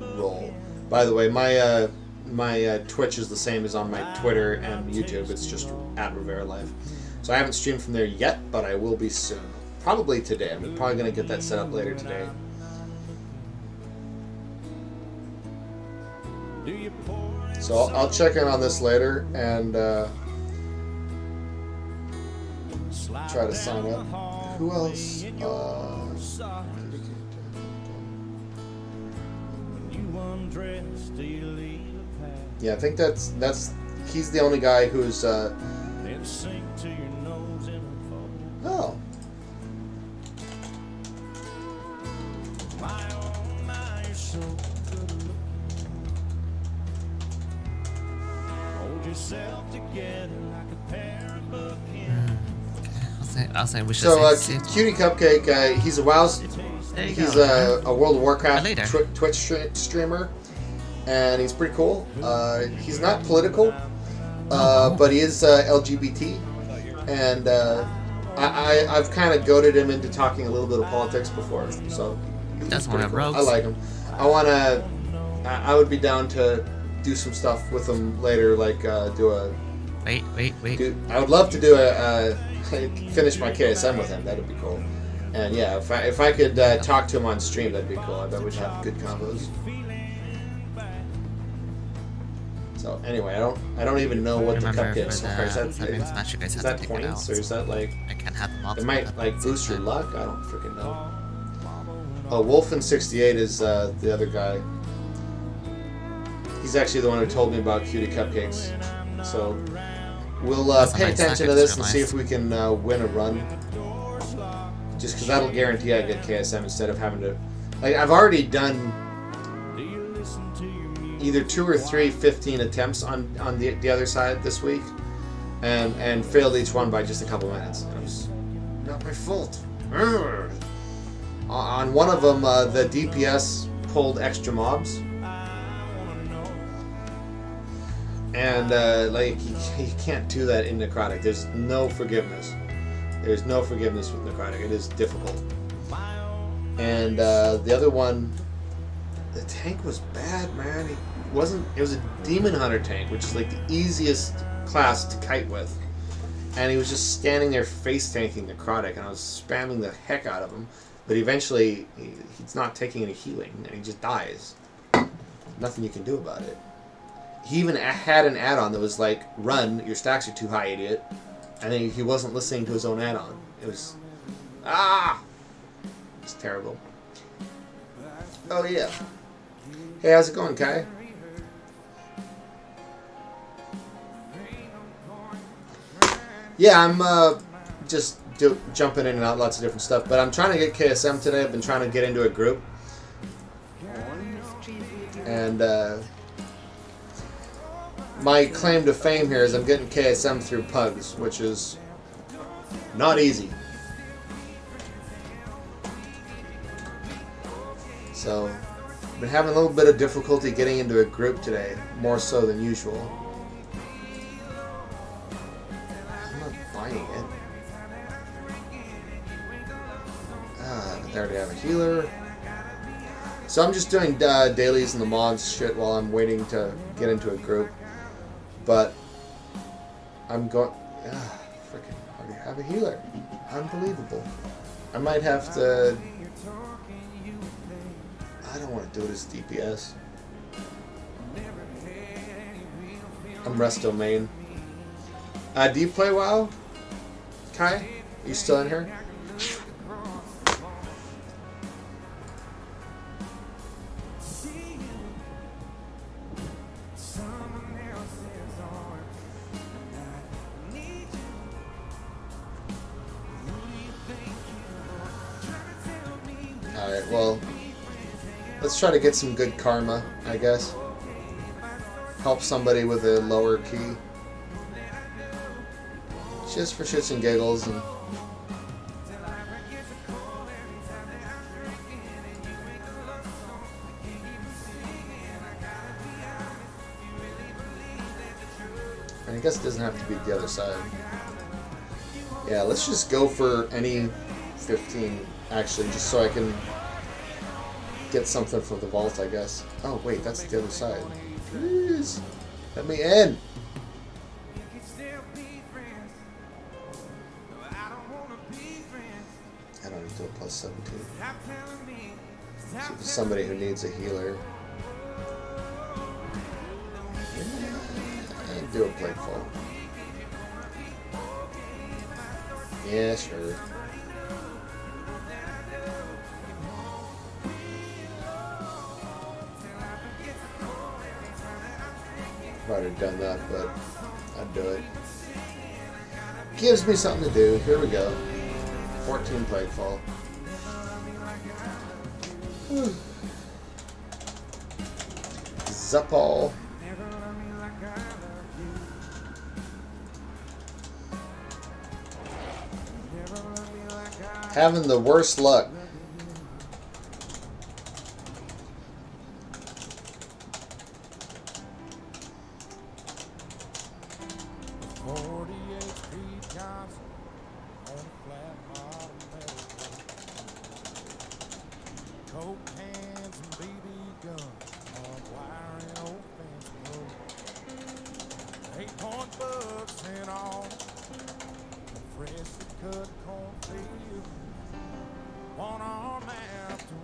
roll. By the way, my Twitch is the same as on my Twitter and YouTube. It's just at Re-Vera Live. So I haven't streamed from there yet, but I will be soon. Probably today. I'm probably going to get that set up later today. So I'll check in on this later and try to sign up. Who else? Yeah, I think that's he's the only guy who's oh. I'll say so Cutie Cupcake, he's a WoW. He's a World of Warcraft Twitch streamer, and he's pretty cool. He's not political, but he is LGBT, and I've kind of goaded him into talking a little bit of politics before. So that's one of rogues. I like him. I would be down to do some stuff with him later, like do a. Wait. I would love to do finish my KSM with him. That'd be cool. And yeah, if I could talk to him on stream, that'd be cool. I bet we'd have good combos. So anyway, I don't even know what the cupcakes are. Is that points or is that like? I can have them all. It might like boost your luck. I don't freaking know. Oh, Wolfen68 is the other guy. He's actually the one who told me about cutie cupcakes. So we'll pay attention to this and see if we can win a run. Just because that'll guarantee I get KSM instead of having to. Like I've already done either 2 or 3 15 attempts on the other side this week, and failed each one by just a couple minutes. And it was not my fault. Urgh. On one of them, the DPS pulled extra mobs, and like you can't do that in Necrotic. There's no forgiveness. There's no forgiveness with Necrotic. It is difficult. And the other one, the tank was bad, man. It was a Demon Hunter tank, which is like the easiest class to kite with. And he was just standing there face tanking Necrotic, and I was spamming the heck out of him. But eventually, he's not taking any healing, and he just dies. Nothing you can do about it. He even had an add-on that was like, "Run, your stacks are too high, idiot." And then he wasn't listening to his own add-on. It was... It's terrible. Oh, yeah. Hey, how's it going, Kai? Yeah, I'm just jumping in and out, lots of different stuff. But I'm trying to get KSM today. I've been trying to get into a group. And my claim to fame here is I'm getting KSM through pugs, which is not easy. So, I've been having a little bit of difficulty getting into a group today, more so than usual. I'm not buying it. They already have a healer. So I'm just doing dailies and the mods shit while I'm waiting to get into a group. But I'm going... freaking already have a healer. Unbelievable. I might have to... I don't want to do it as DPS. I'm Resto main. Do you play WoW? Kai? Are you still in here? Alright, well, let's try to get some good karma, I guess. Help somebody with a lower key. Just for shits and giggles. And I guess it doesn't have to be the other side. Yeah, let's just go for any 15, actually, just so I can get something for the vault, I guess. Oh, wait, that's the other side. Please, let me in. I don't need to do a plus 17. So for somebody who needs a healer. And do a plague fall. Yeah, sure. I've already done that, but I'd do it. Gives me something to do. Here we go. 14 plague fall. Zuppal. Having the worst luck.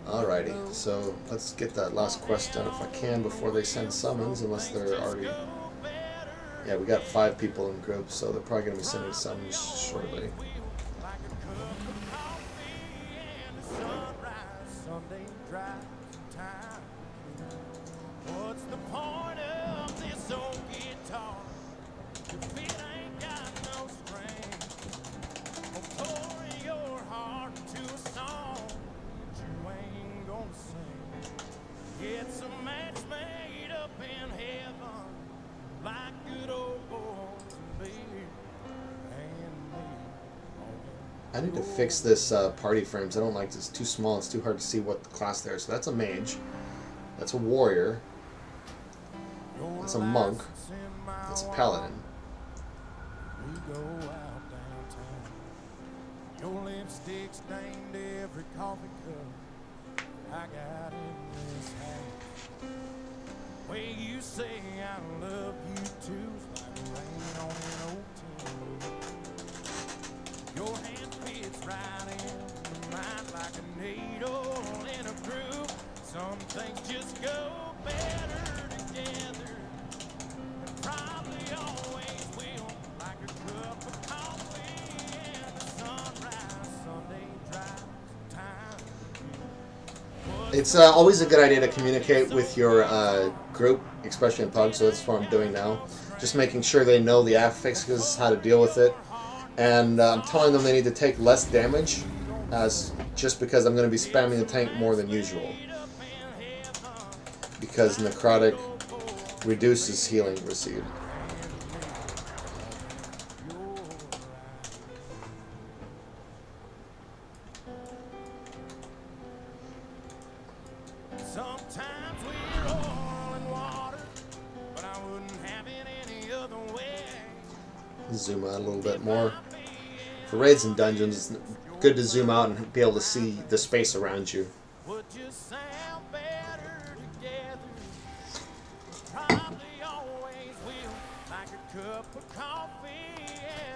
Alrighty, so let's get that last quest done if I can before they send summons, unless they're already Yeah, we got 5 people in groups, so they're probably going to be sending some shortly. What's the point of this old guitar if it ain't got no strings? Pour your heart into a song that you ain't gonna sing. It's a match made up in heaven, like good old boys and beer and me. I need to fix this party frames. I don't like this. It's too small. It's too hard to see what the class there is. So that's a mage. That's a warrior. That's a monk. That's a paladin. We go out downtown. Your lipstick stained every coffee cup I got in this house. Way you say I love you too is like rain on an old tin. Your hand fits right into mine like a needle in a groove. Some things just go better together. And probably always will. Like a cup of coffee and a sunrise Sunday drive. It's always a good idea to communicate with your group, especially in PUG, so that's what I'm doing now. Just making sure they know the affixes, how to deal with it. And I'm telling them they need to take less damage, just because I'm going to be spamming the tank more than usual. Because necrotic reduces healing received. Sometimes we're oil and water, but I wouldn't have it any other way. Zoom out a little bit more. For raids and dungeons, it's good to zoom out and be able to see the space around you. Would you sound better together? Probably always will. Like a cup of coffee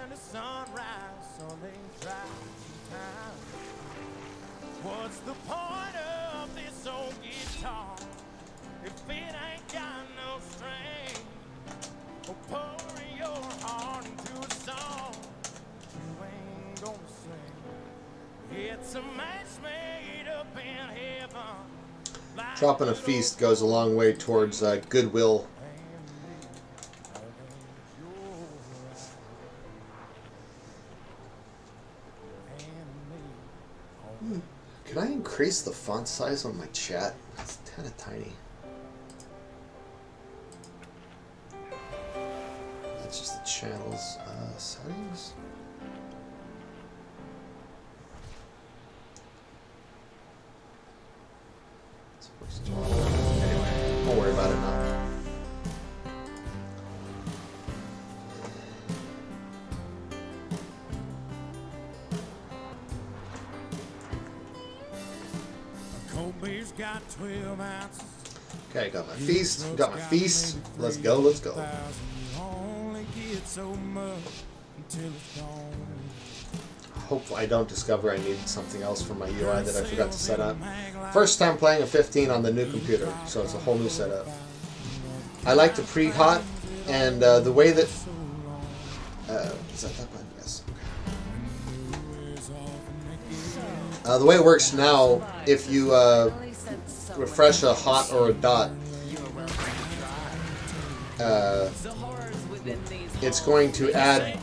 and a sunrise Sunday drive time. What's the point of this old guitar if it ain't got no string? Or pour your heart into a song you ain't gonna sing. It's a match made up in heaven. Dropping a feast goes a long way towards goodwill. Can I increase the font size on my chat? It's kind of tiny. That's just the channel's settings. Anyway, don't worry about it now. Got 12 ounces. Okay, got my feast. Got my feast. Let's go. Let's go. Hopefully, I don't discover I need something else from my UI that I forgot to set up. First time playing a 15 on the new computer, so it's a whole new setup. I like to pre-hot, and the way that is that button? Yes. The way it works now, if you refresh a hot or a dot, it's going to add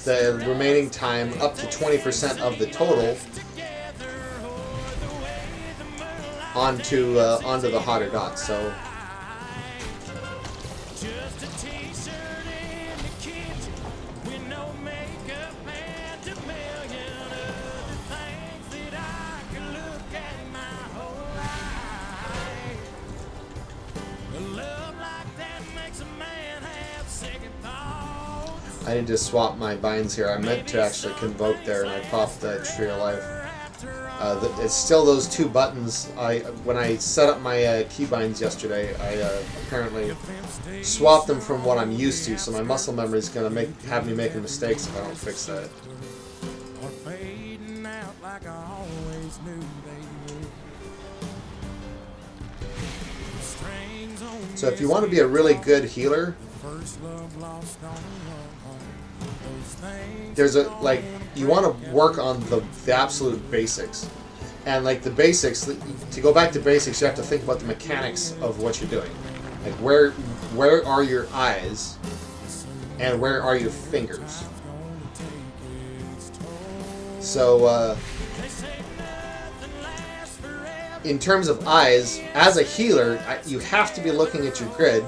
the remaining time up to 20% of the total onto the hotter dot. So I need to swap my binds here. I meant to actually convoke there, and I popped the Tree of Life. It's still those 2 buttons. When I set up my keybinds yesterday, I apparently swapped them from what I'm used to, so my muscle memory is going to have me making mistakes if I don't fix that. So if you want to be a really good healer, there's a, like, you want to work on the absolute basics. And like the basics, to go back to basics, you have to think about the mechanics of what you're doing. Like where are your eyes and where are your fingers? So in terms of eyes, as a healer, you have to be looking at your grid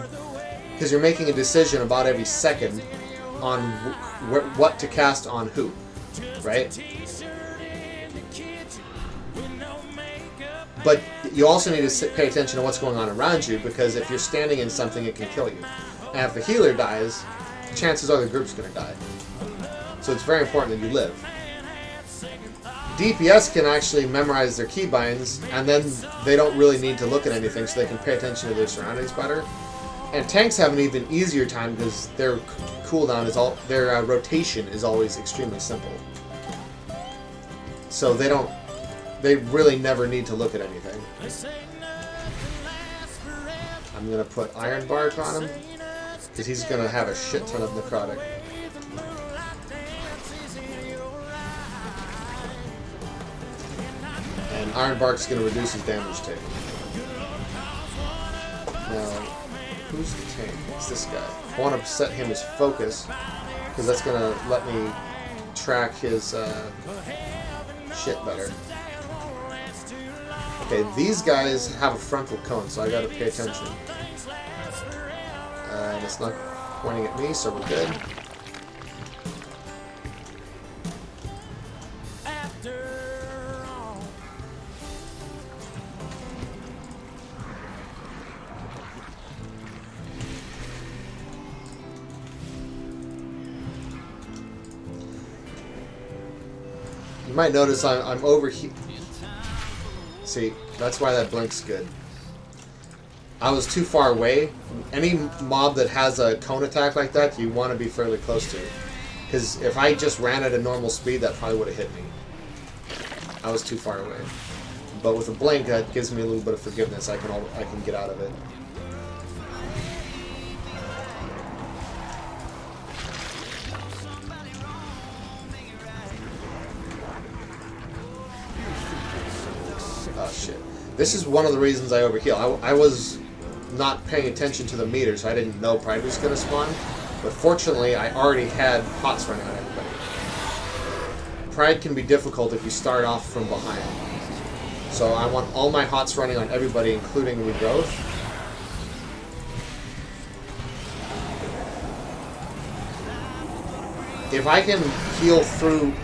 because you're making a decision about every second on what to cast on who, right? But you also need to pay attention to what's going on around you, because if you're standing in something, it can kill you. And if the healer dies, chances are the group's going to die. So it's very important that you live. DPS can actually memorize their keybinds, and then they don't really need to look at anything, so they can pay attention to their surroundings better. And tanks have an even easier time because their cooldown is their rotation is always extremely simple. So they really never need to look at anything. I'm gonna put Iron Bark on him because he's gonna have a shit ton of necrotic. And Iron Bark's gonna reduce his damage taken. Now, who's the tank? It's this guy. I want to set him as focus because that's gonna let me track his shit better. Okay, these guys have a frontal cone, so I gotta pay attention. And it's not pointing at me, so we're good. You might notice I'm over here. See, that's why that blink's good. I was too far away. Any mob that has a cone attack like that, you want to be fairly close to it. Because if I just ran at a normal speed, that probably would have hit me. I was too far away. But with a blink, that gives me a little bit of forgiveness. I can get out of it. Oh shit. This is one of the reasons I overheal. I was not paying attention to the meter, so I didn't know Pride was going to spawn. But fortunately, I already had HOTS running on everybody. Pride can be difficult if you start off from behind. So I want all my HOTS running on everybody, including regrowth. If I can heal through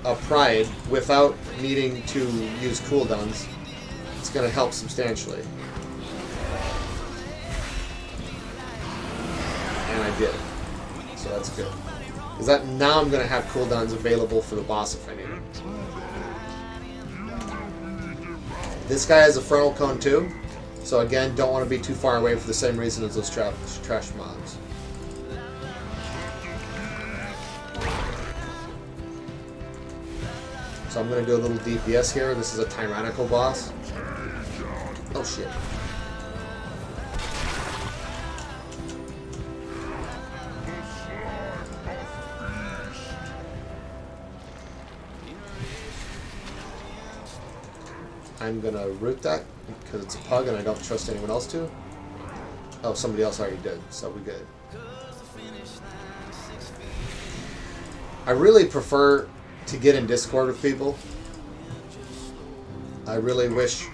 a Pride without needing to use cooldowns, it's going to help substantially. And I did. So that's good. Because that now I'm going to have cooldowns available for the boss if I need them. This guy has a frontal cone too. So again, don't want to be too far away for the same reason as those trash mobs. So I'm going to do a little DPS here. This is a tyrannical boss. Oh shit. I'm going to root that because it's a pug and I don't trust anyone else to. Oh, somebody else already did, so we're good. I really prefer to get in Discord with people. I really wish.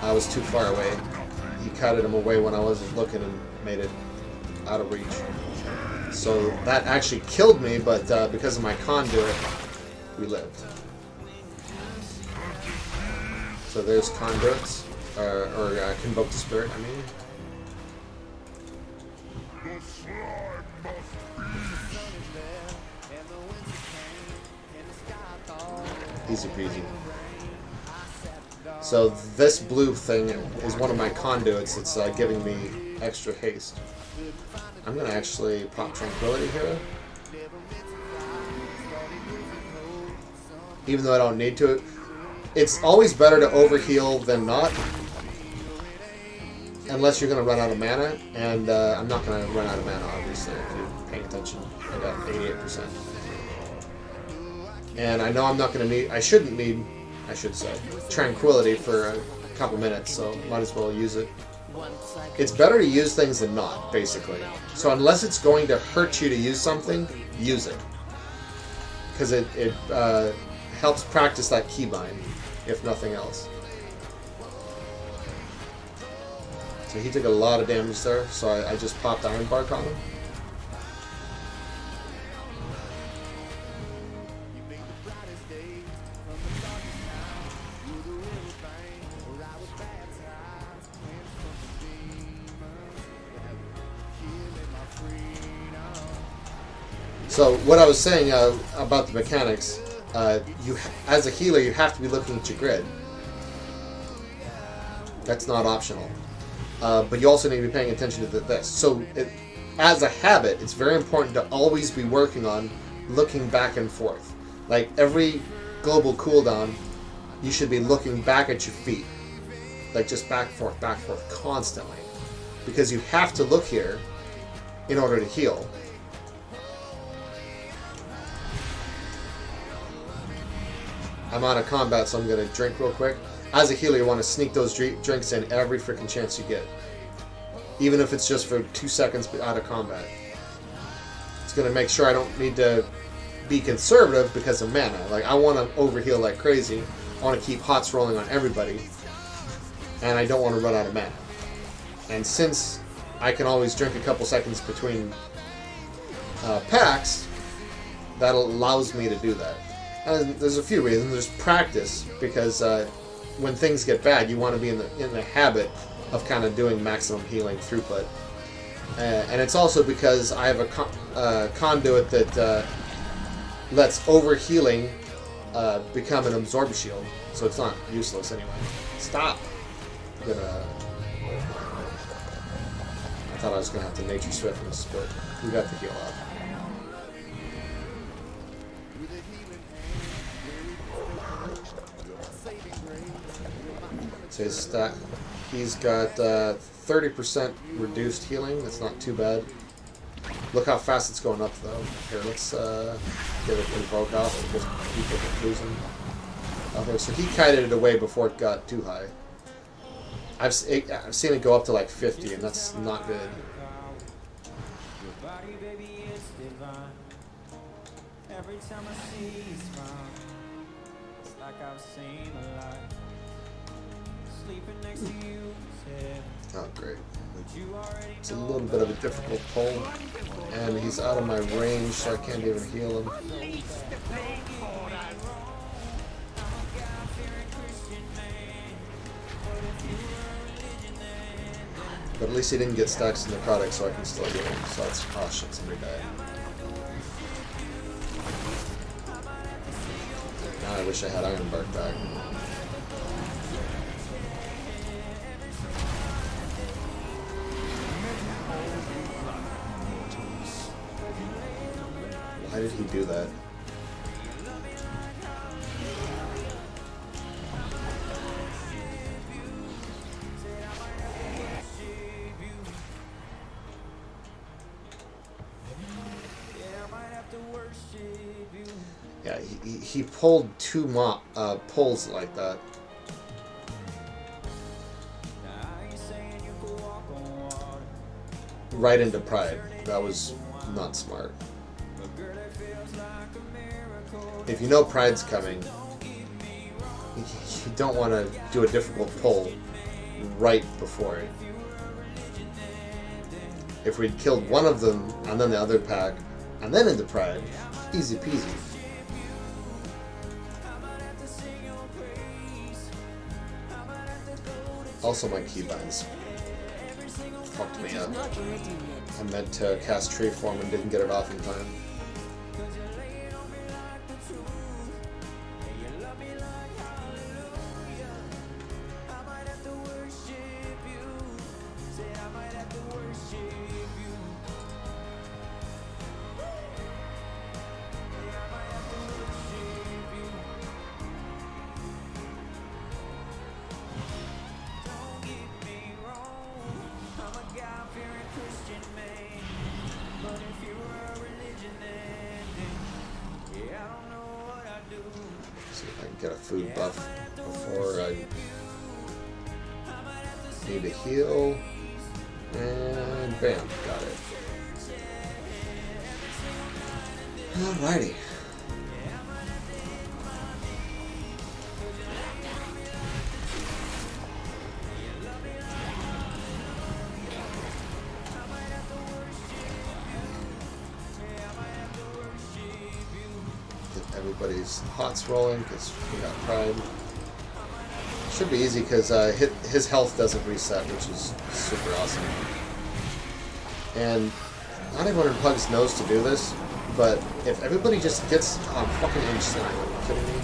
I was too far away. He cutted him away when I wasn't looking and made it out of reach. So that actually killed me, but because of my conduit, we lived. So there's conduits, or convoke the spirit, I mean. Easy peasy. So this blue thing is one of my conduits. It's giving me extra haste. I'm going to actually pop Tranquility here. even though I don't need to. It's always better to overheal than not, unless you're going to run out of mana, and I'm not going to run out of mana, obviously, if you're paying attention. I got 88%. And I know I'm not going to need, I shouldn't need, I should say, Tranquility for a couple minutes, so might as well use it. It's better to use things than not, basically. So unless it's going to hurt you to use something, use it. Because it helps practice that keybind, if nothing else. So he took a lot of damage there, so I just popped Iron Bark on him. So what I was saying about the mechanics, you as a healer you have to be looking at your grid. That's not optional. But you also need to be paying attention to this. So as a habit, it's very important to always be working on looking back and forth. Like every global cooldown, you should be looking back at your feet. Like just back, forth, constantly. Because you have to look here in order to heal. I'm out of combat, so I'm going to drink real quick. As a healer, you want to sneak those drinks in every freaking chance you get. Even if it's just for 2 seconds out of combat. It's going to make sure I don't need to be conservative because of mana. Like, I want to overheal like crazy. I want to keep hots rolling on everybody. And I don't want to run out of mana. And since I can always drink a couple seconds between packs, that allows me to do that. And there's a few reasons. There's practice, because when things get bad, you want to be in the habit of kind of doing maximum healing throughput. And it's also because I have a conduit that lets overhealing become an absorb shield, so it's not useless anyway. Stop! I thought I was going to have to nature swiftness, but we got the heal up. So his stat, he's got 30% reduced healing. That's not too bad. Look how fast it's going up, though. Here, let's get it invoke off because people are losing. Okay, so he kited it away before it got too high. I've seen it go up to like 50, and that's not good. Every time I see you smile, it's like I've seen a light. Sleeping next to you. Oh, great. It's a little bit of a difficult pull, and he's out of my range, so I can't even heal him. But at least he didn't get stacks in the product, so I can still heal him. So that's, oh shit, somebody died. Now I wish I had Iron Bark back. Why did he do that? Yeah, he pulled two pulls like that. Right into Pride. That was not smart. If you know Pride's coming, you don't want to do a difficult pull right before it. If we'd killed one of them and then the other pack and then into Pride, easy peasy. Also, my keybinds fucked me up. I meant to cast Tree Form and didn't get it off in time. See if I can get a food buff before I need to heal. And bam, got it. Alrighty. Get everybody's hots rolling because we got Pride. Should be easy because his health doesn't reset, which is super awesome. And not everyone in Pugs knows to do this, but if everybody just gets fucking inch slam, are you kidding me?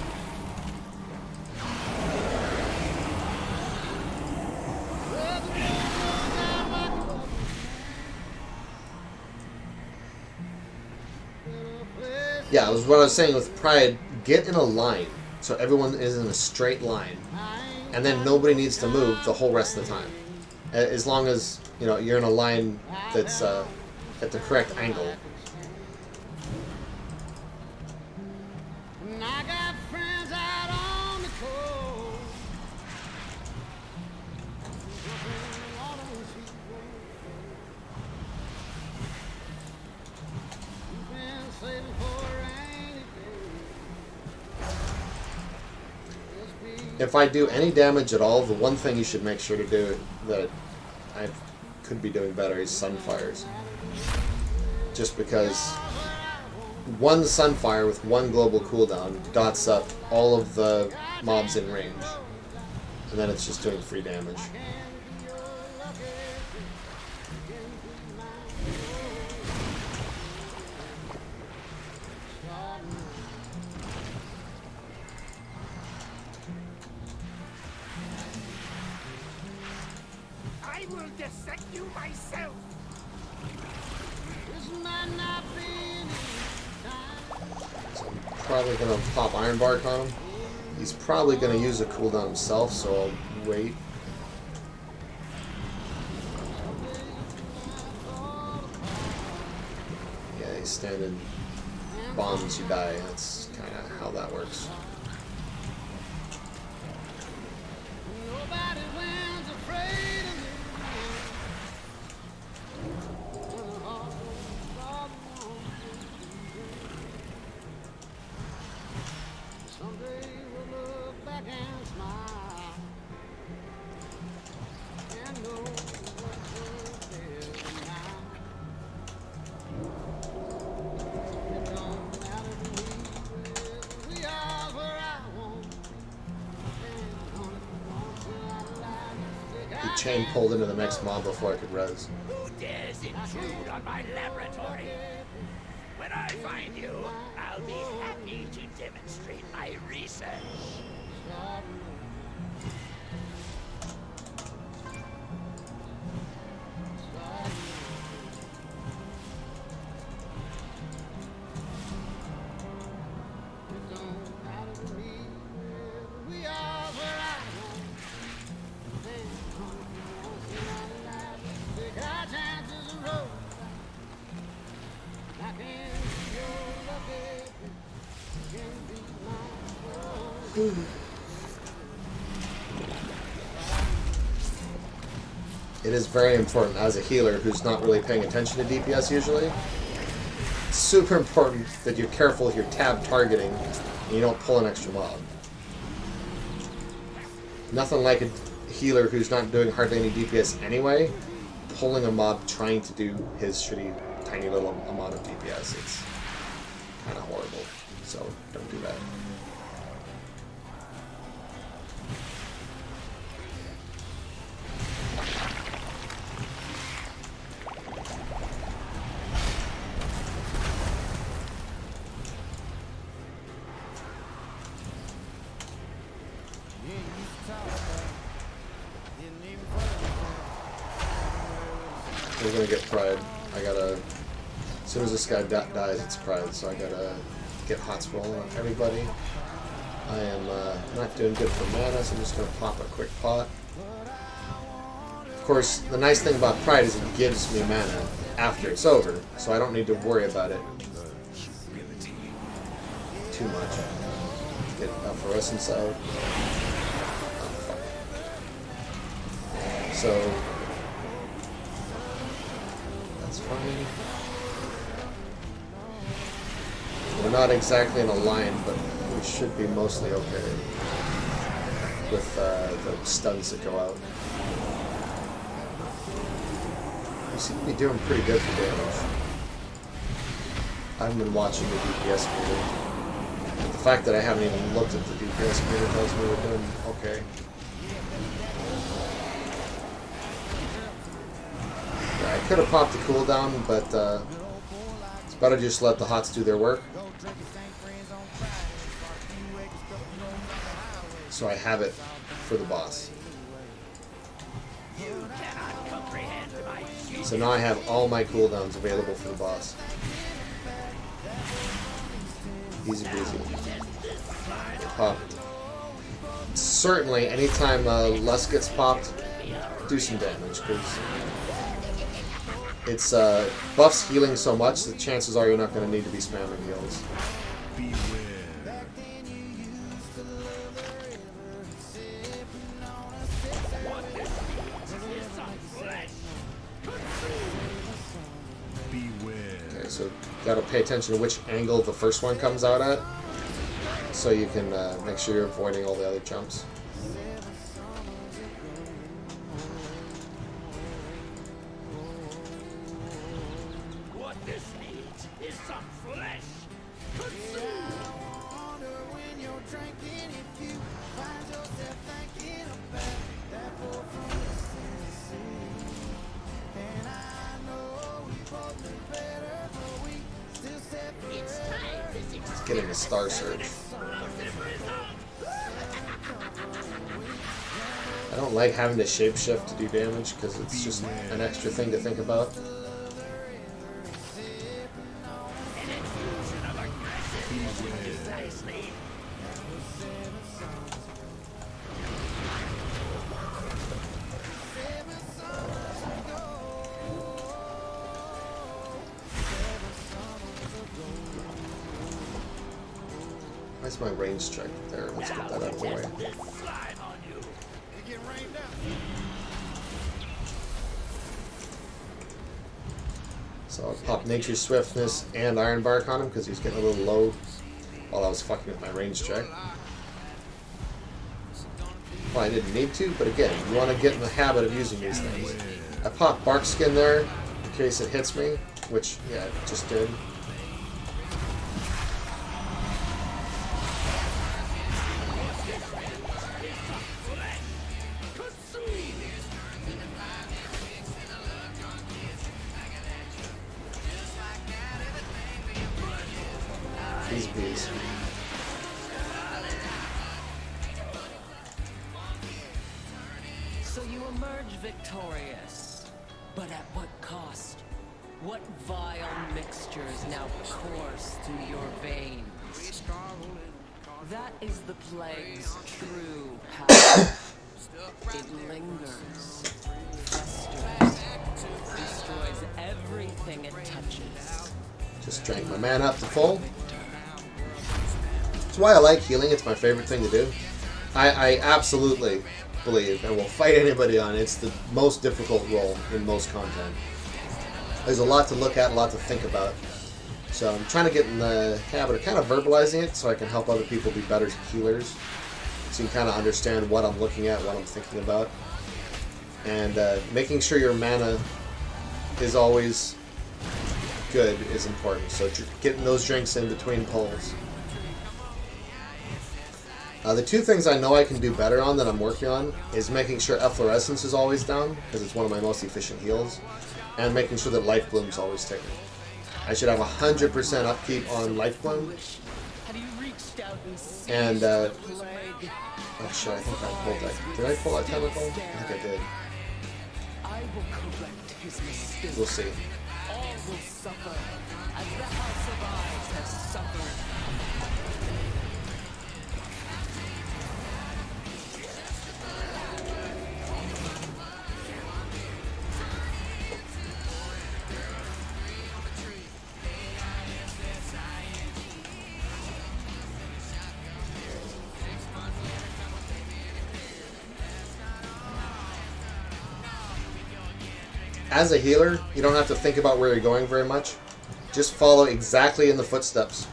Yeah, it was what I was saying with Pride. Get in a line so everyone is in a straight line, and then nobody needs to move the whole rest of the time. As long as you're in a line that's at the correct angle. If I do any damage at all, the one thing you should make sure to do that I could be doing better is Sunfires. Just because one Sunfire with one global cooldown dots up all of the mobs in range. And then it's just doing free damage. I will dissect you myself. So I'm probably going to pop Iron Bark on him. He's probably going to use a cooldown himself, so I'll wait. Yeah, he's standing bombs, you die. That's kind of how that works. He chain pulled into the next mob before I could res. Who dares intrude on my laboratory? When I find you, I'll be happy to demonstrate my research. It is very important as a healer who's not really paying attention to DPS usually. It's super important that you're careful with your tab targeting and you don't pull an extra mob. Nothing like a healer who's not doing hardly any DPS anyway, pulling a mob trying to do his shitty tiny little amount of DPS. It's kind of horrible, so don't do that. We're gonna get Pride. I gotta, as soon as this guy dies, it's Pride, so I gotta get hots rolling on everybody. I am not doing good for mana, so I'm just gonna pop a quick pot. Of course, the nice thing about Pride is it gives me mana after it's over, so I don't need to worry about it too much. get fluorescence out. So that's fine. We're not exactly in a line, but we should be mostly okay with the stuns that go out. We seem to be doing pretty good for damage. I haven't been watching the DPS meter. The fact that I haven't even looked at the DPS meter tells me we're doing okay. Yeah, I could have popped the cooldown, but it's better to just let the HOTS do their work. So I have it for the boss. So now I have all my cooldowns available for the boss. Easy peasy. Popped. Certainly, anytime less gets popped, do some damage, because it's buffs healing so much that chances are you're not going to need to be spamming heals. Okay, so gotta pay attention to which angle the first one comes out at, so you can make sure you're avoiding all the other jumps. What this needs is some flesh. It's getting a star surge. I don't like having to shapeshift to do damage because it's just an extra thing to think about. Where's my range strike there? Let's get that out of the way. So I'll pop Nature's Swiftness and Iron Bark on him because he's getting a little low while I was fucking with my range check. Well, I didn't need to, but again, you want to get in the habit of using these things. I popped Bark Skin there in case it hits me, which, yeah, it just did. Easy peasy. So you emerge victorious, but at what cost? What vile mixtures now course through your veins? That is the plague's true power. It lingers, festers, destroys everything it touches. Just drank my mana up to full. That's why I like healing. It's my favorite thing to do. I absolutely believe and will fight anybody on it's the most difficult role in most content. There's a lot to look at, a lot to think about. So I'm trying to get in the habit of kind of verbalizing it so I can help other people be better healers. So you can kind of understand what I'm looking at, what I'm thinking about. And making sure your mana is always good is important. So getting those drinks in between pulls. The two things I know I can do better on that I'm working on is making sure efflorescence is always down, because it's one of my most efficient heals, and making sure that Life Bloom's always ticking. I should have 100% upkeep on Life Bloom. And, oh shit, I think I pulled that. Did I pull that chemical? I think I did. We'll see. All will suffer, as the house of eyes has suffered. as a healer, you don't have to think about where you're going very much. Just follow exactly in the footsteps.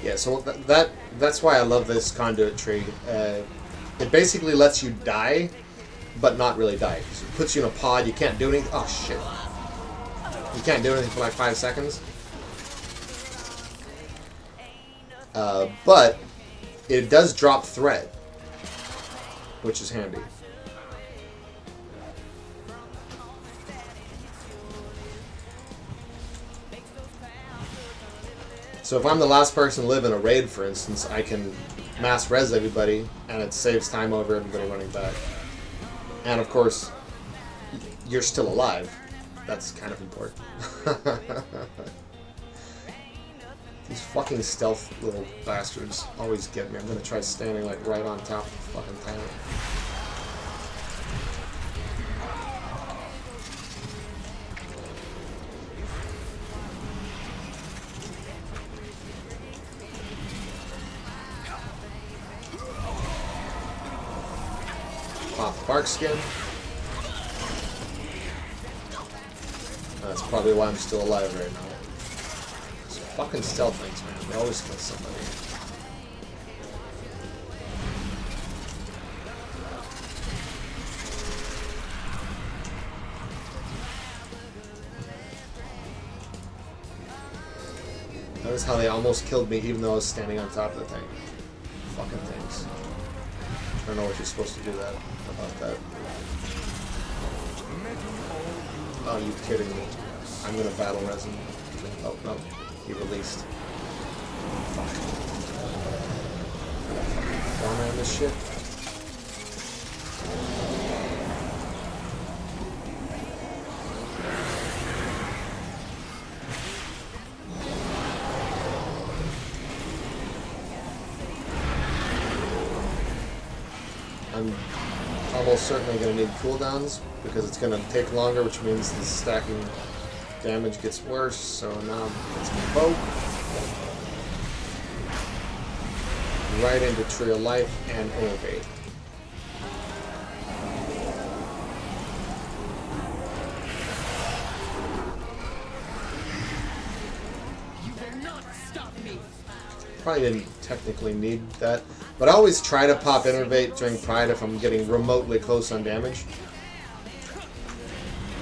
Yeah, so that's why I love this conduit tree. It basically lets you die, but not really die. So it puts you in a pod. You can't do anything. Oh shit! You can't do anything for like 5 seconds. But it does drop thread, which is handy. So if I'm the last person to live in a raid, for instance, I can mass res everybody, and it saves time over everybody running back. And of course, you're still alive. That's kind of important. These fucking stealth little bastards always get me. I'm gonna try standing like right on top of the fucking tank. Pop bark skin. That's probably why I'm still alive right now. These fucking stealth things, man. They always kill somebody. Notice how they almost killed me even though I was standing on top of the tank. Fucking things. I don't know what you're supposed to do that about that. Oh, you kidding me? I'm gonna battle resin. Oh no, he released. Fuck. Farming this shit. I'm almost certainly going to need cooldowns because it's going to take longer, which means the stacking damage gets worse. So now it's my bow. Right into Tree of Life and Innovate. Probably didn't technically need that, but I always try to pop Innervate during Pride if I'm getting remotely close on damage,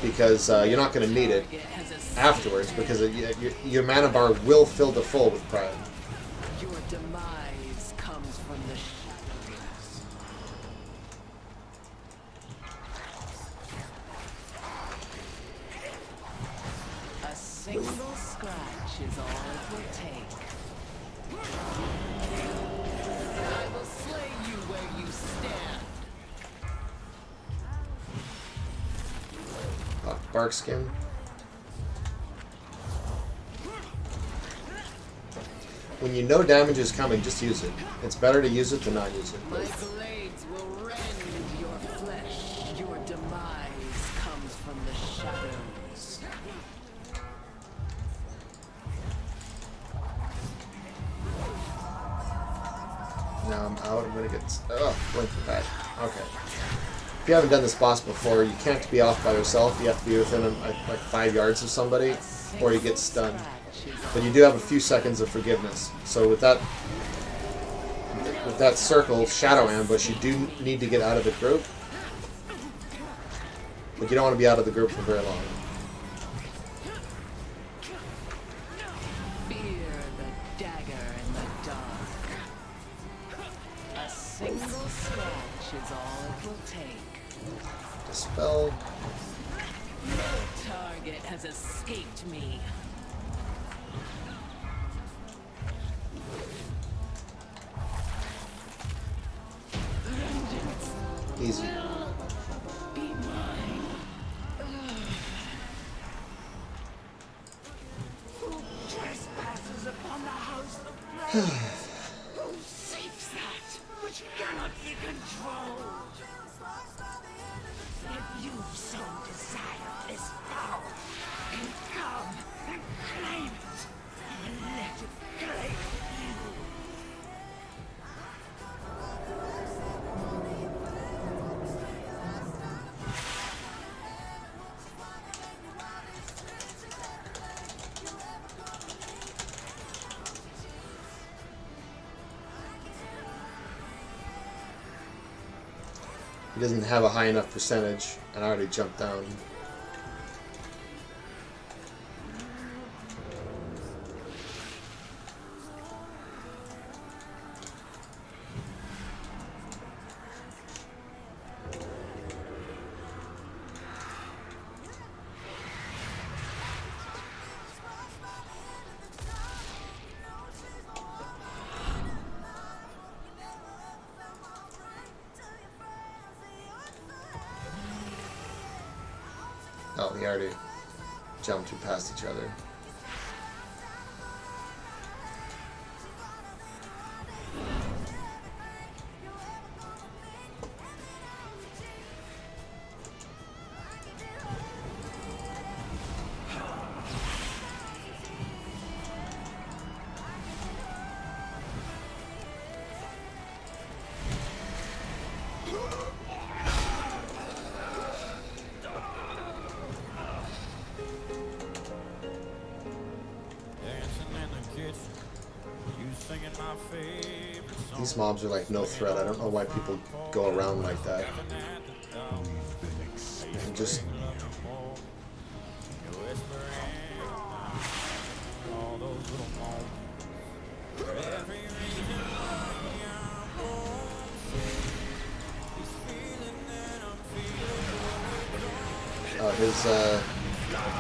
because you're not going to need it afterwards, because your mana bar will fill to full with Pride. Your demise comes from the shadows. A single scratch is all it will take. I will slay you where you stand. Bark skin. When you know damage is coming, just use it. It's better to use it than not use it. My blades will rend your flesh. Your demise comes from the shadows. Now I'm out. I'm gonna get. Oh, blink for that. Okay. If you haven't done this boss before, you can't be off by yourself. You have to be within like 5 yards of somebody, or you get stunned. But you do have a few seconds of forgiveness. So with that circle shadow ambush, you do need to get out of the group. But you don't want to be out of the group for very long. Single scratch is all it will take. Dispel. No target has escaped me. Easy. Be mine. Who trespasses upon the house of Who seeks that which cannot be controlled? If you so desire this power, then come and claim it, and let it claim you. He doesn't have a high enough percentage, and I already jumped down. Oh, we already jumped past each other. These mobs are like no threat. I don't know why people go around like that. And just...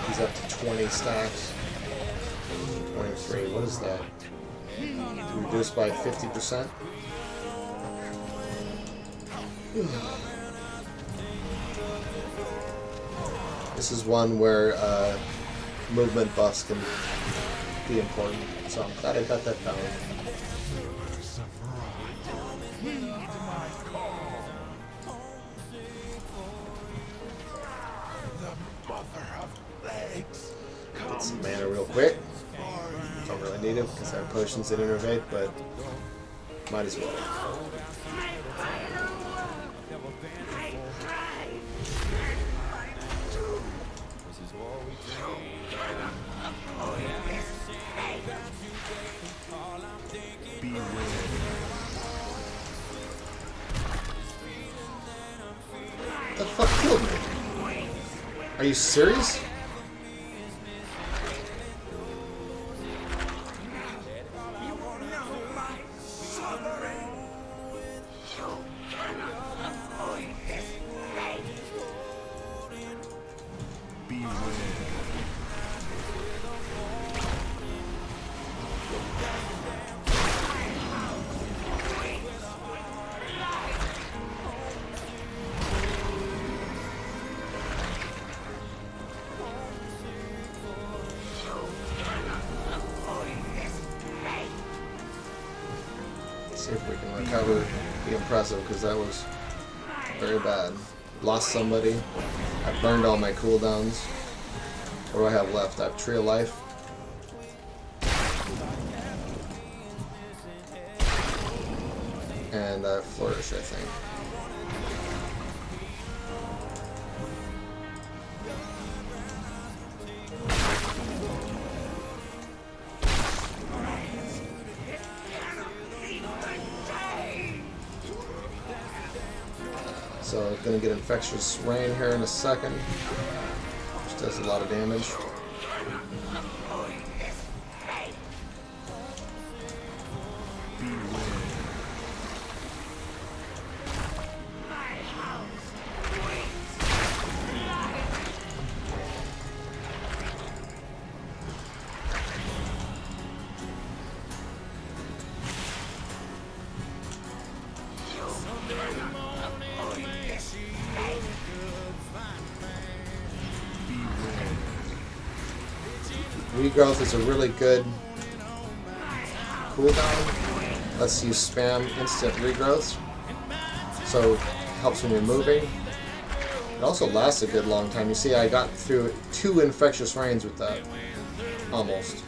he's up to 20 stacks. 23, what is that? Reduced by 50%. This is one where movement buffs can be important, so I'm glad I got that down. Get some mana real quick. Don't really need it because I have potions that innervate, but might as well. What the fuck killed me? Are you serious? See if we can recover, be impressive, because that was very bad. Lost somebody. I burned all my cooldowns. What do I have left? I have Tree of Life. And Flourish, I think. So I'm gonna get Infectious Rain here in a second, which does a lot of damage. Regrowth is a really good cooldown. Lets you spam instant regrowths. So, helps when you're moving. It also lasts a good long time. You see, I got through 2 infectious rains with that. Almost.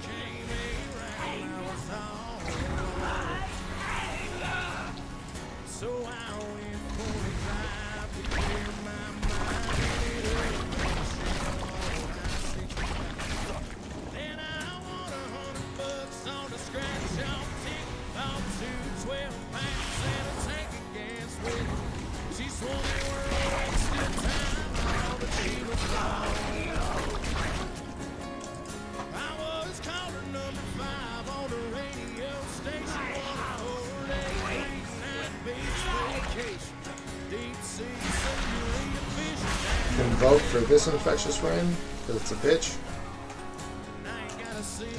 Invoke for this infectious rain because it's a bitch.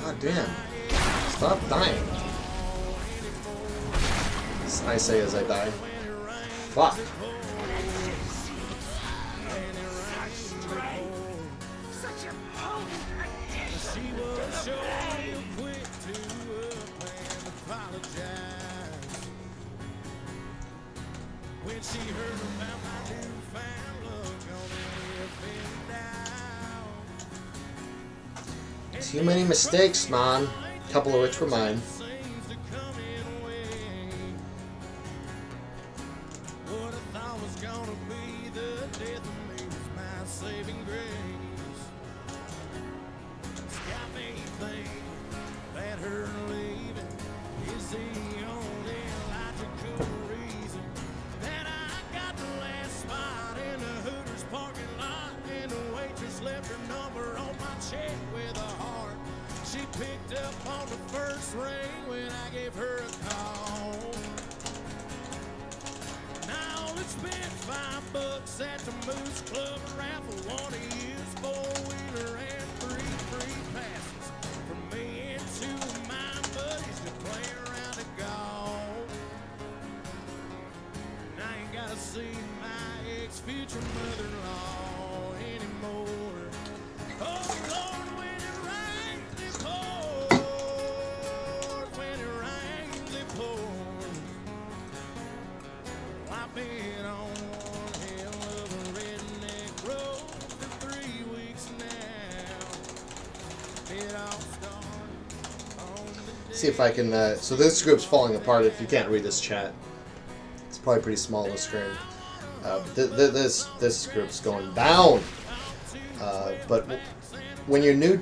God damn. Stop dying. I say as I die. Fuck. When she heard about my newfound love, gonna live Too many mistakes, man. A couple of which were mine. what I thought was gonna be the death of me was my saving grace. It's got me thinking that her leaving is the only logical reason that I got the last spot in the Hooters parking lot, and the waitress left her number on my check with a heart. She picked up on the first ring when I gave her a call. Now let's spend $5 at the Moose Club raffle. One of you's 4-wheeler and 3 free passes for me and 2 of my buddies to play around the golf. And I ain't gotta see my ex-future mother-in-law anymore. Oh Lord, when it rains, it pours. When it rains, it pours. Well, I've been on one hell of a redneck road for 3 weeks now. It all started on the See if I can. So this group's falling apart. If you can't read this chat, it's probably pretty small on the screen. This group's going down. But when you're new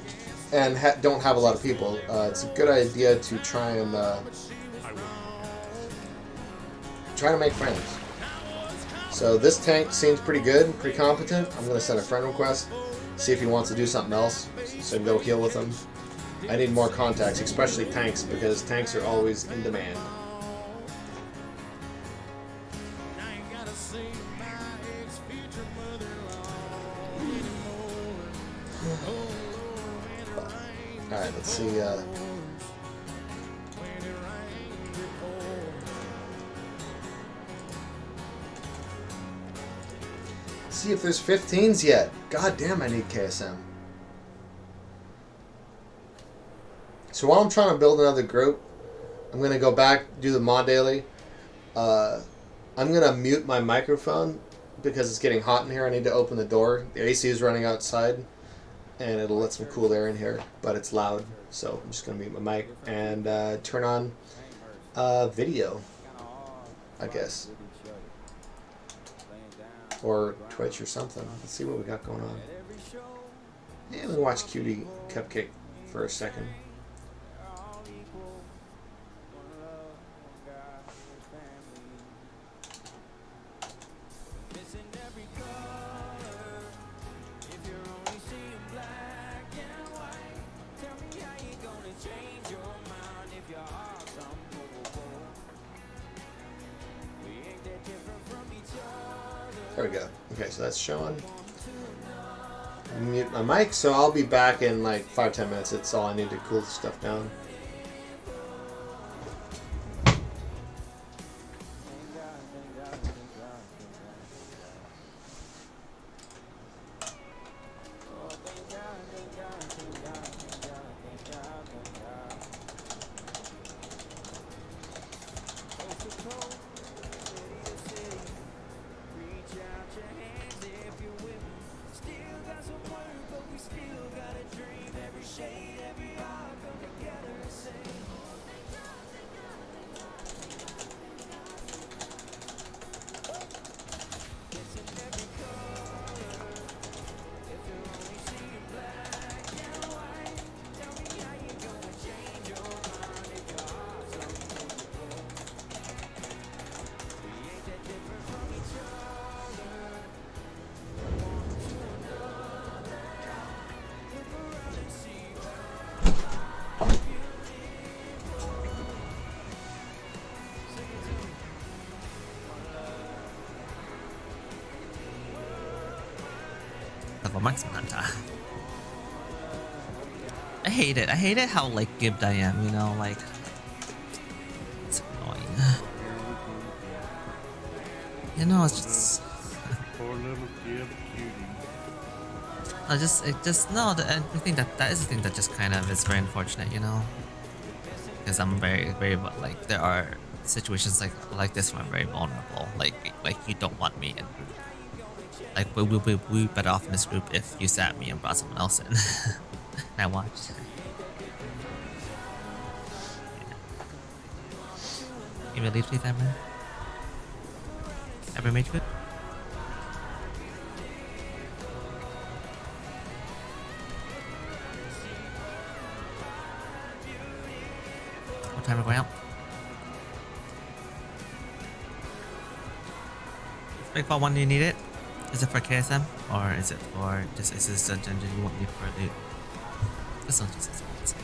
and don't have a lot of people, it's a good idea to try to make friends. So this tank seems pretty good, pretty competent. I'm going to send a friend request, see if he wants to do something else, so I can go heal with him. I need more contacts, especially tanks, because tanks are always in demand. Alright, let's see. See if there's 15s yet. God damn, I need KSM. So while I'm trying to build another group, I'm going to go back, do the mod daily. I'm going to mute my microphone because it's getting hot in here. I need to open the door. The AC is running outside, and it'll let some cool air in here, but it's loud. So I'm just going to mute my mic and turn on video, I guess. Or Twitch or something. Let's see what we got going on. Yeah, we watch Cutie Cupcake for a second. There we go. Okay, so that's showing. Mute my mic, so I'll be back in like 5-10 minutes. That's all I need to cool the stuff down. level marksman hunter. I hate it. I hate it how like gibbed I am, you know, like it's annoying. You know, it's just Poor little Gib cutie. I think that is the thing that just kind of is very unfortunate, you know, because I'm very like there are situations like this where I'm very vulnerable. Like you don't want me in. Like we better off in this group if you sat me and brought someone else in. And I watched. You will leave, please, Ever? Ever made good? What time are we going out? Breakfall one, do you need it? Is it for KSM? Or is it for just, is this a dungeon you want me for loot? This one just says once.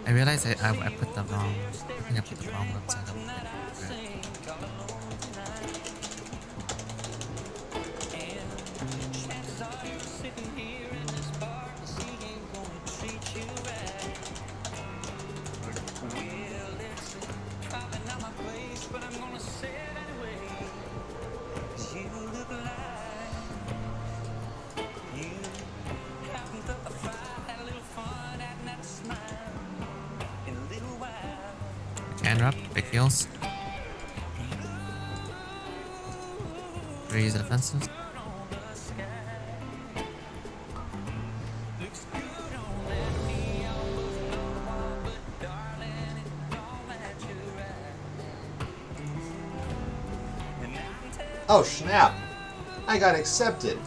I realized I put the wrong, I think I put the wrong website up. Interrupt, big heals. Raise defenses. Oh snap! I got accepted.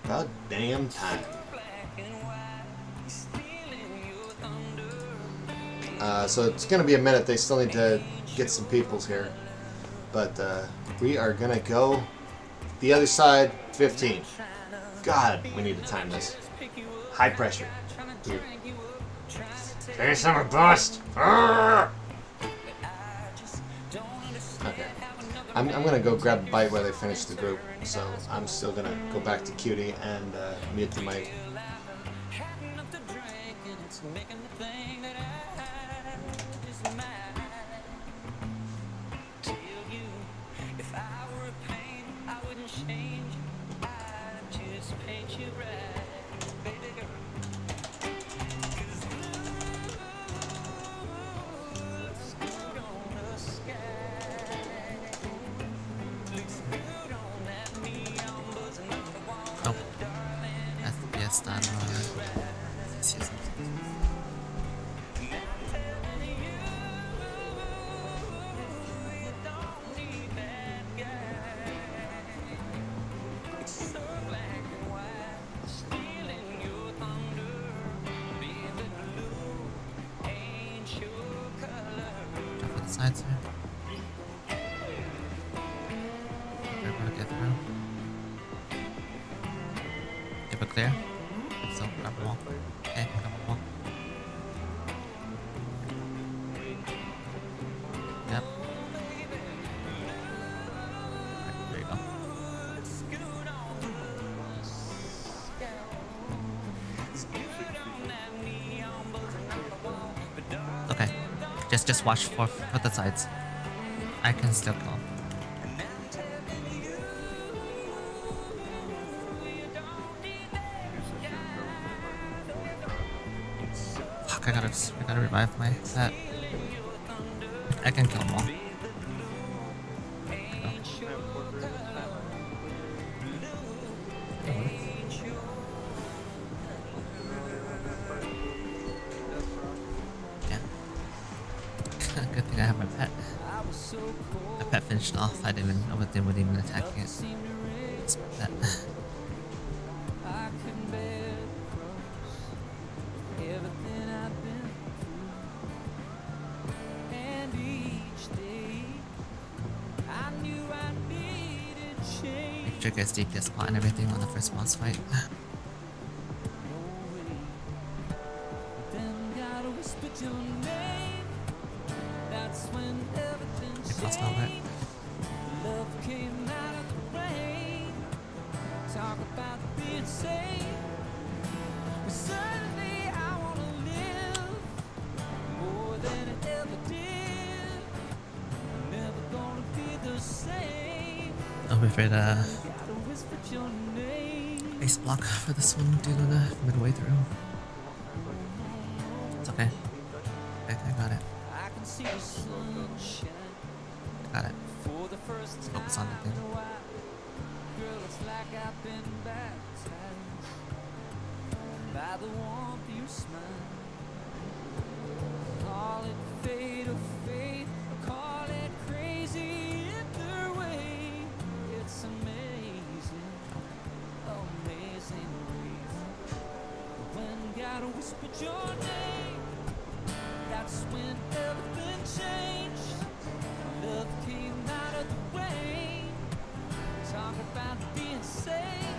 About damn time. So it's going to be a minute. They still need to get some peoples here. But we are going to go the other side 15. God, we need to time this. High pressure. Here. KSM or bust! Arrgh! Okay. I'm going to go grab a bite while they finish the group. So I'm still going to go back to Cutie and mute the mic. Sides here. We're gonna get through. Keep it clear. So grab a wall. Okay, grab a wall. Yep. Right, there you go. Okay. Just watch for the sides. I can still go. Fuck, I gotta revive my set. I can kill them all. Good thing I have my pet. My pet finished off. I didn't even attack it. It's my pet. Make sure you guys DPS spot and everything on the first boss fight. That's not right. Talk about being safe. Suddenly I wanna live more than I ever did. Never gonna be the same. I'll be afraid base block for this one due to the midway through. It's okay. I got it. I can see the sunshine. Got it. Let's focus on the thing. Girl, it's like I've been baptized by the warmth of your smile. Call it fate or faith, or call it crazy. Either way, it's amazing, amazing grace. When God whispered your name, that's when everything changed. Love came out of the rain. Talk about being safe.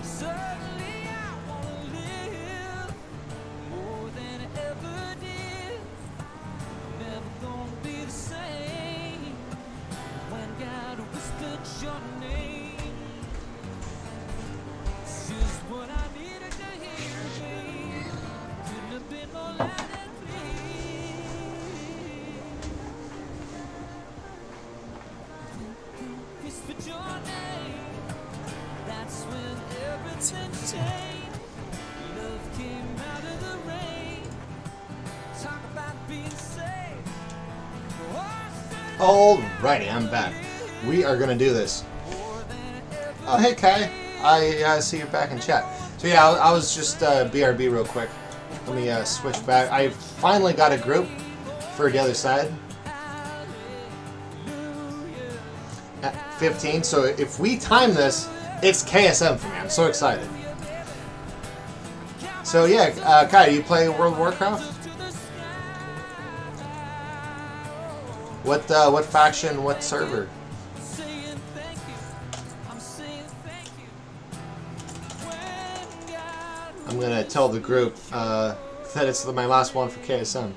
Suddenly I wanna live more than I ever did. Never gonna be the same. When God whispered your name, this is what I needed to hear, babe. Couldn't have been more loud and clear. Whispered your name. That's when everything changed. Love came out of the rain. Talk about being safe. Alrighty, I'm back. We are gonna do this. Oh, hey Kai, I see you're back in chat. So yeah, I was just BRB real quick. Let me switch back. I finally got a group for the other side. At 15, so if we time this, it's KSM for me. I'm so excited. So yeah, Kai, you play World of Warcraft? What faction, what server? I'm gonna tell the group that it's my last one for KSM.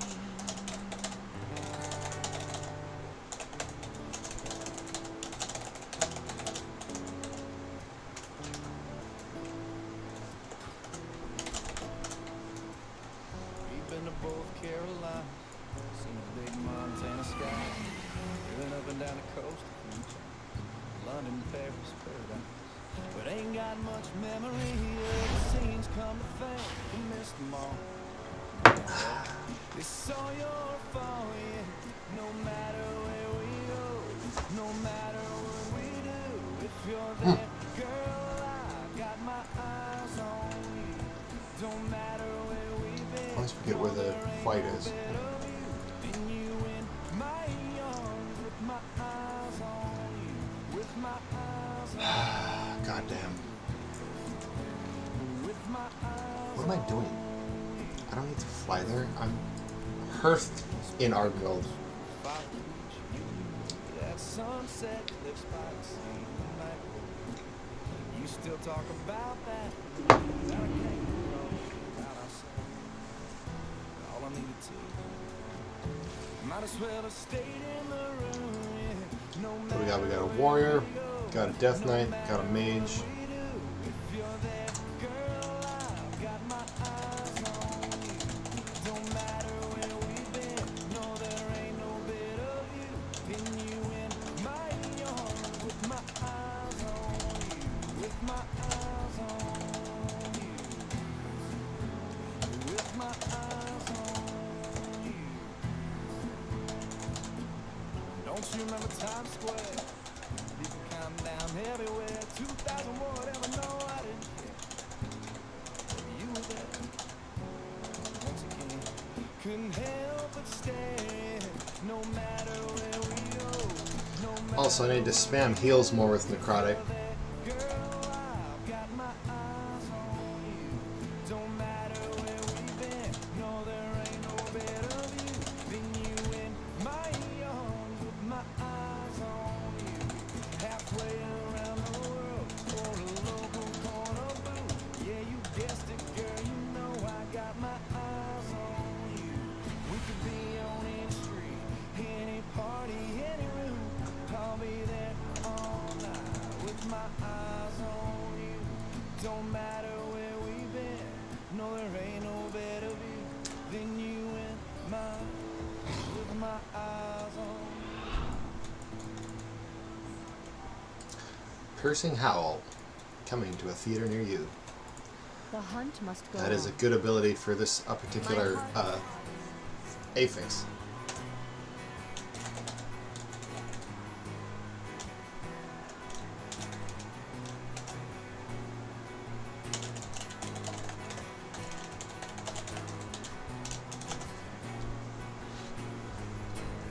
In Ardenweld. You still talk about that. All I needed to. Might as well have stayed in the room. What do we got? We got a warrior, got a death knight, got a mage. Also, I need to spam heals more with necrotic. Cursing Howl, coming to a theater near you. The hunt must go That is a good ability for this particular affix.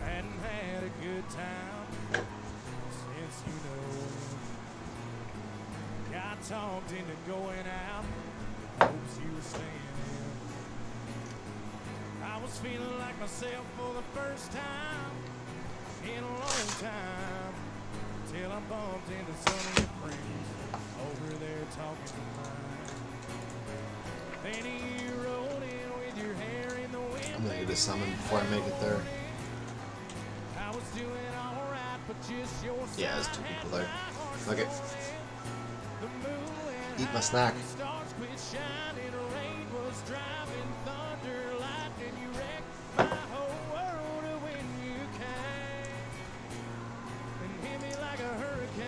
Hadn't had a good time since you know. Got talked into going out. Hopes you were staying in. I was feeling like myself for the first time in a long time. Till I bumped into some of your friends over there talking to mine. Then you rolled in with your hair in the wind. I'm gonna get a summon before I make it there. I was doing alright, but just your Yeah, there's two people there. Okay. Eat my snack. stars quit shining, rain was driving, thunder, lightning, you wrecked my whole world when you came and hit me like a hurricane.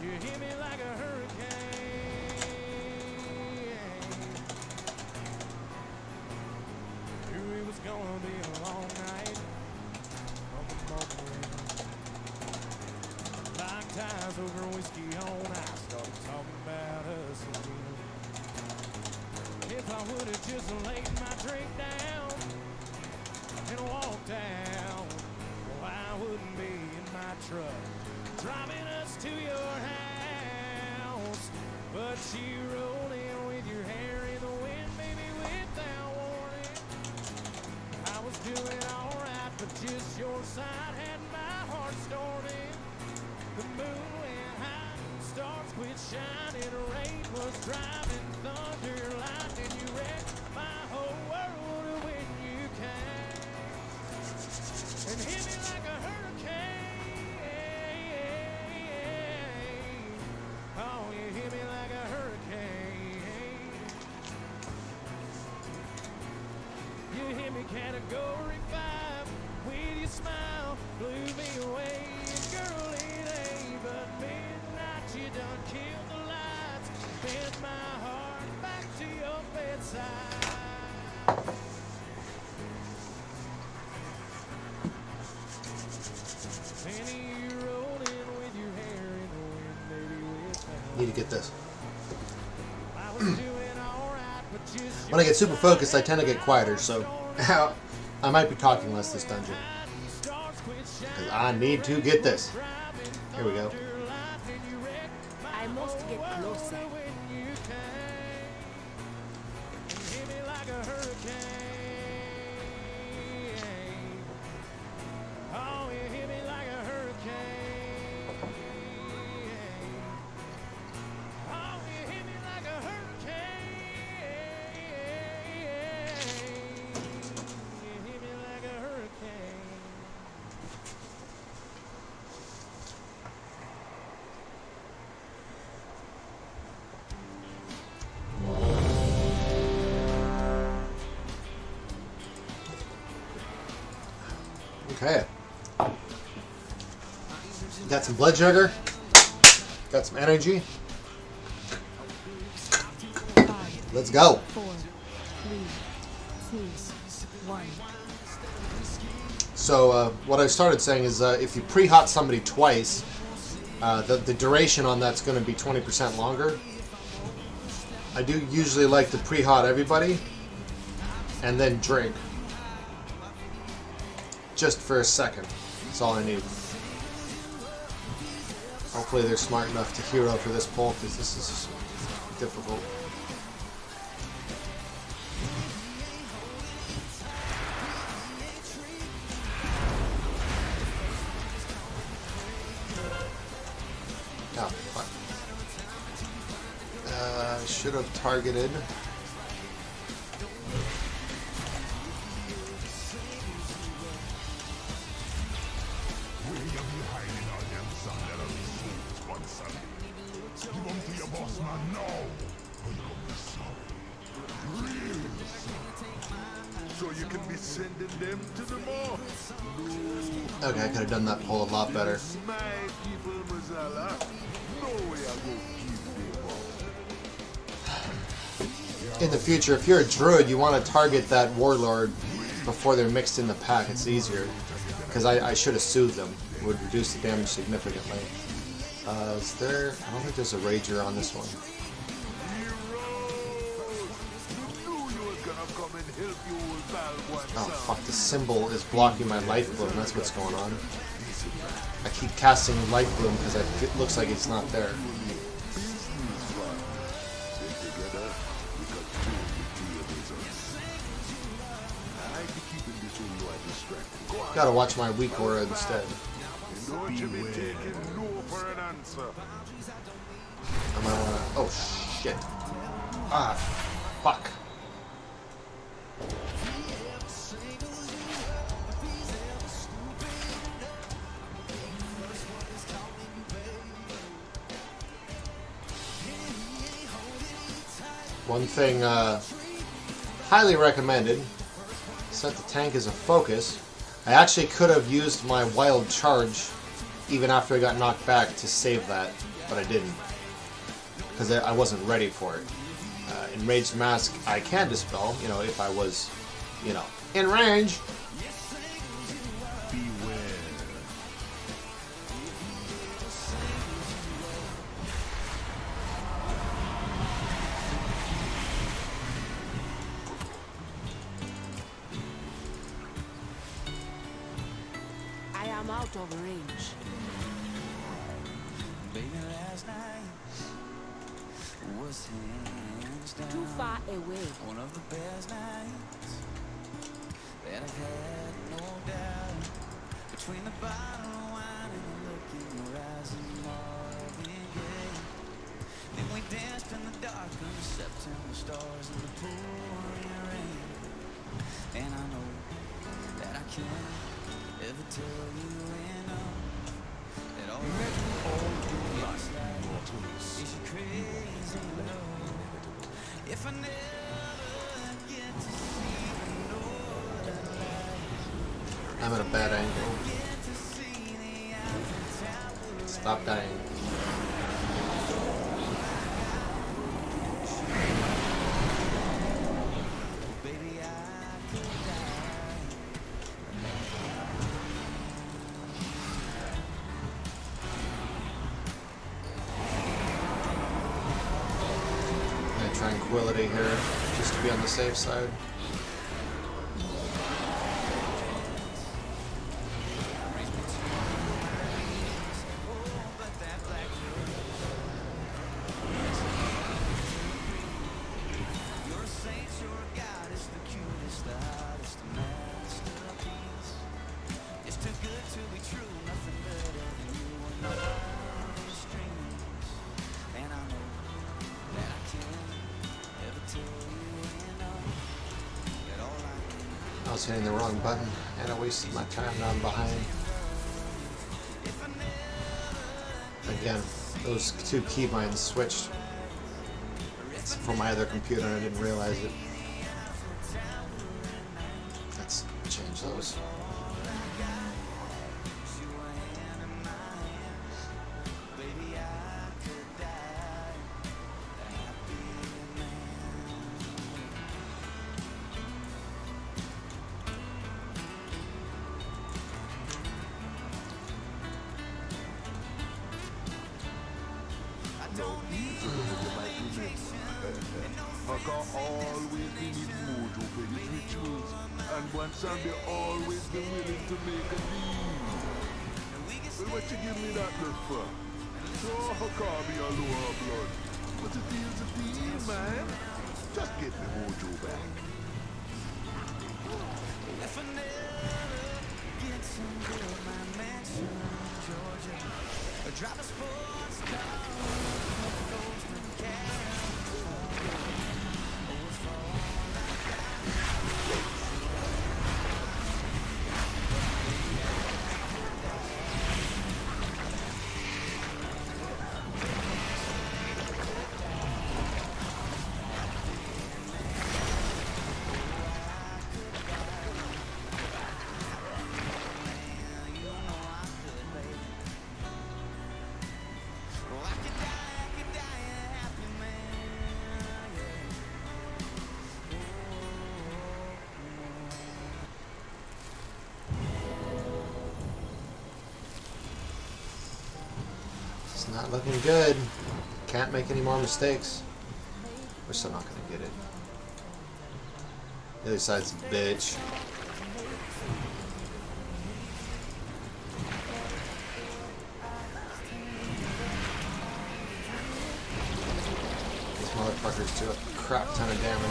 You hit me like a hurricane. Knew it was gonna be a long night from the moment locked eyes over whiskey on ice, started talking about us again. If I would have just laid my drink down and walked out, well, I wouldn't be in my truck driving us to your house. But you rolled in with your hair in the wind, maybe without warning. I was doing alright, but just your side had my heart storming. The moon went high, stars quit shining, rain was driving, thunder, lightning, you wrecked my whole world when you came and hit me like a hurricane. Oh, you hit me like a hurricane. You hit me category 5 with your smile, blew me away, and girl, it ain't but midnight. You done killed the lights, bent my heart back to your bedside. And you rolled in with your hair in the wind, baby, with Need to get this. I was doing alright, but just When I get super focused, I tend to get quieter, so I might be talking less this dungeon. Because I need to get this. Here we go. I must get closer. hit me like a hurricane. Oh, you hit me like a hurricane. Oh, you hit me like a hurricane. You hit me like a hurricane. Okay. Got some blood sugar. Got some energy. Let's go. 4, 3, 2, 1. So what I started saying is if you pre-hot somebody twice, the duration on that's going to be 20% longer. I do usually like to pre-hot everybody and then drink. Just for a second. That's all I need. Hopefully they're smart enough to hero for this poll, because this is difficult. Oh, fuck. Should have targeted. So you can be sending them to the mall. Okay, I could have done that pull a lot better. My people, Mazala. No way I go keep them. In the future, if you're a druid, you want to target that warlord before they're mixed in the pack. It's easier. Because I should have soothed them. It would reduce the damage significantly. Is there... I don't think there's a rager on this one. Oh fuck, the symbol is blocking my life bloom. That's what's going on. I keep casting life bloom because it looks like it's not there. Gotta watch my weak aura instead. I might wanna... Oh shit. Ah, fuck. One thing, highly recommended, set the tank as a focus. I actually could have used my wild charge even after I got knocked back to save that, but I didn't. Because I wasn't ready for it. Enraged Mask I can dispel, you know, if I was, you know, in range. Out of range. Baby, last night was hands down too far away. One of the best nights that I've had, no doubt. Between the bottle of wine and the look in your eyes and Marvin Gaye. Then we danced in the dark under September stars in the pouring rain. And I know that I can't ever tell you enough that all lost life is crazy love. If I never get to see the northern lights, I'm at a bad angle. Stop dying. Tranquility here, just to be on the safe side. I was hitting the wrong button and I wasted my time. Now I'm behind. Again, those two keybinds switched from my other computer and I didn't realize it. Let's change those. And once I'll be always be willing to make a deal. Well, what you give me that look for? So how call me a lower blood? But the deal's a deal, man. Just get me mojo back. If I never get to build my mansion in Georgia, or drive a sports car, goes to California. Not looking good. Can't make any more mistakes. We're still not gonna get it. The other side's a bitch. These motherfuckers do a crap ton of damage.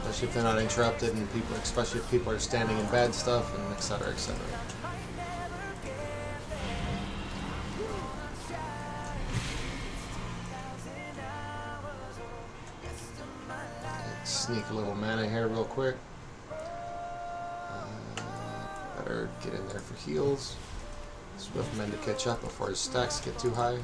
Especially if they're not interrupted, and people, especially if people are standing in bad stuff, and etc., etc. Sneak a little mana here real quick. Better get in there for heals. Swiftman to catch up before his stacks get too high.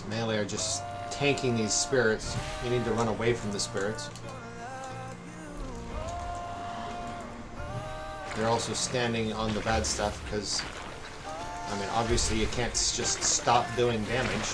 Melee are just tanking these spirits. You need to run away from the spirits. They're also standing on the bad stuff because, I mean, obviously you can't just stop doing damage.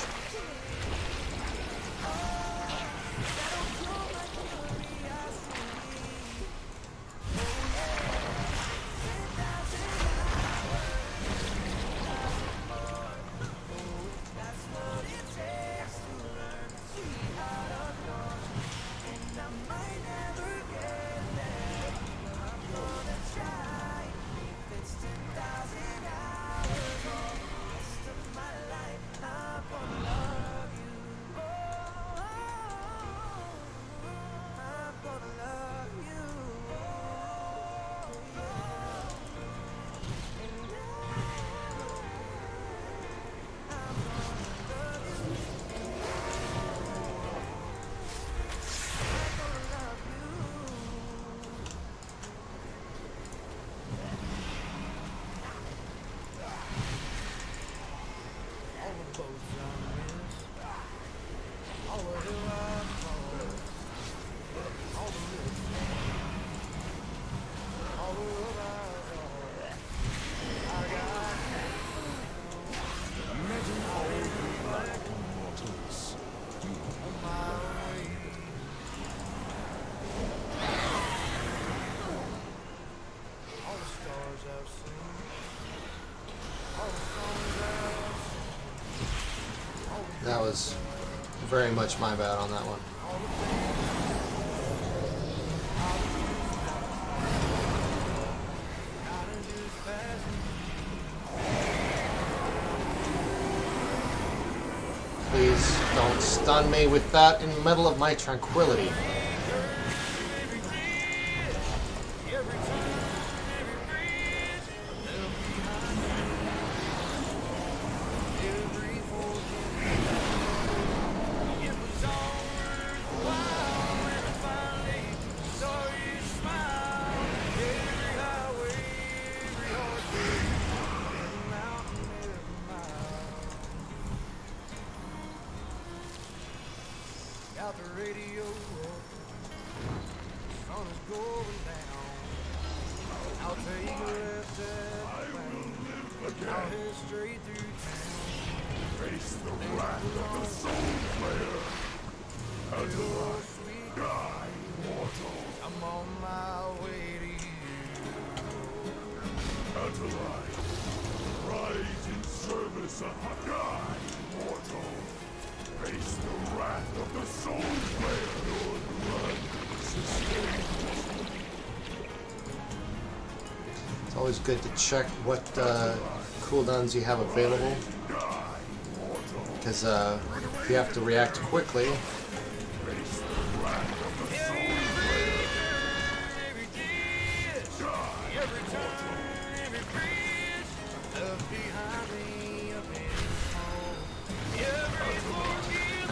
That was very much my bad on that one. Please don't stun me with that in the middle of my tranquility. It's always good to check what cooldowns you have available, because if you have to react quickly,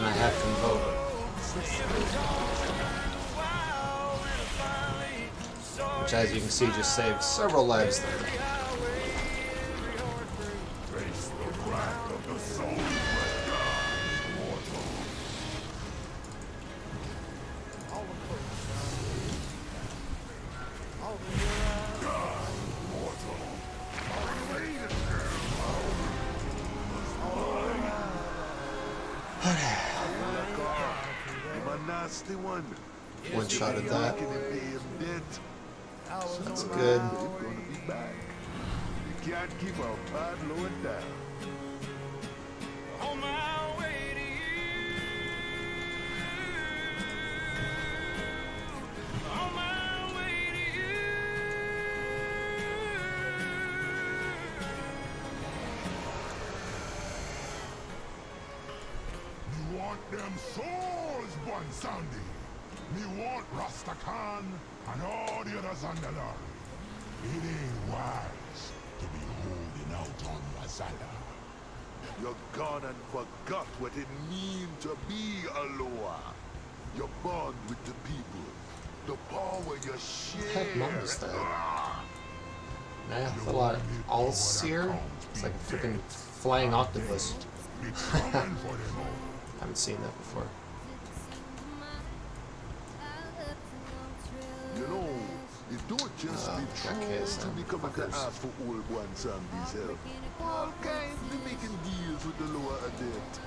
And I have Convoke. Which, as you can see, just saved several lives there. One shot at that. So that's good. You can't keep a bad load down. On my way to you. On my way to you. You want them souls, Bonsandi? Me want Rastakan and all the others on the line. It ain't wise to be holding out on Mazala. You're gone and forgot what it means to be Aloha. You're born with the people. The power you share. Heck, mom is dead. Nah, I thought a lot of All-Seer. It's like a freaking flying octopus. Haven't seen that before. You know, it don't just be true to become at the ass for old ones and these help. All kinds be making deals with the lower adept.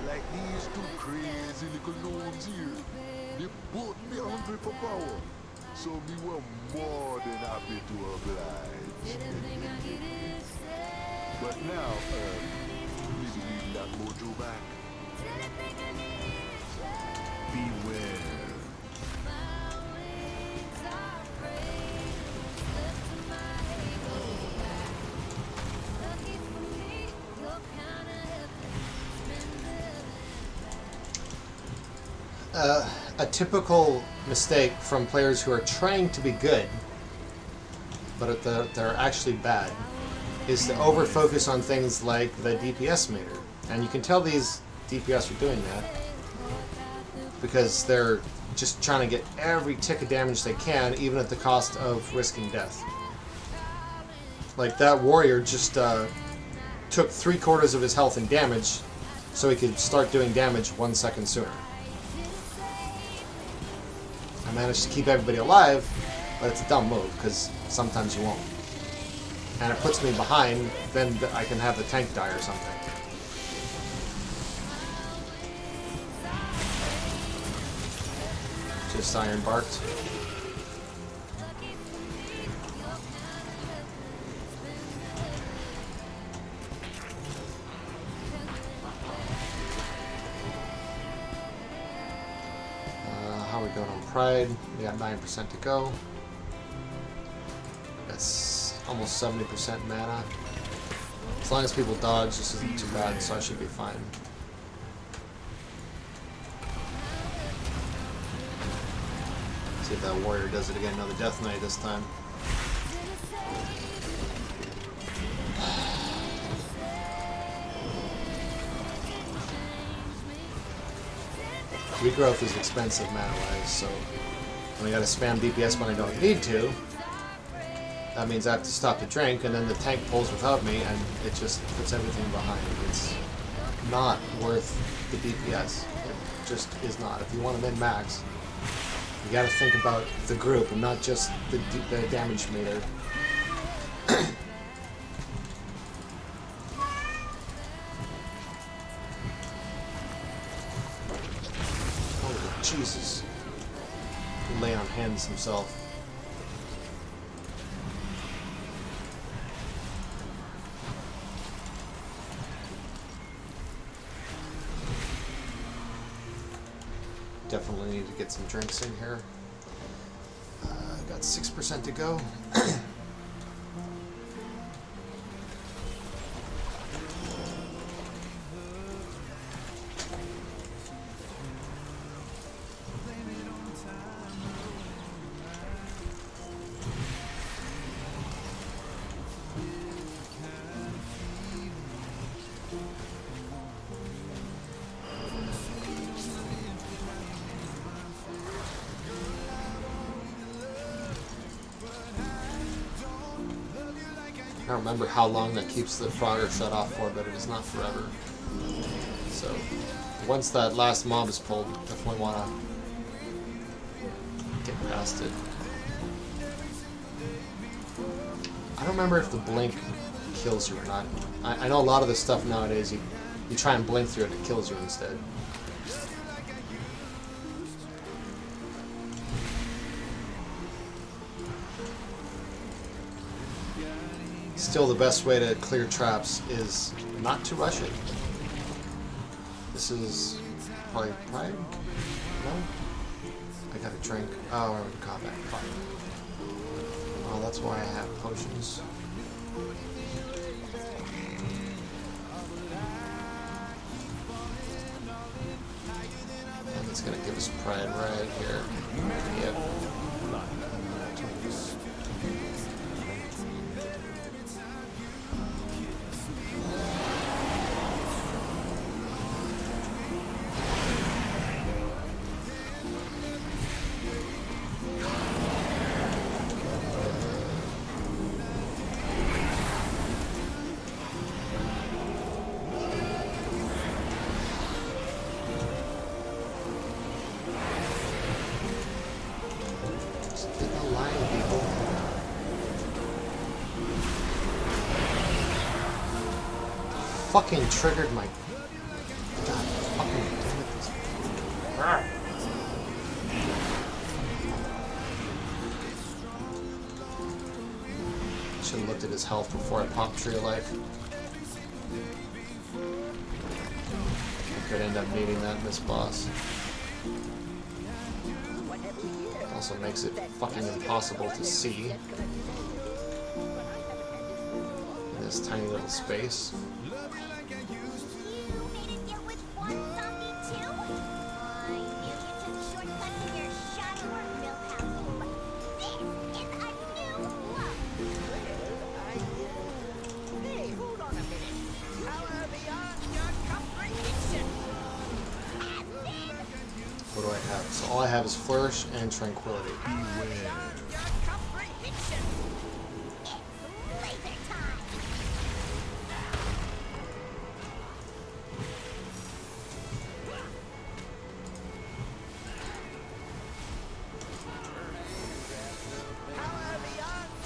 Like these two crazy little gnomes here. They both be hungry for power. So we were more than happy to oblige. But now, maybe leave that mojo back. Beware. A typical mistake from players who are trying to be good, but they're actually bad, is to over-focus on things like the DPS meter. And you can tell these DPS are doing that because they're just trying to get every tick of damage they can, even at the cost of risking death. Like that warrior just took 3/4 of his health in damage so he could start doing damage 1 second sooner. I managed to keep everybody alive, but it's a dumb move, because sometimes you won't. And it puts me behind, then I can have the tank die or something. Just iron barked. How are we going on Pride? We got 9% to go. That's almost 70% mana. As long as people dodge, this isn't too bad, so I should be fine. See if that warrior does it again. Another Death Knight this time. Regrowth is expensive mana-wise, so when I gotta spam DPS when I don't need to, that means I have to stop to drink, and then the tank pulls without me, and it just puts everything behind. It's not worth the DPS. It just is not. If you want to min-max, you gotta think about the group and not just the damage meter. Jesus. Lay on hands himself. Definitely need to get some drinks in here. Got 6% to go. I don't remember how long that keeps the Frogger shut off for, but it is not forever. So, once that last mob is pulled, definitely want to get past it. I don't remember if the blink kills you or not. I know a lot of the stuff nowadays, you try and blink through it, it kills you instead. Still, the best way to clear traps is not to rush it. This is probably pride? No? I got a drink. Oh, we're in combat. Fine. Oh, that's why I have potions. And it's gonna give us pride right here. Yep. Fucking triggered my... God fucking damn it. Should have looked at his health before I popped Tree of Life. I could end up needing that in this boss. Also makes it fucking impossible to see in this tiny little space. What do I have? So all I have is Flourish and Tranquility.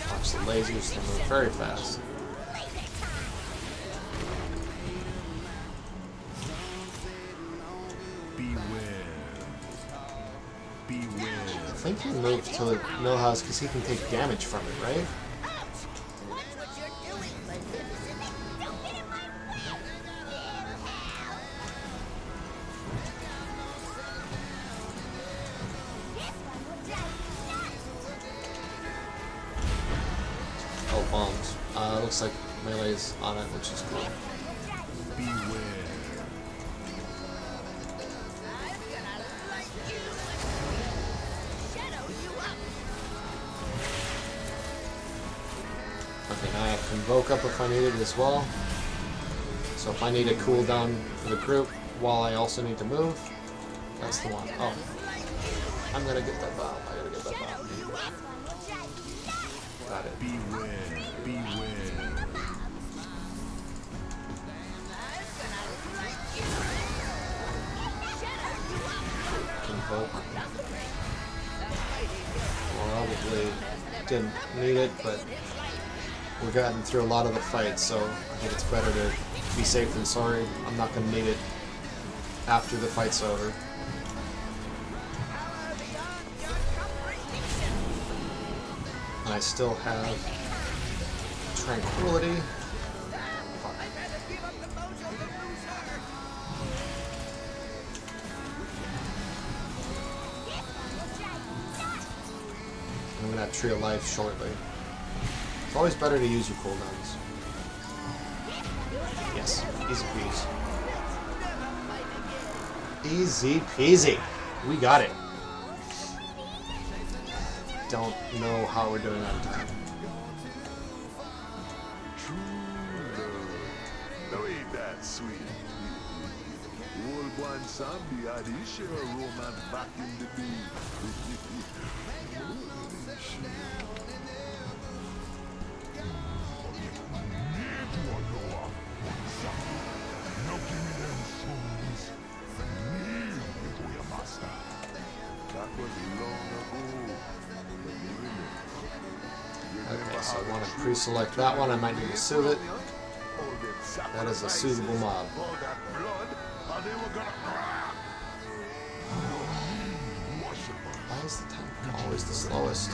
Watch the lasers, they move very fast. I think he moved to the Millhouse because he can take damage from it, right? Oh, bombs. Looks like melee's on it, which is cool. Okay, now I have Convoke up if I need it as well. So if I need a cooldown for the group while I also need to move, that's the one. Oh. I'm gonna get that bomb. I gotta get that bomb. Got it. Beware, beware. Convoke. Probably didn't need it, but we've gotten through a lot of the fights, so I think it's better to be safe than sorry. I'm not going to need it after the fight's over. And I still have Tranquility. I'm going to have Tree of Life shortly. It's always better to use your cooldowns. Yes, easy peasy. Easy peasy. We got it. Don't know how we're doing on time. Now ain't that sweet? Old one zombie had his share of romance back in the day. Okay, so I want to pre-select that one. I might need to soothe it. That is a soothable mob. Why is the time always the slowest?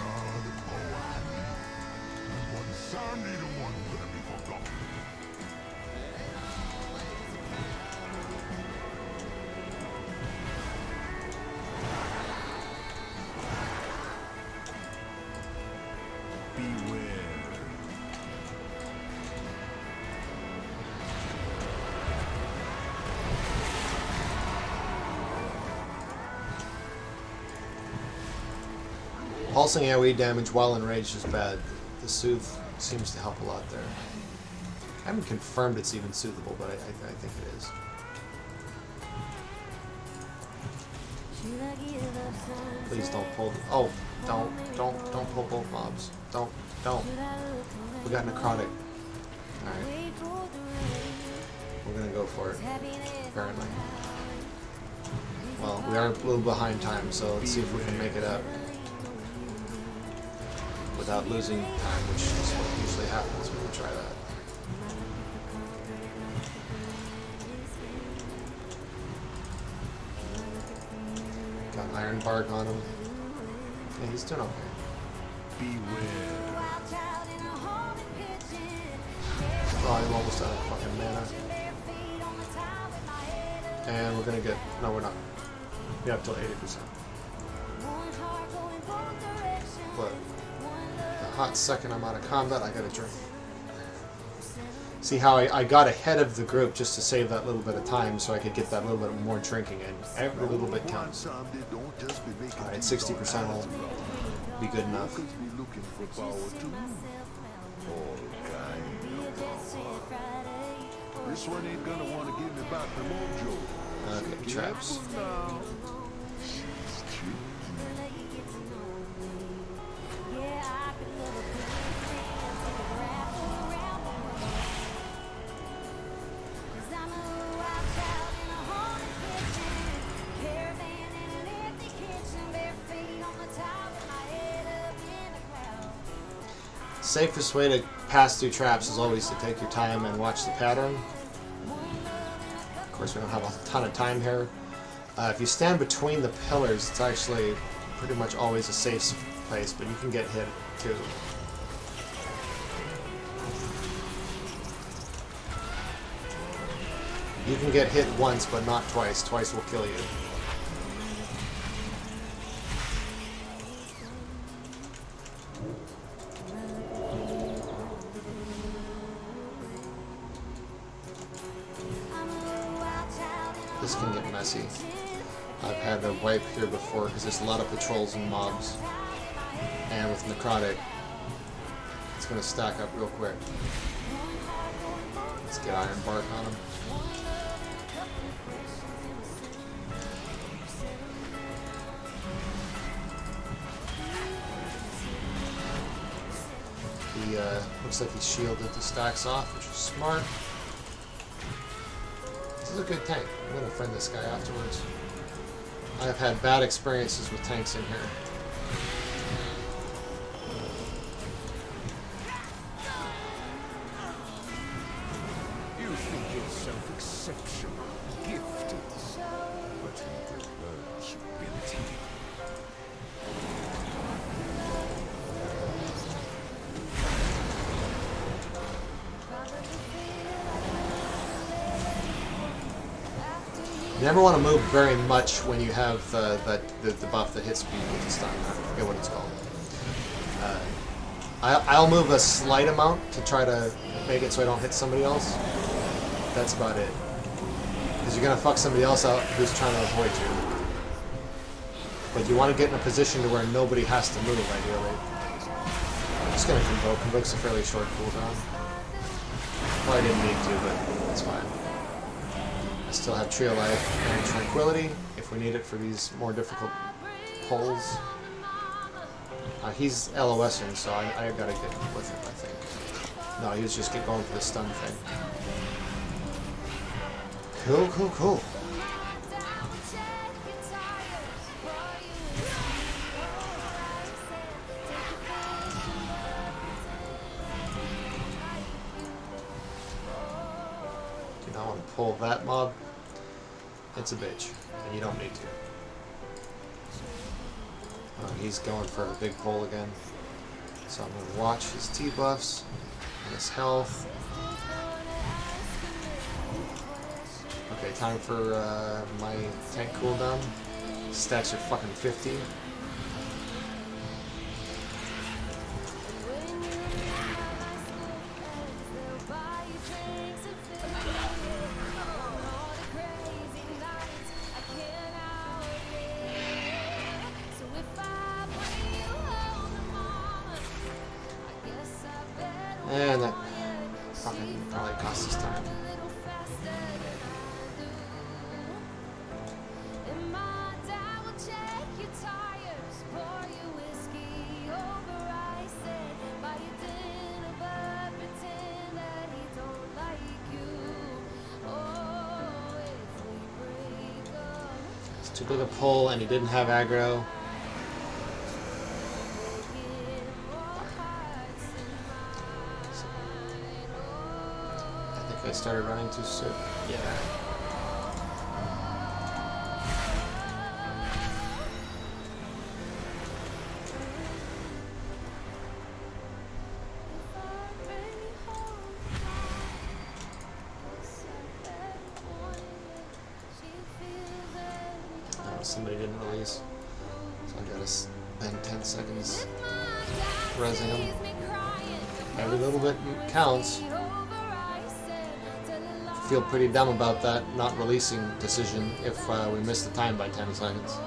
Pulsing AoE damage while enraged is bad. The soothe seems to help a lot there. I haven't confirmed it's even soothable, but I think it is. Please don't pull. Oh, don't pull both mobs. Don't. We got necrotic. Alright. We're gonna go for it, apparently. Well, we are a little behind time, so let's see if we can make it up without losing time, which is what usually happens when we try that. Got Iron Bark on him. Yeah, he's doing okay. Beware. Oh, I'm almost out of fucking mana. And we're gonna get... No, we're not. We have till 80%. But the hot second I'm out of combat, I gotta drink. See how I got ahead of the group just to save that little bit of time so I could get that little bit more drinking in. Every little bit counts. Alright, 60% will be good enough. This one ain't gonna want to give me back the mojo. Okay, traps. Safest way to pass through traps is always to take your time and watch the pattern. Of course, we don't have a ton of time here. If you stand between the pillars, it's actually pretty much always a safe place, but you can get hit too. You can get hit once, but not twice. Twice will kill you. This can get messy. I've had to wipe here before because there's a lot of patrols and mobs. And with necrotic, it's going to stack up real quick. Let's get Iron Bark on him. He looks like he's shielded the stacks off, which is smart. This is a good tank. I'm going to friend this guy afterwards. I have had bad experiences with tanks in here. You think yourself exceptional, gifted, but you could learn humility. You never want to move very much when you have the buff that hits people with the stun. I forget what it's called. I'll move a slight amount to try to make it so I don't hit somebody else. That's about it. Because you're going to fuck somebody else out who's trying to avoid you. But you want to get in a position to where nobody has to move, ideally. I'm just going to Convoke. Convoke's a fairly short cooldown. Probably didn't need to, but that's fine. I still have Trio Life and Tranquility if we need it for these more difficult pulls. He's LOSing, so I gotta get with him, I think. No, he was just going for the stun thing. Cool, cool, cool. Do not want to pull that mob. It's a bitch, and you don't need to. Oh, he's going for a big pull again. So I'm going to watch his T-buffs and his health. Okay, time for my tank cooldown. Stacks are fucking 50. And that fucking probably cost us time. It's too big a pull, and he didn't have aggro. I started running too soon. Yeah. Oh, somebody didn't release, so I gotta spend 10 seconds rezzing them. Every little bit counts. Feel pretty dumb about that not releasing decision if we miss the time by 10 seconds.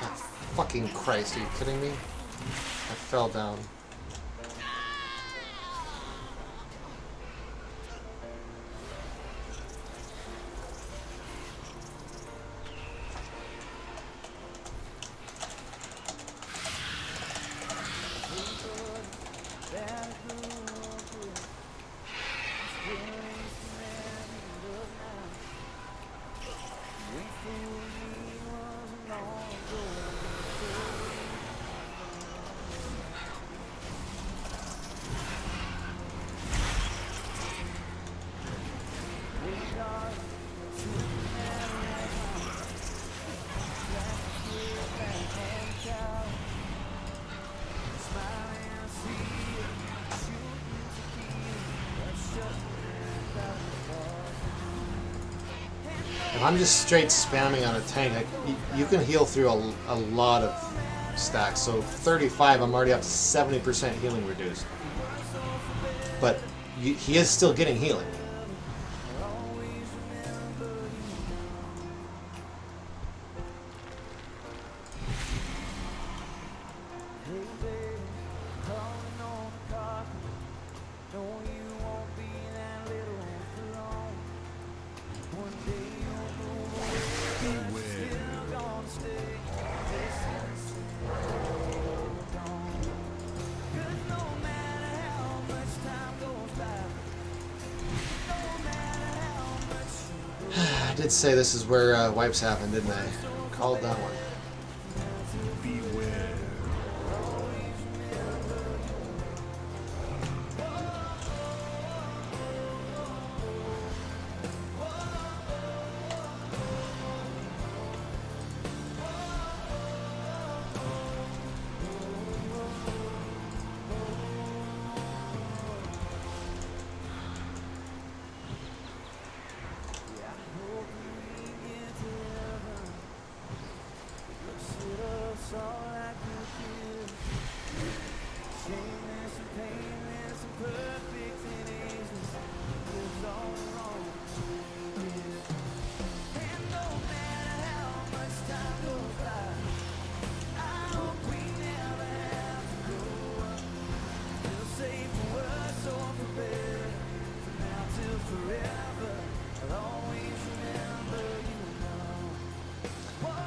Oh, fucking Christ, are you kidding me? I fell down. If I'm just straight spamming on a tank, you can heal through a lot of stacks. So 35, I'm already up to 70% healing reduced. But he is still getting healing. I did say this is where wipes happen, didn't I? Called that one. Beware.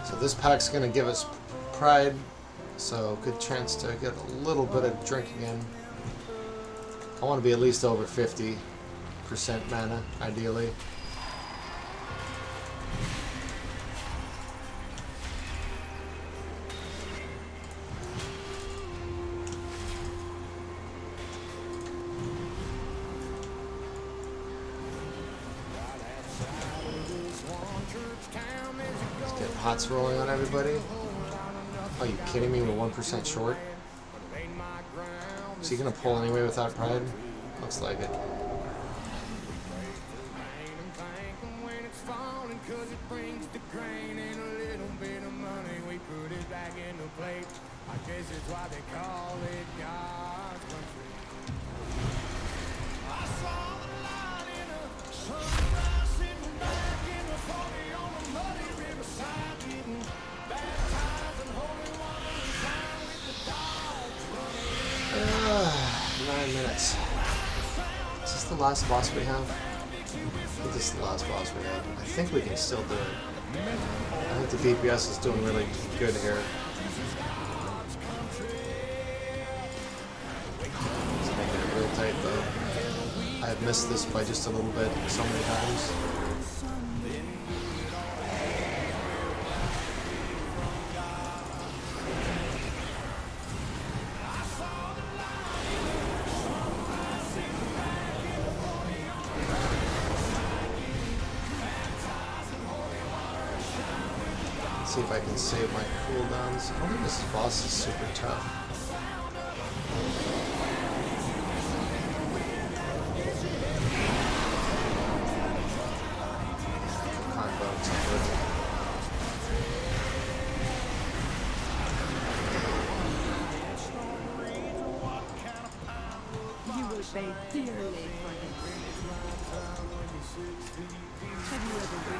So this pack's going to give us pride, so good chance to get a little bit of drinking in. I want to be at least over 50% mana, ideally. Let's get hots rolling on everybody. Are you kidding me? We're 1% short. Is he gonna pull anyway without pride? Looks like it. Minutes. Is this the last boss we have? I think this is the last boss we have. I think we can still do it. I think the DPS is doing really good here. It's making it real tight though. I have missed this by just a little bit so many times. See if I can save my cooldowns. I don't think this boss is super tough. You will pay dearly for this.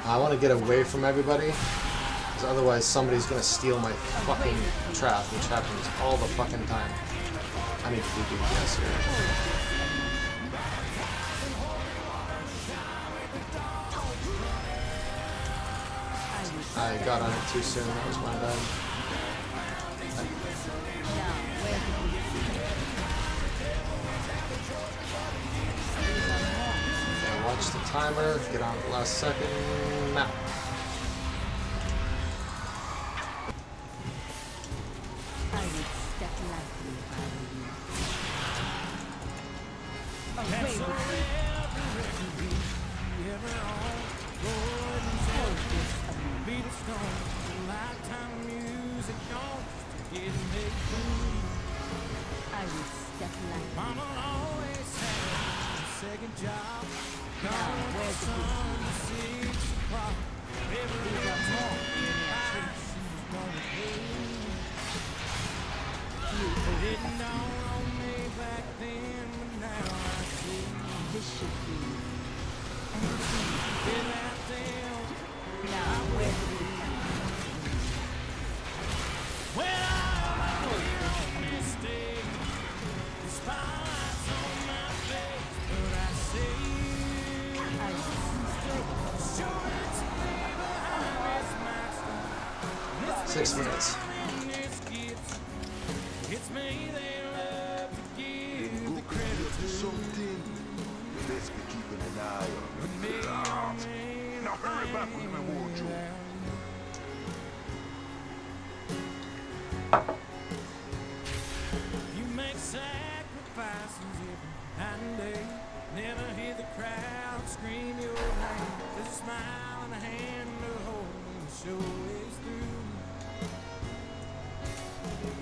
I want to get away from everybody. Otherwise somebody's gonna steal my fucking trap, which happens all the fucking time. I need to do DPS here. I got on it too soon, that was my bad. Yeah, watch the timer, get on at the last second, now. Six minutes. Now hurry back with my wardrobe. You make sacrifices every day. Never hear the crowd scream your name. Just a smile and a hand to hold when the show is through.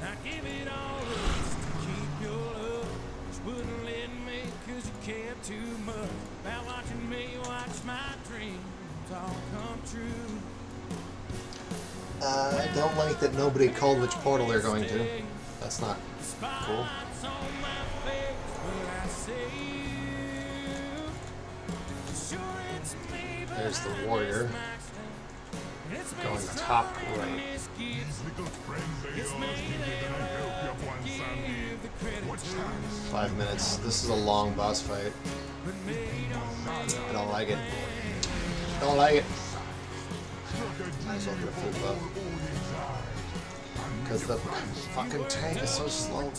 Now give it all up just to keep your love. Just wouldn't let me cause you care too much. About watching me watch my dreams all come true. I don't like that nobody called which portal they're going to. That's not cool. There's the warrior. Going top right. 5 minutes. This is a long boss fight. I don't like it. Don't like it. Might as well get a full buff. Because the fucking tank is so slow.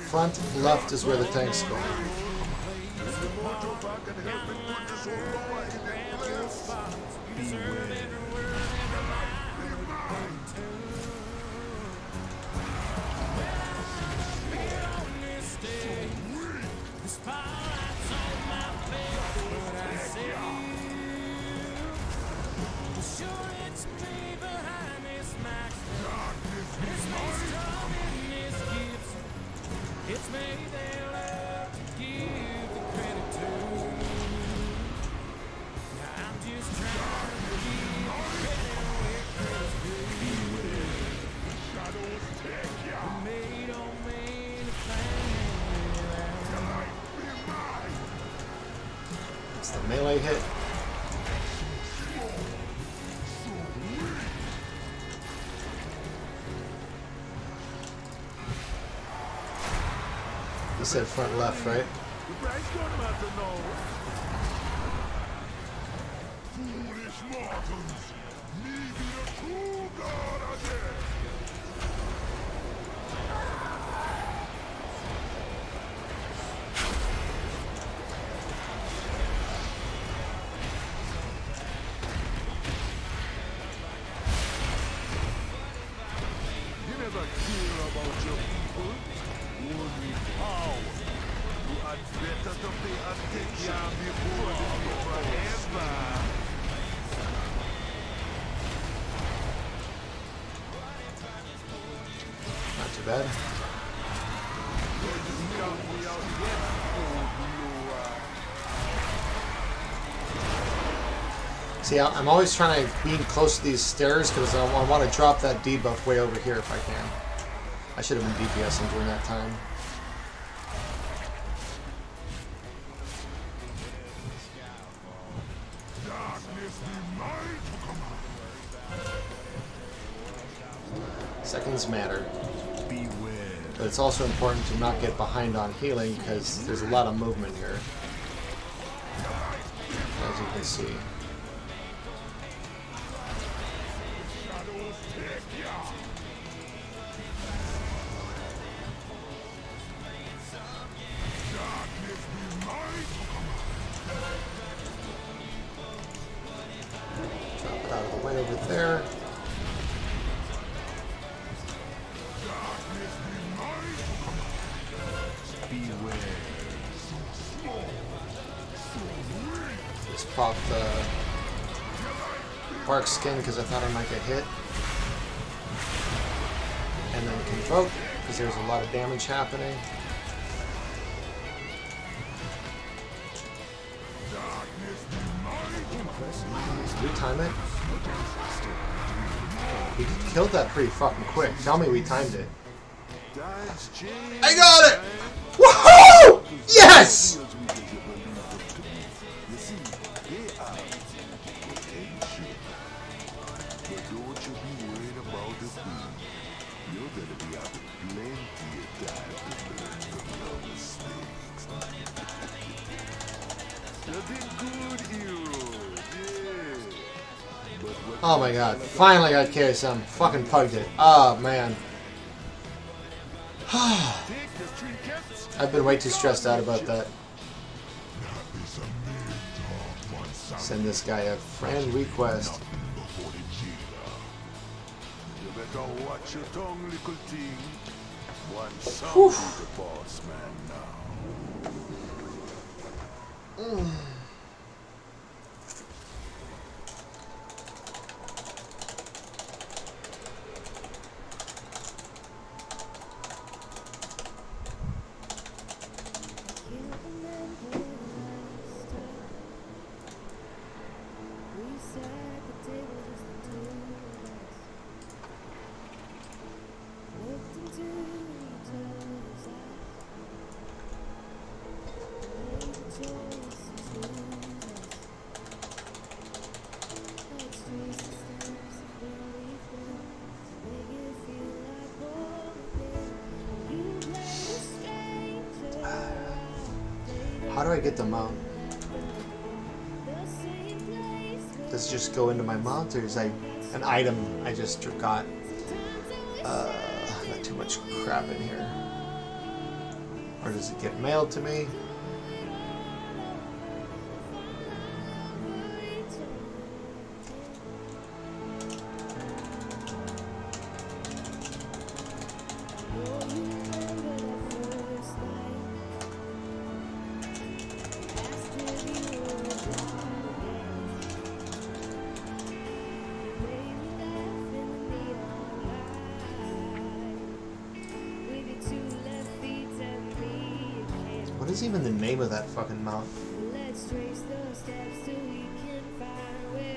Front left is where the tank's going. It's the melee hit. You said front left, right? Foolish mortals, me be the true god of death. You never care about your people, only power. You had better to pay attention before forever. Not too bad. See, I'm always trying to be close to these stairs because I want to drop that debuff way over here if I can. I should have been DPSing during that time. Seconds matter. But it's also important to not get behind on healing because there's a lot of movement here. As you can see. Drop it out of the way over there. Just pop the bark skin because I thought I might get hit. And then convoke because there's a lot of damage happening. Did we time it? We killed that pretty fucking quick. Tell me we timed it. I got it! Woohoo! Yes! Oh my god, finally got KSM. Fucking pugged it. Oh man. I've been way too stressed out about that. Send this guy a friend request. You better watch your tongue, little thing. One song with the boss man now. How do I get the mount? Does it just go into my mount, or is that an item I just got? Not too much crap in here. Or does it get mailed to me? What is even the name of that fucking mount?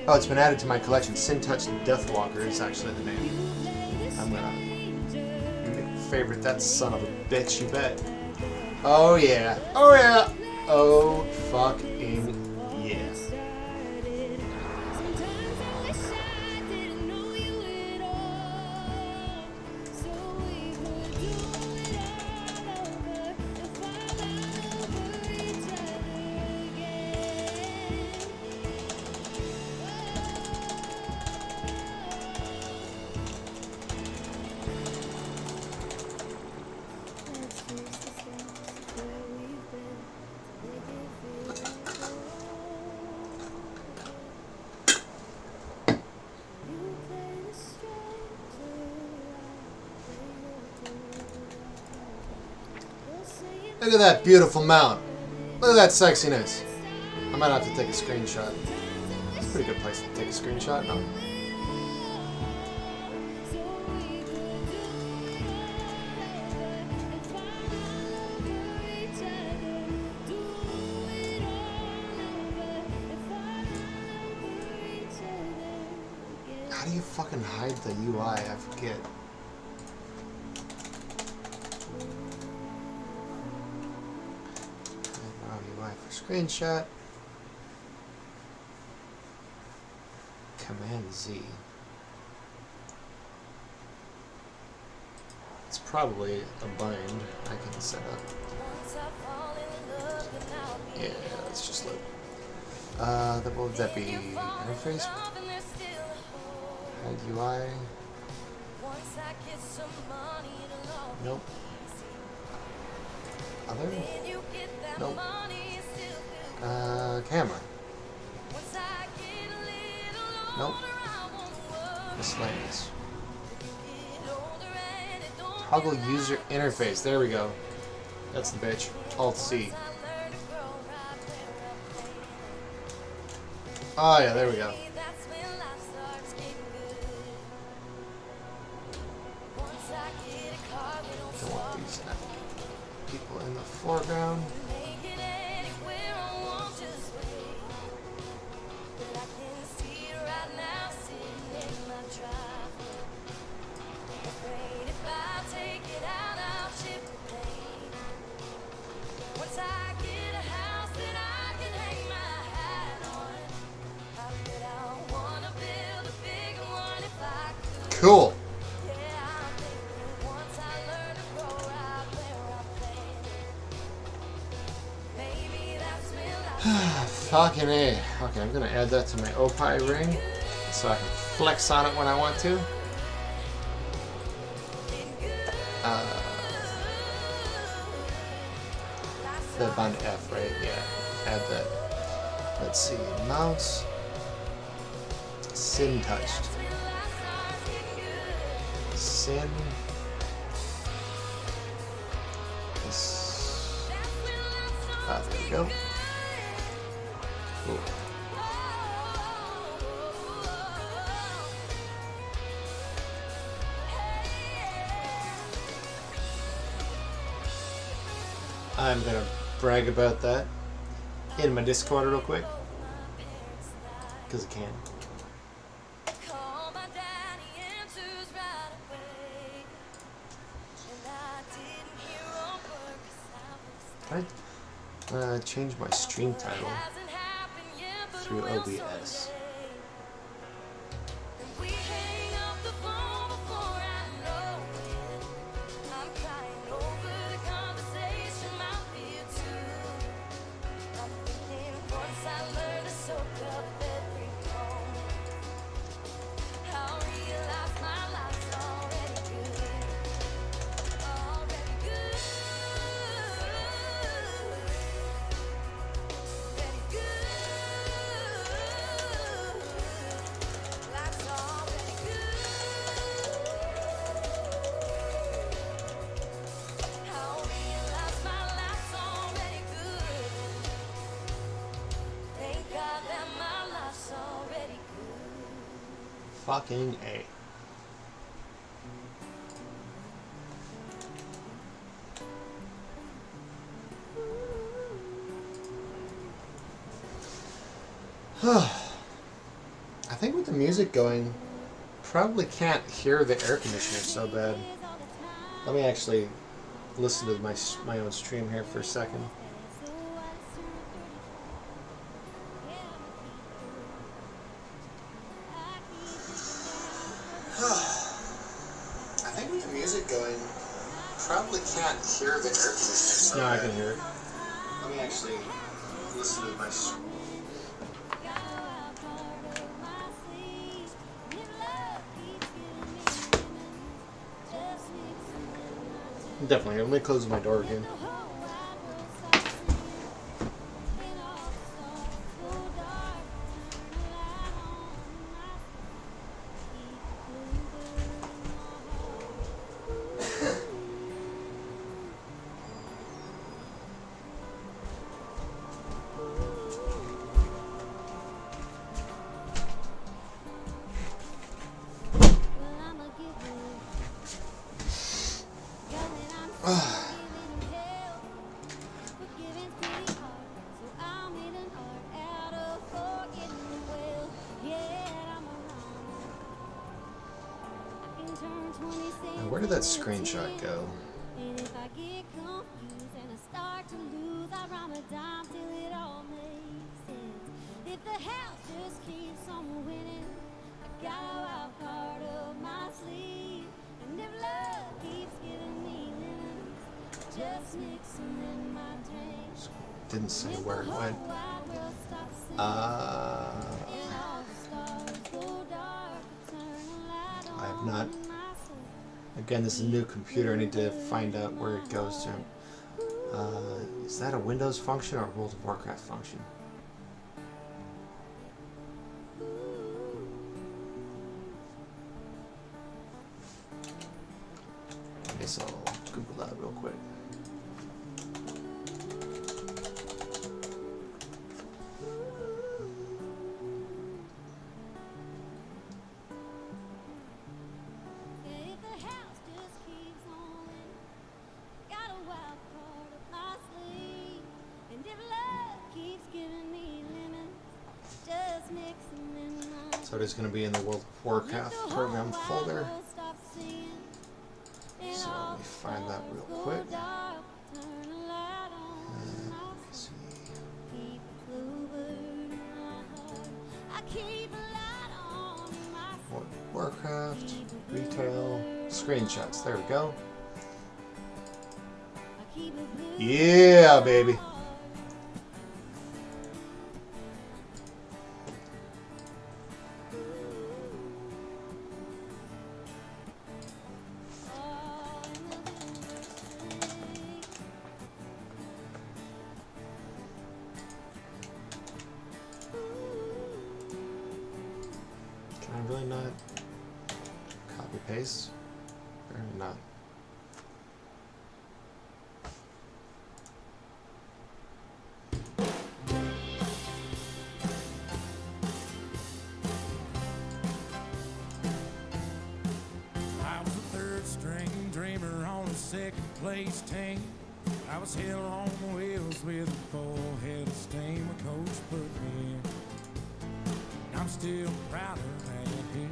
Oh, it's been added to my collection. Sin Touch Deathwalker is actually the name. I'm gonna favorite that son of a bitch, you bet. Oh yeah. Oh yeah. Oh fucking yeah. Look at that beautiful mount. Look at that sexiness. I might have to take a screenshot. It's a pretty good place to take a screenshot, no? How do you fucking hide the UI? I forget. Screenshot. Command Z. It's probably a bind I can set up. Yeah, let's just look. What would that be? Interface? Hide UI? Nope. Other? Nope. Camera. Nope. Miscellaneous. Toggle user interface. There we go. That's the bitch. Alt-C. Oh yeah, there we go. Don't want these people in the foreground. Cool. Fucking A. Okay, I'm gonna add that to my Opie ring so I can flex on it when I want to. The band F, right? Yeah. Add that. Let's see. Mounts. Sin touched. Sin. This. Ah, there we go. Cool. I'm gonna brag about that in my Discord real quick because I can. I change my stream title through OBS. Fucking A. I think with the music going, probably can't hear the air conditioner so bad. Let me actually listen to my own stream here for a second. I think with the music going, probably can't hear the air conditioner so bad. No, I can hear it. Let me actually listen to my stream. Definitely. Let me close my door again. Where did that screenshot go? Didn't say where it went. I have not. Again, this is a new computer. I need to find out where it goes to. Is that a Windows function or a World of Warcraft function? I guess I'll Google that real quick. So it is going to be in the World of Warcraft program folder. So let me find that real quick. Let me see. World of Warcraft, retail, screenshots. There we go. Yeah, baby. Paste or not? I was a third string dreamer on a second place team. I was hell on wheels with a full head of steam. A coach put me in. I'm still proud of that hit.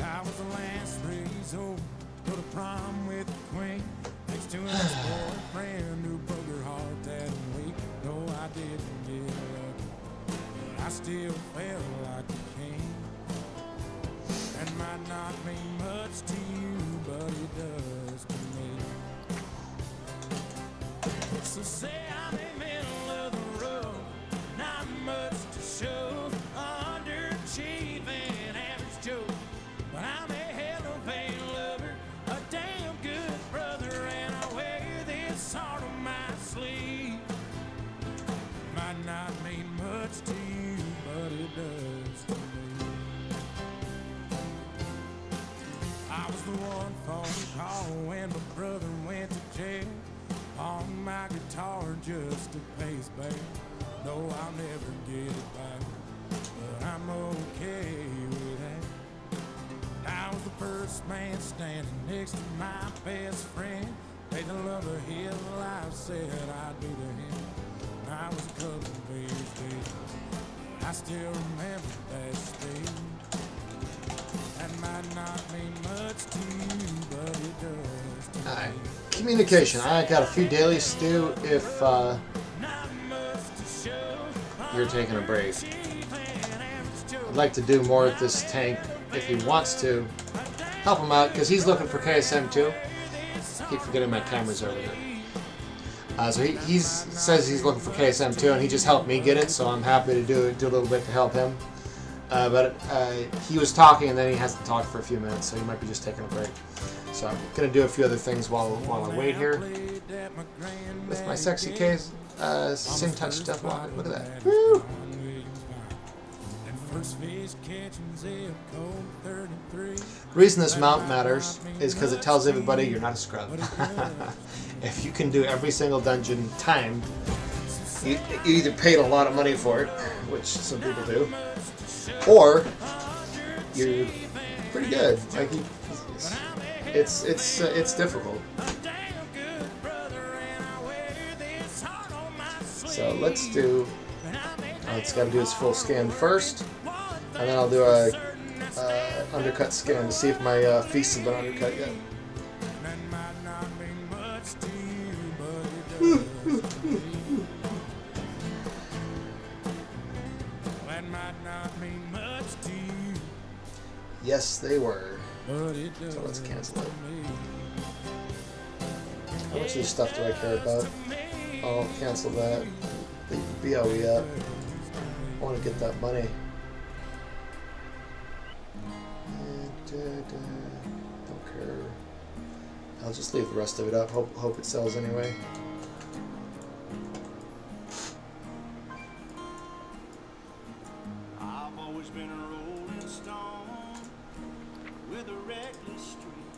I was the last resort, go to prom with the queen, next to an ex-boyfriend who broke her heart that week. No, I didn't get lucky, but I still felt like a king. And might not mean much to you, but it does to me. So say I'm in the middle of the road, not much to show, underachieving average Joe. But I'm a hell of a lover, a damn good brother, and I wear this heart on my sleeve. Might not mean much to you, but it does to me. I was the one phone call when my brother went to jail. On my guitar just to pay his bail. No, I'll never get it back, but I'm okay with that. I was the first man standing next to my best friend. Made the love of his life, said I'd do to him. And I was a couple of days dead. I still remember that stage. That might not mean much to you, but it does to me. Alright, communication. I got a few dailies to do if you're taking a break. I'd like to do more with this tank if he wants to. Help him out, because he's looking for KSM too. I keep forgetting my camera's over there. So he says he's looking for KSM too, and he just helped me get it, so I'm happy to do a little bit to help him. But he was talking, and then he hasn't talked for a few minutes, so he might be just taking a break. So I'm going to do a few other things while I wait here. With my sexy case, Sim Touch Stuff Walker. Look at that. Woo! The reason this mount matters is because it tells everybody you're not a scrub. If you can do every single dungeon timed, you either paid a lot of money for it, which some people do, or you're pretty good. Like it's difficult. So let's do. It's got to do its full scan first, and then I'll do a undercut scan to see if my feast has been undercut yet. Yes, they were. So let's cancel it. How much of this stuff do I care about? I'll cancel that. Leave the BOE up. I want to get that money. Don't care. I'll just leave the rest of it up. Hope it sells anyway. I've always been a rolling stone with a reckless streak.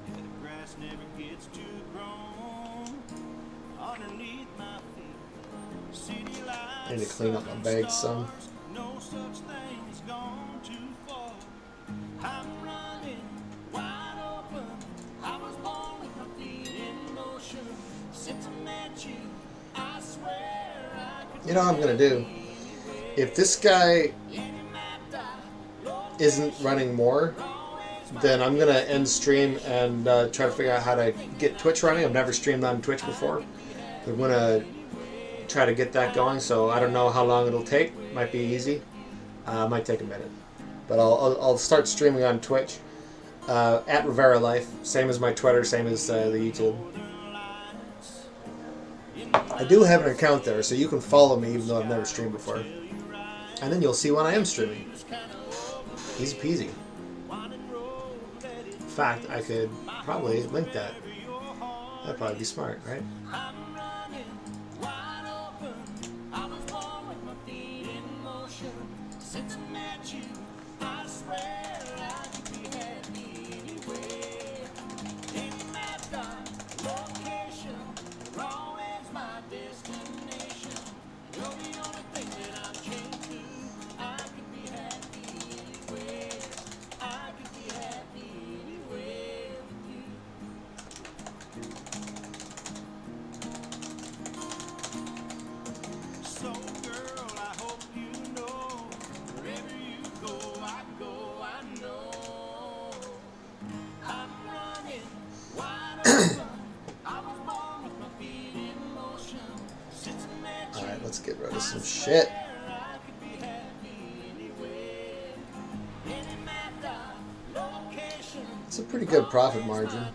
Yeah, the grass never gets too grown underneath my feet. City lights. I need to clean up my bags some. No such thing as gone too far. I'm running wide open. I was born with my feet in motion. Since I met you, I swear I could. You know what I'm gonna do? If this guy isn't running more, then I'm gonna end stream and try to figure out how to get Twitch running. I've never streamed on Twitch before. I'm gonna try to get that going, so I don't know how long it'll take. Might be easy. Might take a minute, but I'll start streaming on Twitch at Re-Vera Life, same as my Twitter, same as the YouTube. I do have an account there, so you can follow me even though I've never streamed before, and then you'll see when I am streaming. Easy peasy. In fact, I could probably link that. That'd probably be smart, right? Since I met you, I swear I could be happy anyway. In that dark location, you're always my destination. You're the only thing that I'm chained to. I could be happy anyway. I could be happy anyway with you. So girl, I hope you know. Wherever you go, I know. I'm running wide open. I was born with my feet in motion. Since I met you, Alright, let's get rid of some shit. I could be happy anyway. Any matter, location. It's a pretty good profit margin.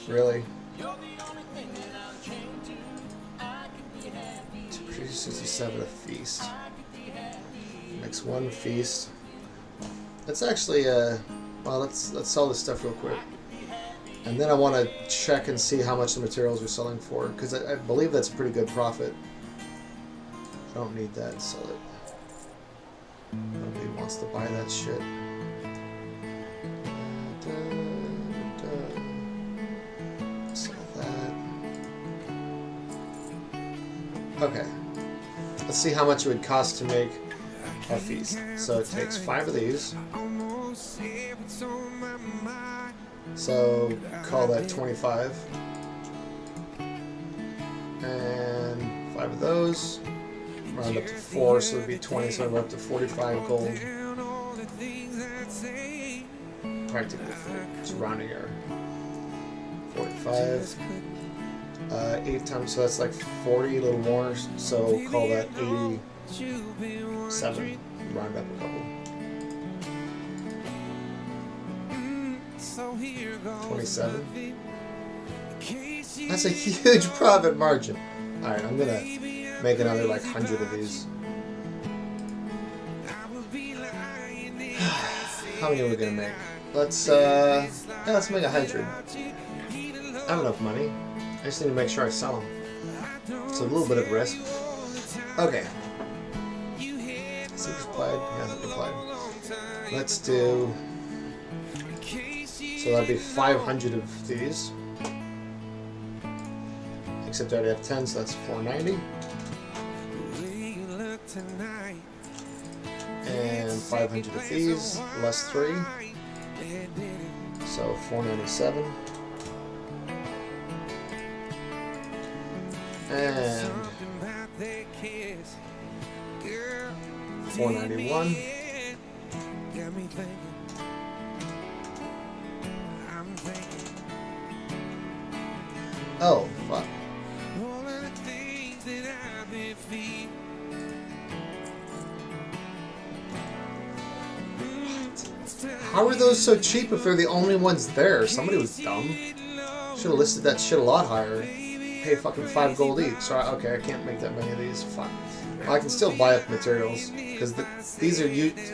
Really. You're the only thing that I'm chained to. I could be happy. 267 a feast. Makes one feast. Let's actually well, let's sell this stuff real quick, and then I want to check and see how much the materials are selling for, because I believe that's a pretty good profit. I don't need that. Sell it. Nobody wants to buy that shit. Sell that. Okay. Let's see how much it would cost to make a feast. So it takes 5 of these. So call that 25. And 5 of those. Round up to 4, so it'd be 20, so I'm up to 45 gold. Practically, just rounding error. 45. 8 times, so that's like 40, a little more, so call that 87. Round up a couple. 27. That's a huge profit margin. Alright, I'm gonna make another like 100 of these. How many are we gonna make? Let's make 100. I have enough money. I just need to make sure I sell them. It's a little bit of risk. Okay. Seeker's Pride hasn't replied. Let's do. So that'd be 500 of these. Except I already have 10, so that's 490. And 500 of these, less 3. So 497. And 491. Oh, fuck. How are those so cheap if they're the only ones there? Somebody was dumb. Should have listed that shit a lot higher. Pay fucking 5 gold each. So okay, I can't make that many of these. Fuck. Well, I can still buy up materials because these are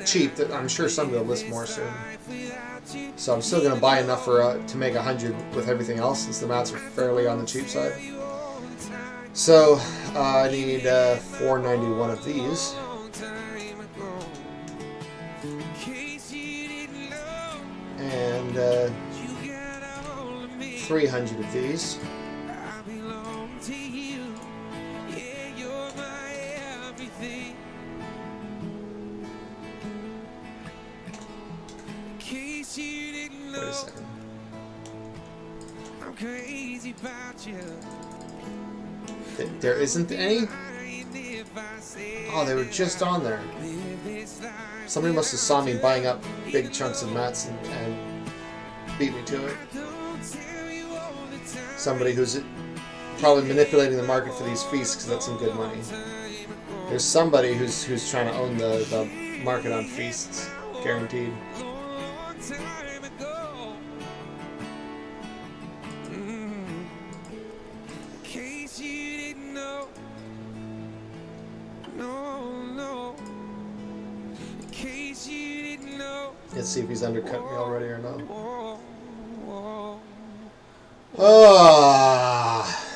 cheap. I'm sure somebody will list more soon. So I'm still gonna buy enough for to make 100 with everything else, since the mats are fairly on the cheap side. So I need 491 of these. And 300 of these. Wait a second. There isn't any? Oh, they were just on there. Somebody must have saw me buying up big chunks of mats and beat me to it. Somebody who's probably manipulating the market for these feasts because that's some good money. There's somebody who's trying to own the market on feasts, guaranteed. Let's see if he's undercut me already or not. Ah.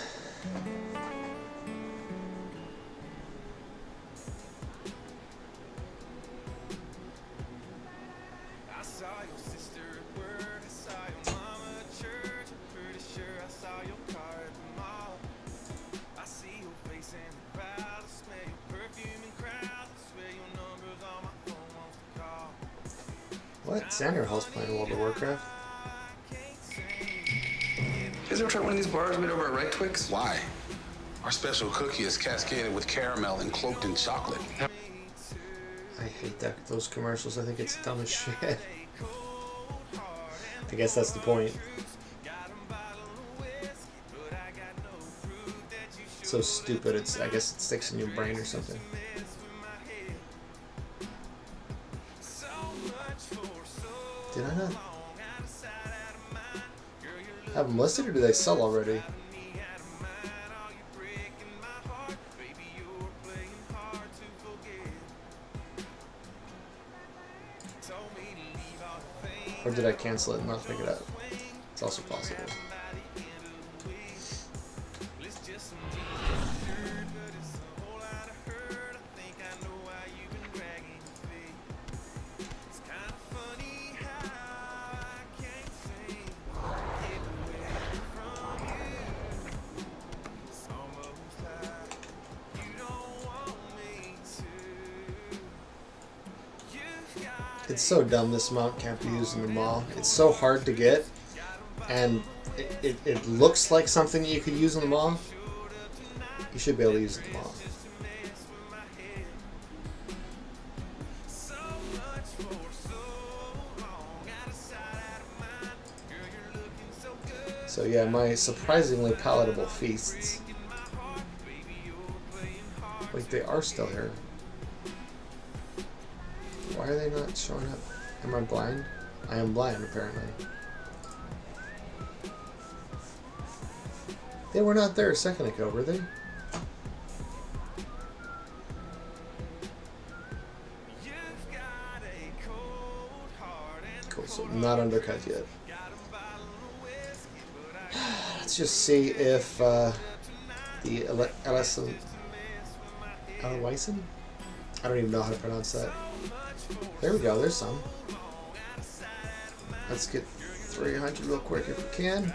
What? Xander Hall's playing World of Warcraft. You guys ever tried one of these bars made over at Red Twix? Why? Our special cookie is cascaded with caramel and cloaked in chocolate. I hate those commercials. I think it's dumb as shit. I guess that's the point. So stupid. I guess it sticks in your brain or something. Did I not have them listed, or do they sell already? Or did I cancel it and not pick it up? It's also possible. It's so dumb this mount can't be used in the mall. It's so hard to get. and it looks like something that you could use in the mall, you should be able to use it in the mall. So yeah, my surprisingly palatable feasts. Wait, they are still here. Why are they not showing up? Am I blind? I am blind, apparently. They were not there a second ago, were they? Cool, so not undercut yet. Let's just see if the Ellison... Ellison? I don't even know how to pronounce that. There we go, there's some. Let's get 300 real quick if we can.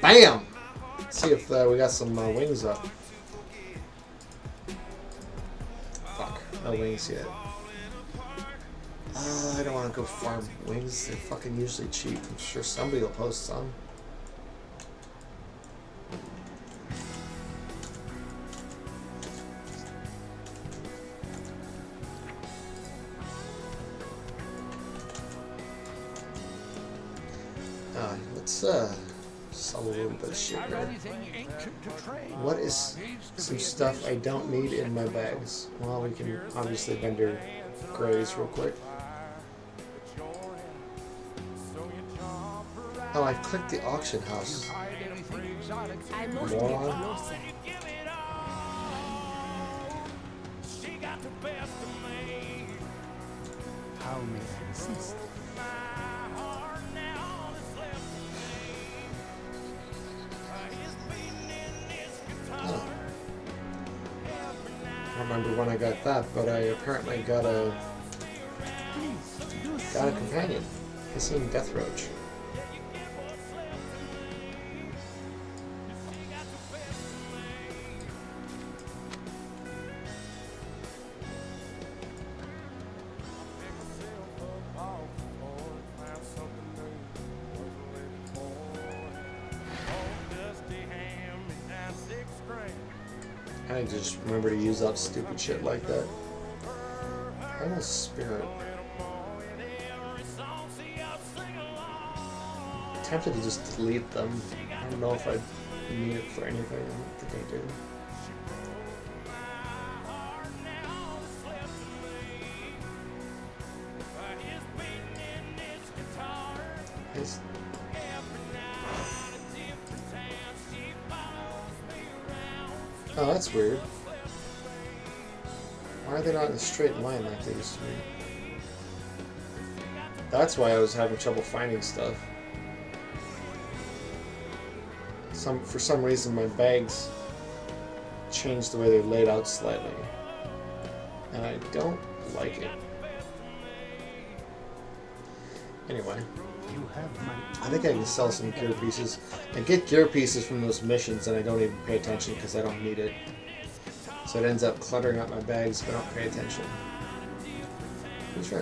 Bam! Let's see if we got some wings up. Fuck, no wings yet. I don't want to go farm wings. They're fucking usually cheap. I'm sure somebody will post some. Let's sell a little bit of shit here. What is some stuff I don't need in my bags? Well, we can obviously vendor grays real quick. Oh, I clicked the auction house. Moron. How may I assist? Oh. I don't remember when I got that, but I apparently got a companion. Hissing Death Roach. I just remember to use up stupid shit like that. Primal Spirit. I'm tempted to just delete them. I don't know if I need it for anything. I don't think I do. Oh, that's weird. Why are they not in a straight line like they used to be? That's why I was having trouble finding stuff. For some reason my bags changed the way they're laid out slightly. And I don't like it. Anyway. I think I can sell some gear pieces. I get gear pieces from those missions and I don't even pay attention because I don't need it. So it ends up cluttering up my bags if I don't pay attention.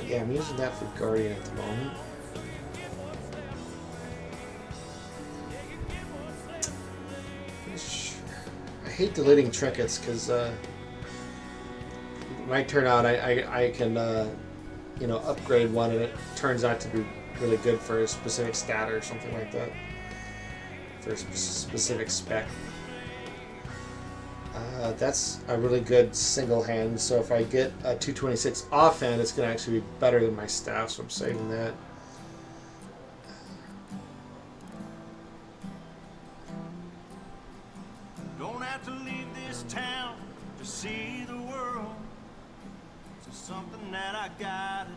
Yeah, I'm using that for Guardian at the moment. I hate deleting trinkets because it might turn out I can you know, upgrade one and it turns out to be really good for a specific stat or something like that. For a specific spec. That's a really good single hand, so if I get a 226 offhand, it's going to actually be better than my staff, so I'm saving that. Don't have to leave this town to see the world. It's something that I gotta do.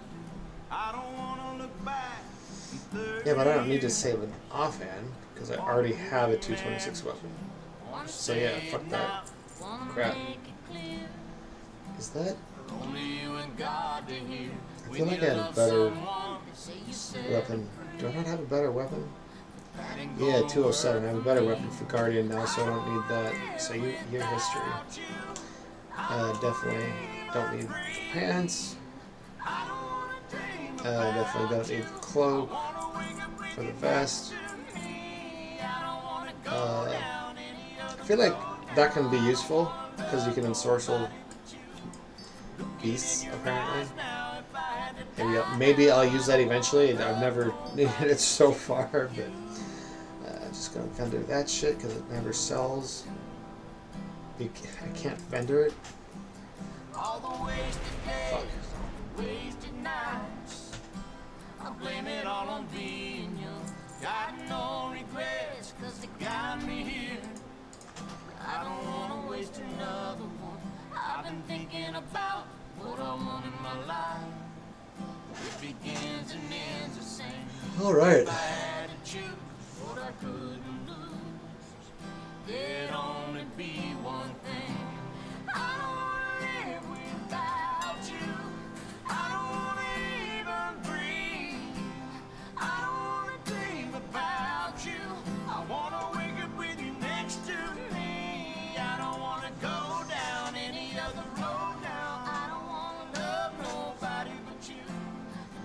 I don't want to look back. Yeah, but I don't need to save an offhand because I already have a 226 weapon. So yeah, fuck that. Crap. Is that? I feel like I have a better weapon. Do I not have a better weapon? Yeah, 207. I have a better weapon for Guardian now, so I don't need that. So your history. Definitely don't need pants. Definitely don't need cloak. for the vest. I feel like that can be useful because you can ensorcel beasts, apparently. Maybe I'll use that eventually. I've never needed it so far, but I'm just gonna kind of do that shit because it never sells. I can't vendor it. Fuck. I blame it all on being young. Got no regrets, cause they got me here. I don't wanna waste another one. I've been thinking about what I want in my life. It begins and ends the same. Alright. If I had to choose what I couldn't lose, there'd only be one thing. I don't wanna live without you. I don't wanna even breathe. I don't wanna dream about you. I wanna wake up with you next to me. I don't wanna go down any other road now. I don't wanna love nobody but you.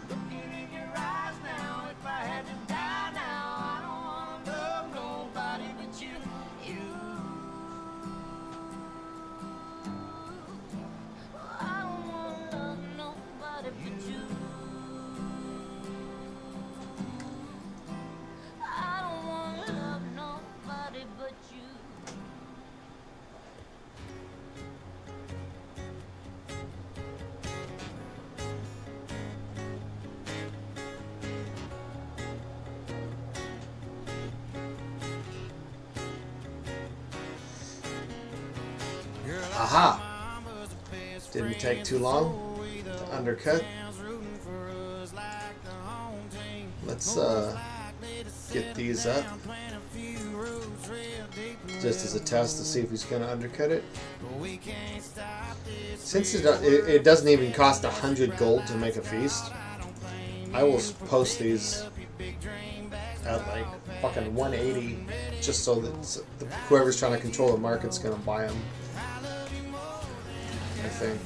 Looking in your eyes now, if I had to die now, I don't wanna love nobody but you. I don't wanna love nobody but you. I don't wanna love nobody but you. Aha! Didn't take too long to undercut. Let's get these up just as a test to see if he's going to undercut it. Since it doesn't even cost 100 gold to make a feast, I will post these at like fucking 180 just so that whoever's trying to control the market's going to buy them. I think.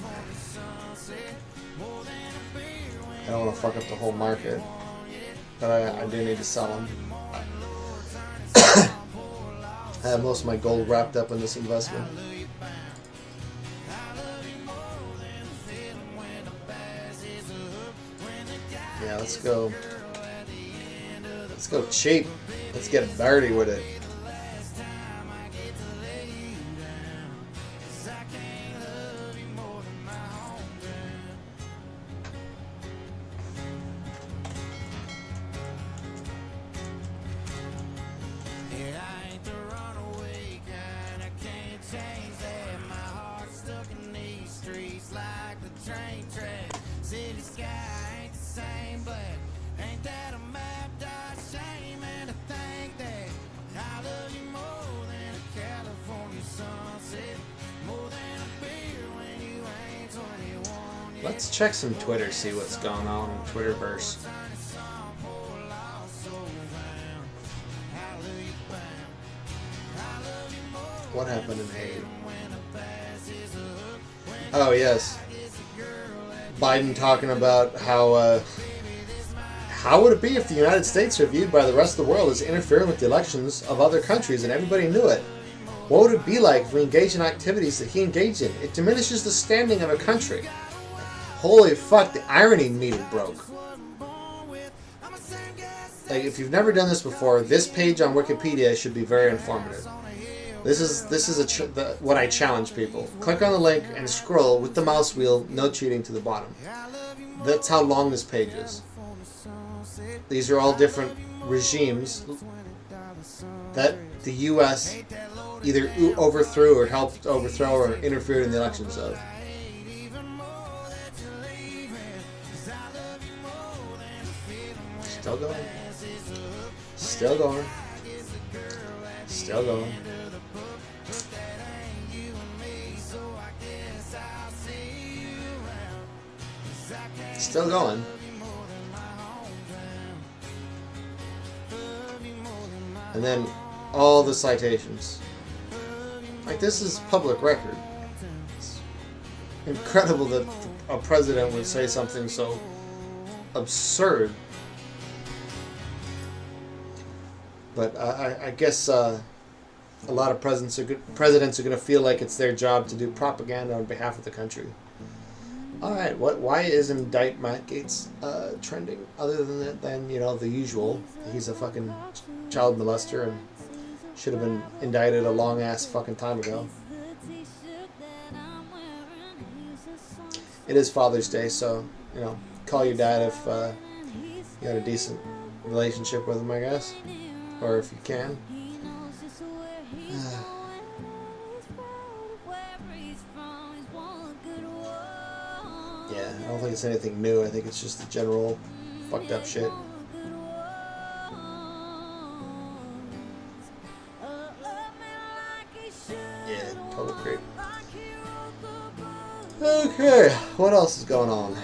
I don't want to fuck up the whole market, but I do need to sell them. I have most of my gold wrapped up in this investment. Yeah, let's go. Let's go cheap. Let's get dirty with it. Let's check some Twitter, see what's going on in Twitterverse. What happened in Hague? Oh, yes. Biden talking about how would it be if the United States are viewed by the rest of the world as interfering with the elections of other countries and everybody knew it? What would it be like if we engage in activities that he engaged in? It diminishes the standing of a country. Holy fuck, the irony meter broke. Like, if you've never done this before, this page on Wikipedia should be very informative. This is what I challenge people. Click on the link and scroll with the mouse wheel, no cheating, to the bottom. That's how long this page is. These are all different regimes that the U.S. either overthrew or helped overthrow or interfered in the elections of. Still going. Still going. Still going. Still going. And then all the citations. Like, this is public record. It's incredible that a president would say something so absurd. But I guess a lot of presidents are going to feel like it's their job to do propaganda on behalf of the country. All right, why is indict Matt Gaetz trending? Other than you know, the usual, he's a fucking child molester and should have been indicted a long ass fucking time ago. It is Father's Day, so you know, call your dad if you had a decent relationship with him, I guess, or if you can. Yeah, I don't think it's anything new. I think it's just the general fucked up shit. Yeah, total creep. Okay, what else is going on?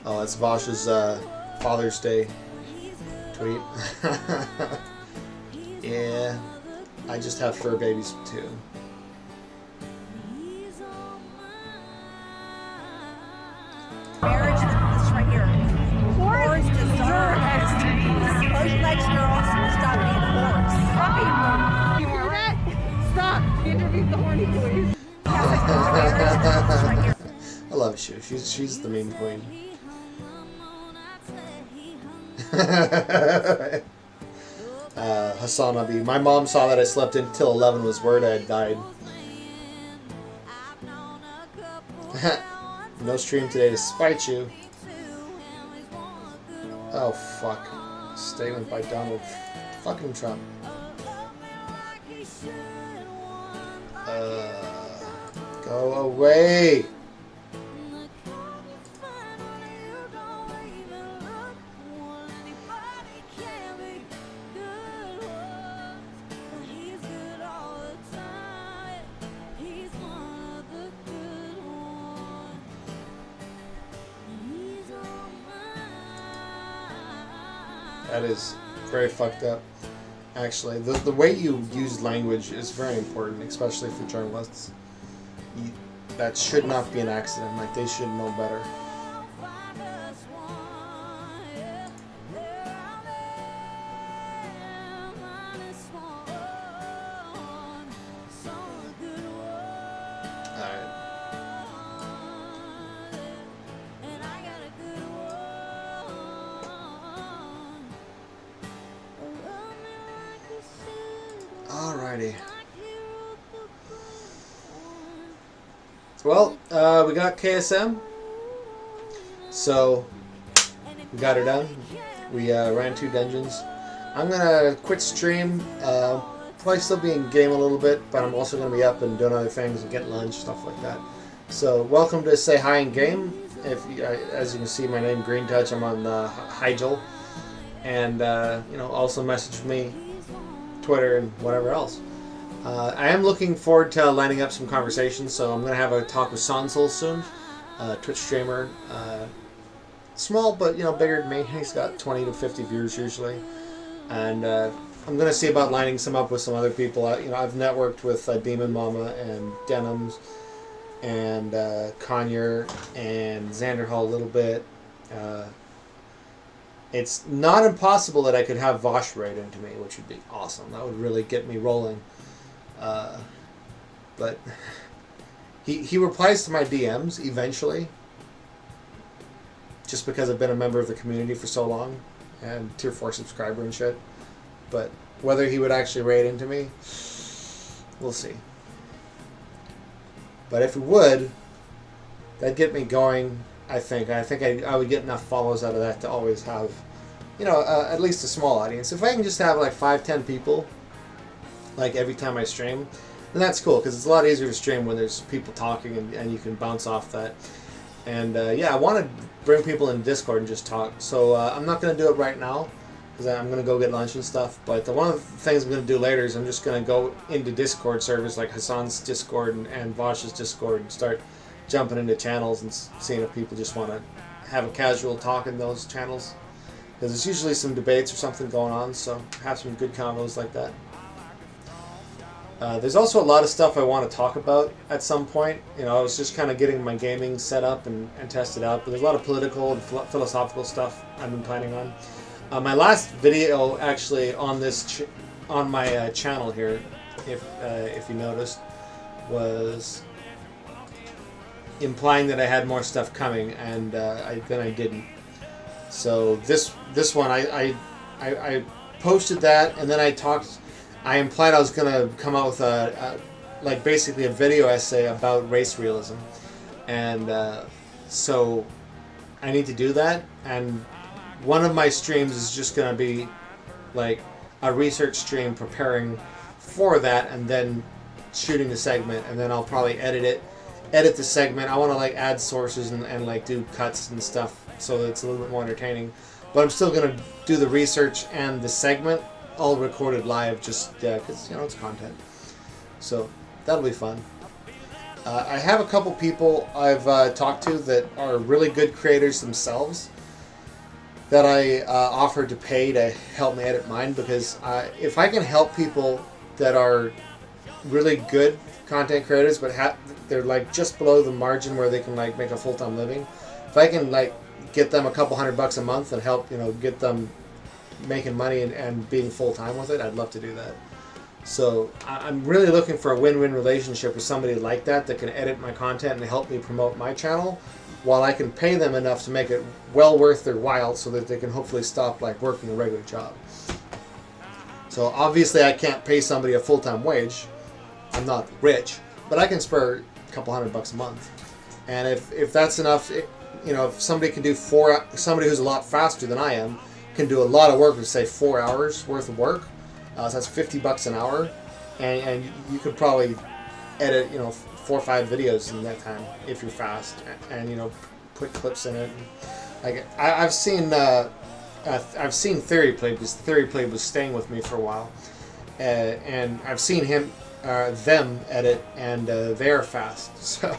Oh, that's Vosh's Father's Day tweet. Yeah, I just have fur babies too. Marriage, this right here. Whores deserve STDs. Close your legs, girls. Stop being whores. Stop being whores. You hear that? Stop. Interview the horny boys. I love Shu. She's the meme queen. Hassan Abi. My mom saw that I slept until 11 was word I had died. No stream today to spite you. Oh fuck. Statement by Donald fucking Trump. Go away. That is very fucked up. Actually, the way you use language is very important, especially for journalists. That should not be an accident. Like, they should know better. Alrighty. Well, we got KSM. So, we got her done. We ran 2 dungeons. I'm gonna quit stream. Probably still be in game a little bit, but I'm also gonna be up and doing other things and getting lunch, stuff like that. So, welcome to Say Hi in Game. If you, as you can see, my name Green Touch. I'm on Hygel, and you know, also message me, Twitter, and whatever else. I am looking forward to lining up some conversations, so I'm going to have a talk with Sonsul soon, Twitch streamer, small but you know, bigger than me. He's got 20 to 50 viewers usually, and I'm going to see about lining some up with some other people. You know, I've networked with Demon Mama and Denims and Conyer and Xander Hall a little bit. It's not impossible that I could have Vosh raid into me, which would be awesome. That would really get me rolling. But he replies to my DMs eventually, just because I've been a member of the community for so long and tier 4 subscriber and shit. But whether he would actually raid into me, we'll see. But if he would, that'd get me going. I think I would get enough follows out of that to always have, you know, at least a small audience. If I can just have like 5-10 people, like every time I stream, then that's cool, because it's a lot easier to stream when there's people talking and you can bounce off that. And yeah, I want to bring people in Discord and just talk. So I'm not going to do it right now, because I'm going to go get lunch and stuff. But one of the things I'm going to do later is I'm just going to go into Discord servers like Hassan's Discord and Vosh's Discord and start jumping into channels and seeing if people just want to have a casual talk in those channels. Because there's usually some debates or something going on, so have some good combos like that. There's also a lot of stuff I want to talk about at some point. You know, I was just kind of getting my gaming set up and tested out, but there's a lot of political and philosophical stuff I've been planning on. My last video, actually, on this on my channel here, if you noticed, was implying that I had more stuff coming, and then I didn't. So this one, I posted that, and then I implied I was going to come out with like basically a video essay about race realism, and so I need to do that. And one of my streams is just going to be like a research stream preparing for that, and then shooting the segment, and then I'll probably edit the segment. I want to like add sources and like do cuts and stuff so that it's a little bit more entertaining. But I'm still going to do the research and the segment all recorded live, just because you know it's content. So that'll be fun. I have a couple people I've talked to that are really good creators themselves that I offered to pay to help me edit mine, because if I can help people that are really good content creators but they're like just below the margin where they can like make a full-time living, if I can like get them a couple $100 a month and help, you know, get them making money and being full-time with it, I'd love to do that. So I'm really looking for a win-win relationship with somebody like that can edit my content and help me promote my channel, while I can pay them enough to make it well worth their while, so that they can hopefully stop like working a regular job. So obviously I can't pay somebody a full-time wage. I'm not rich, but I can spare a couple $100 a month. And if that's enough, you know, if somebody can do somebody who's a lot faster than I am can do a lot of work with, say, 4 hours worth of work, so that's $50 an hour, and you could probably edit, you know, 4 or 5 videos in that time if you're fast, and you know, put clips in it. Like I've seen Theory Play, because Theory Play was staying with me for a while, and I've seen them edit, and they're fast. So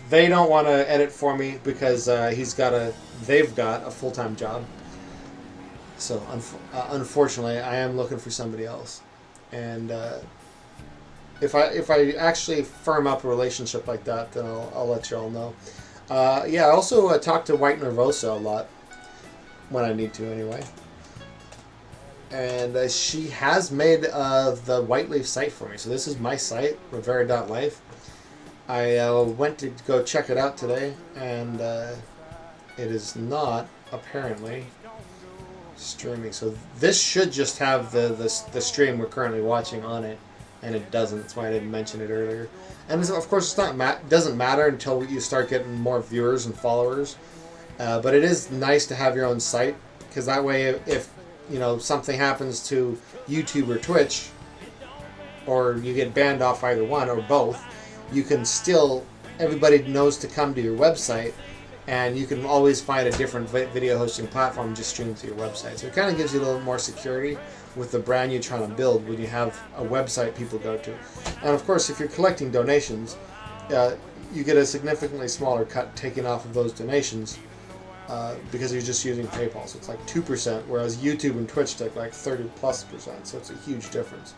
they don't want to edit for me because they've got a full-time job. So unfortunately, I am looking for somebody else, and if I actually firm up a relationship like that, then I'll let you all know. Yeah, I also talk to White Nervosa a lot when I need to, anyway. And she has made the White Leaf site for me. So this is my site, Re-Vera.life. I went to go check it out today, and it is not apparently streaming. So this should just have the stream we're currently watching on it, and it doesn't. That's why I didn't mention it earlier. And of course, it doesn't matter until you start getting more viewers and followers. But it is nice to have your own site, because that way, if you know something happens to YouTube or Twitch, or you get banned off either one or both, you can still, everybody knows to come to your website, and you can always find a different video hosting platform and just stream to your website. So it kind of gives you a little more security with the brand you're trying to build when you have a website people go to. And of course, if you're collecting donations, you get a significantly smaller cut taken off of those donations, because you're just using PayPal. So it's like 2%, whereas YouTube and Twitch take like 30+%. So it's a huge difference.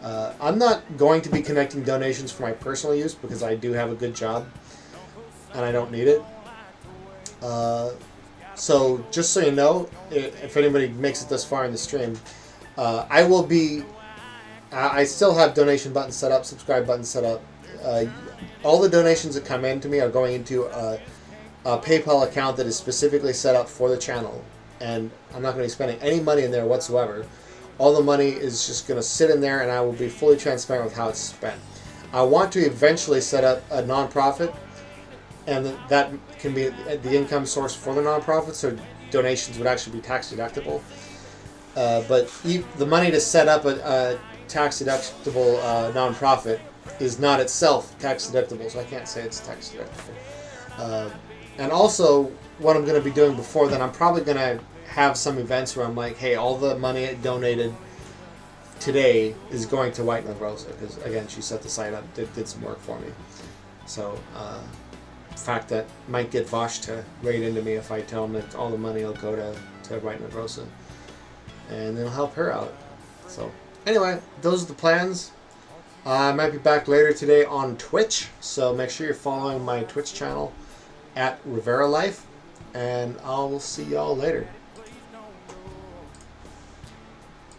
I'm not going to be connecting donations for my personal use, because I do have a good job and I don't need it. So just so you know, if anybody makes it this far in the stream, I still have donation buttons set up, subscribe buttons set up. All the donations that come in to me are going into a PayPal account that is specifically set up for the channel, and I'm not going to be spending any money in there whatsoever. All the money is just going to sit in there, and I will be fully transparent with how it's spent. I want to eventually set up a nonprofit, and that can be the income source for the nonprofit, so donations would actually be tax deductible. But the money to set up a tax deductible nonprofit is not itself tax deductible, so I can't say it's tax deductible. And also, what I'm going to be doing before then, I'm probably going to have some events where I'm like, hey, all the money donated today is going to White Nervosa, because again, she set the site up, did some work for me. So, the fact that might get Vosh to raid into me if I tell him that all the money will go to White Nervosa, and it'll help her out. So anyway, those are the plans. I might be back later today on Twitch, so make sure you're following my Twitch channel at Re-Vera Life, and I'll see y'all later.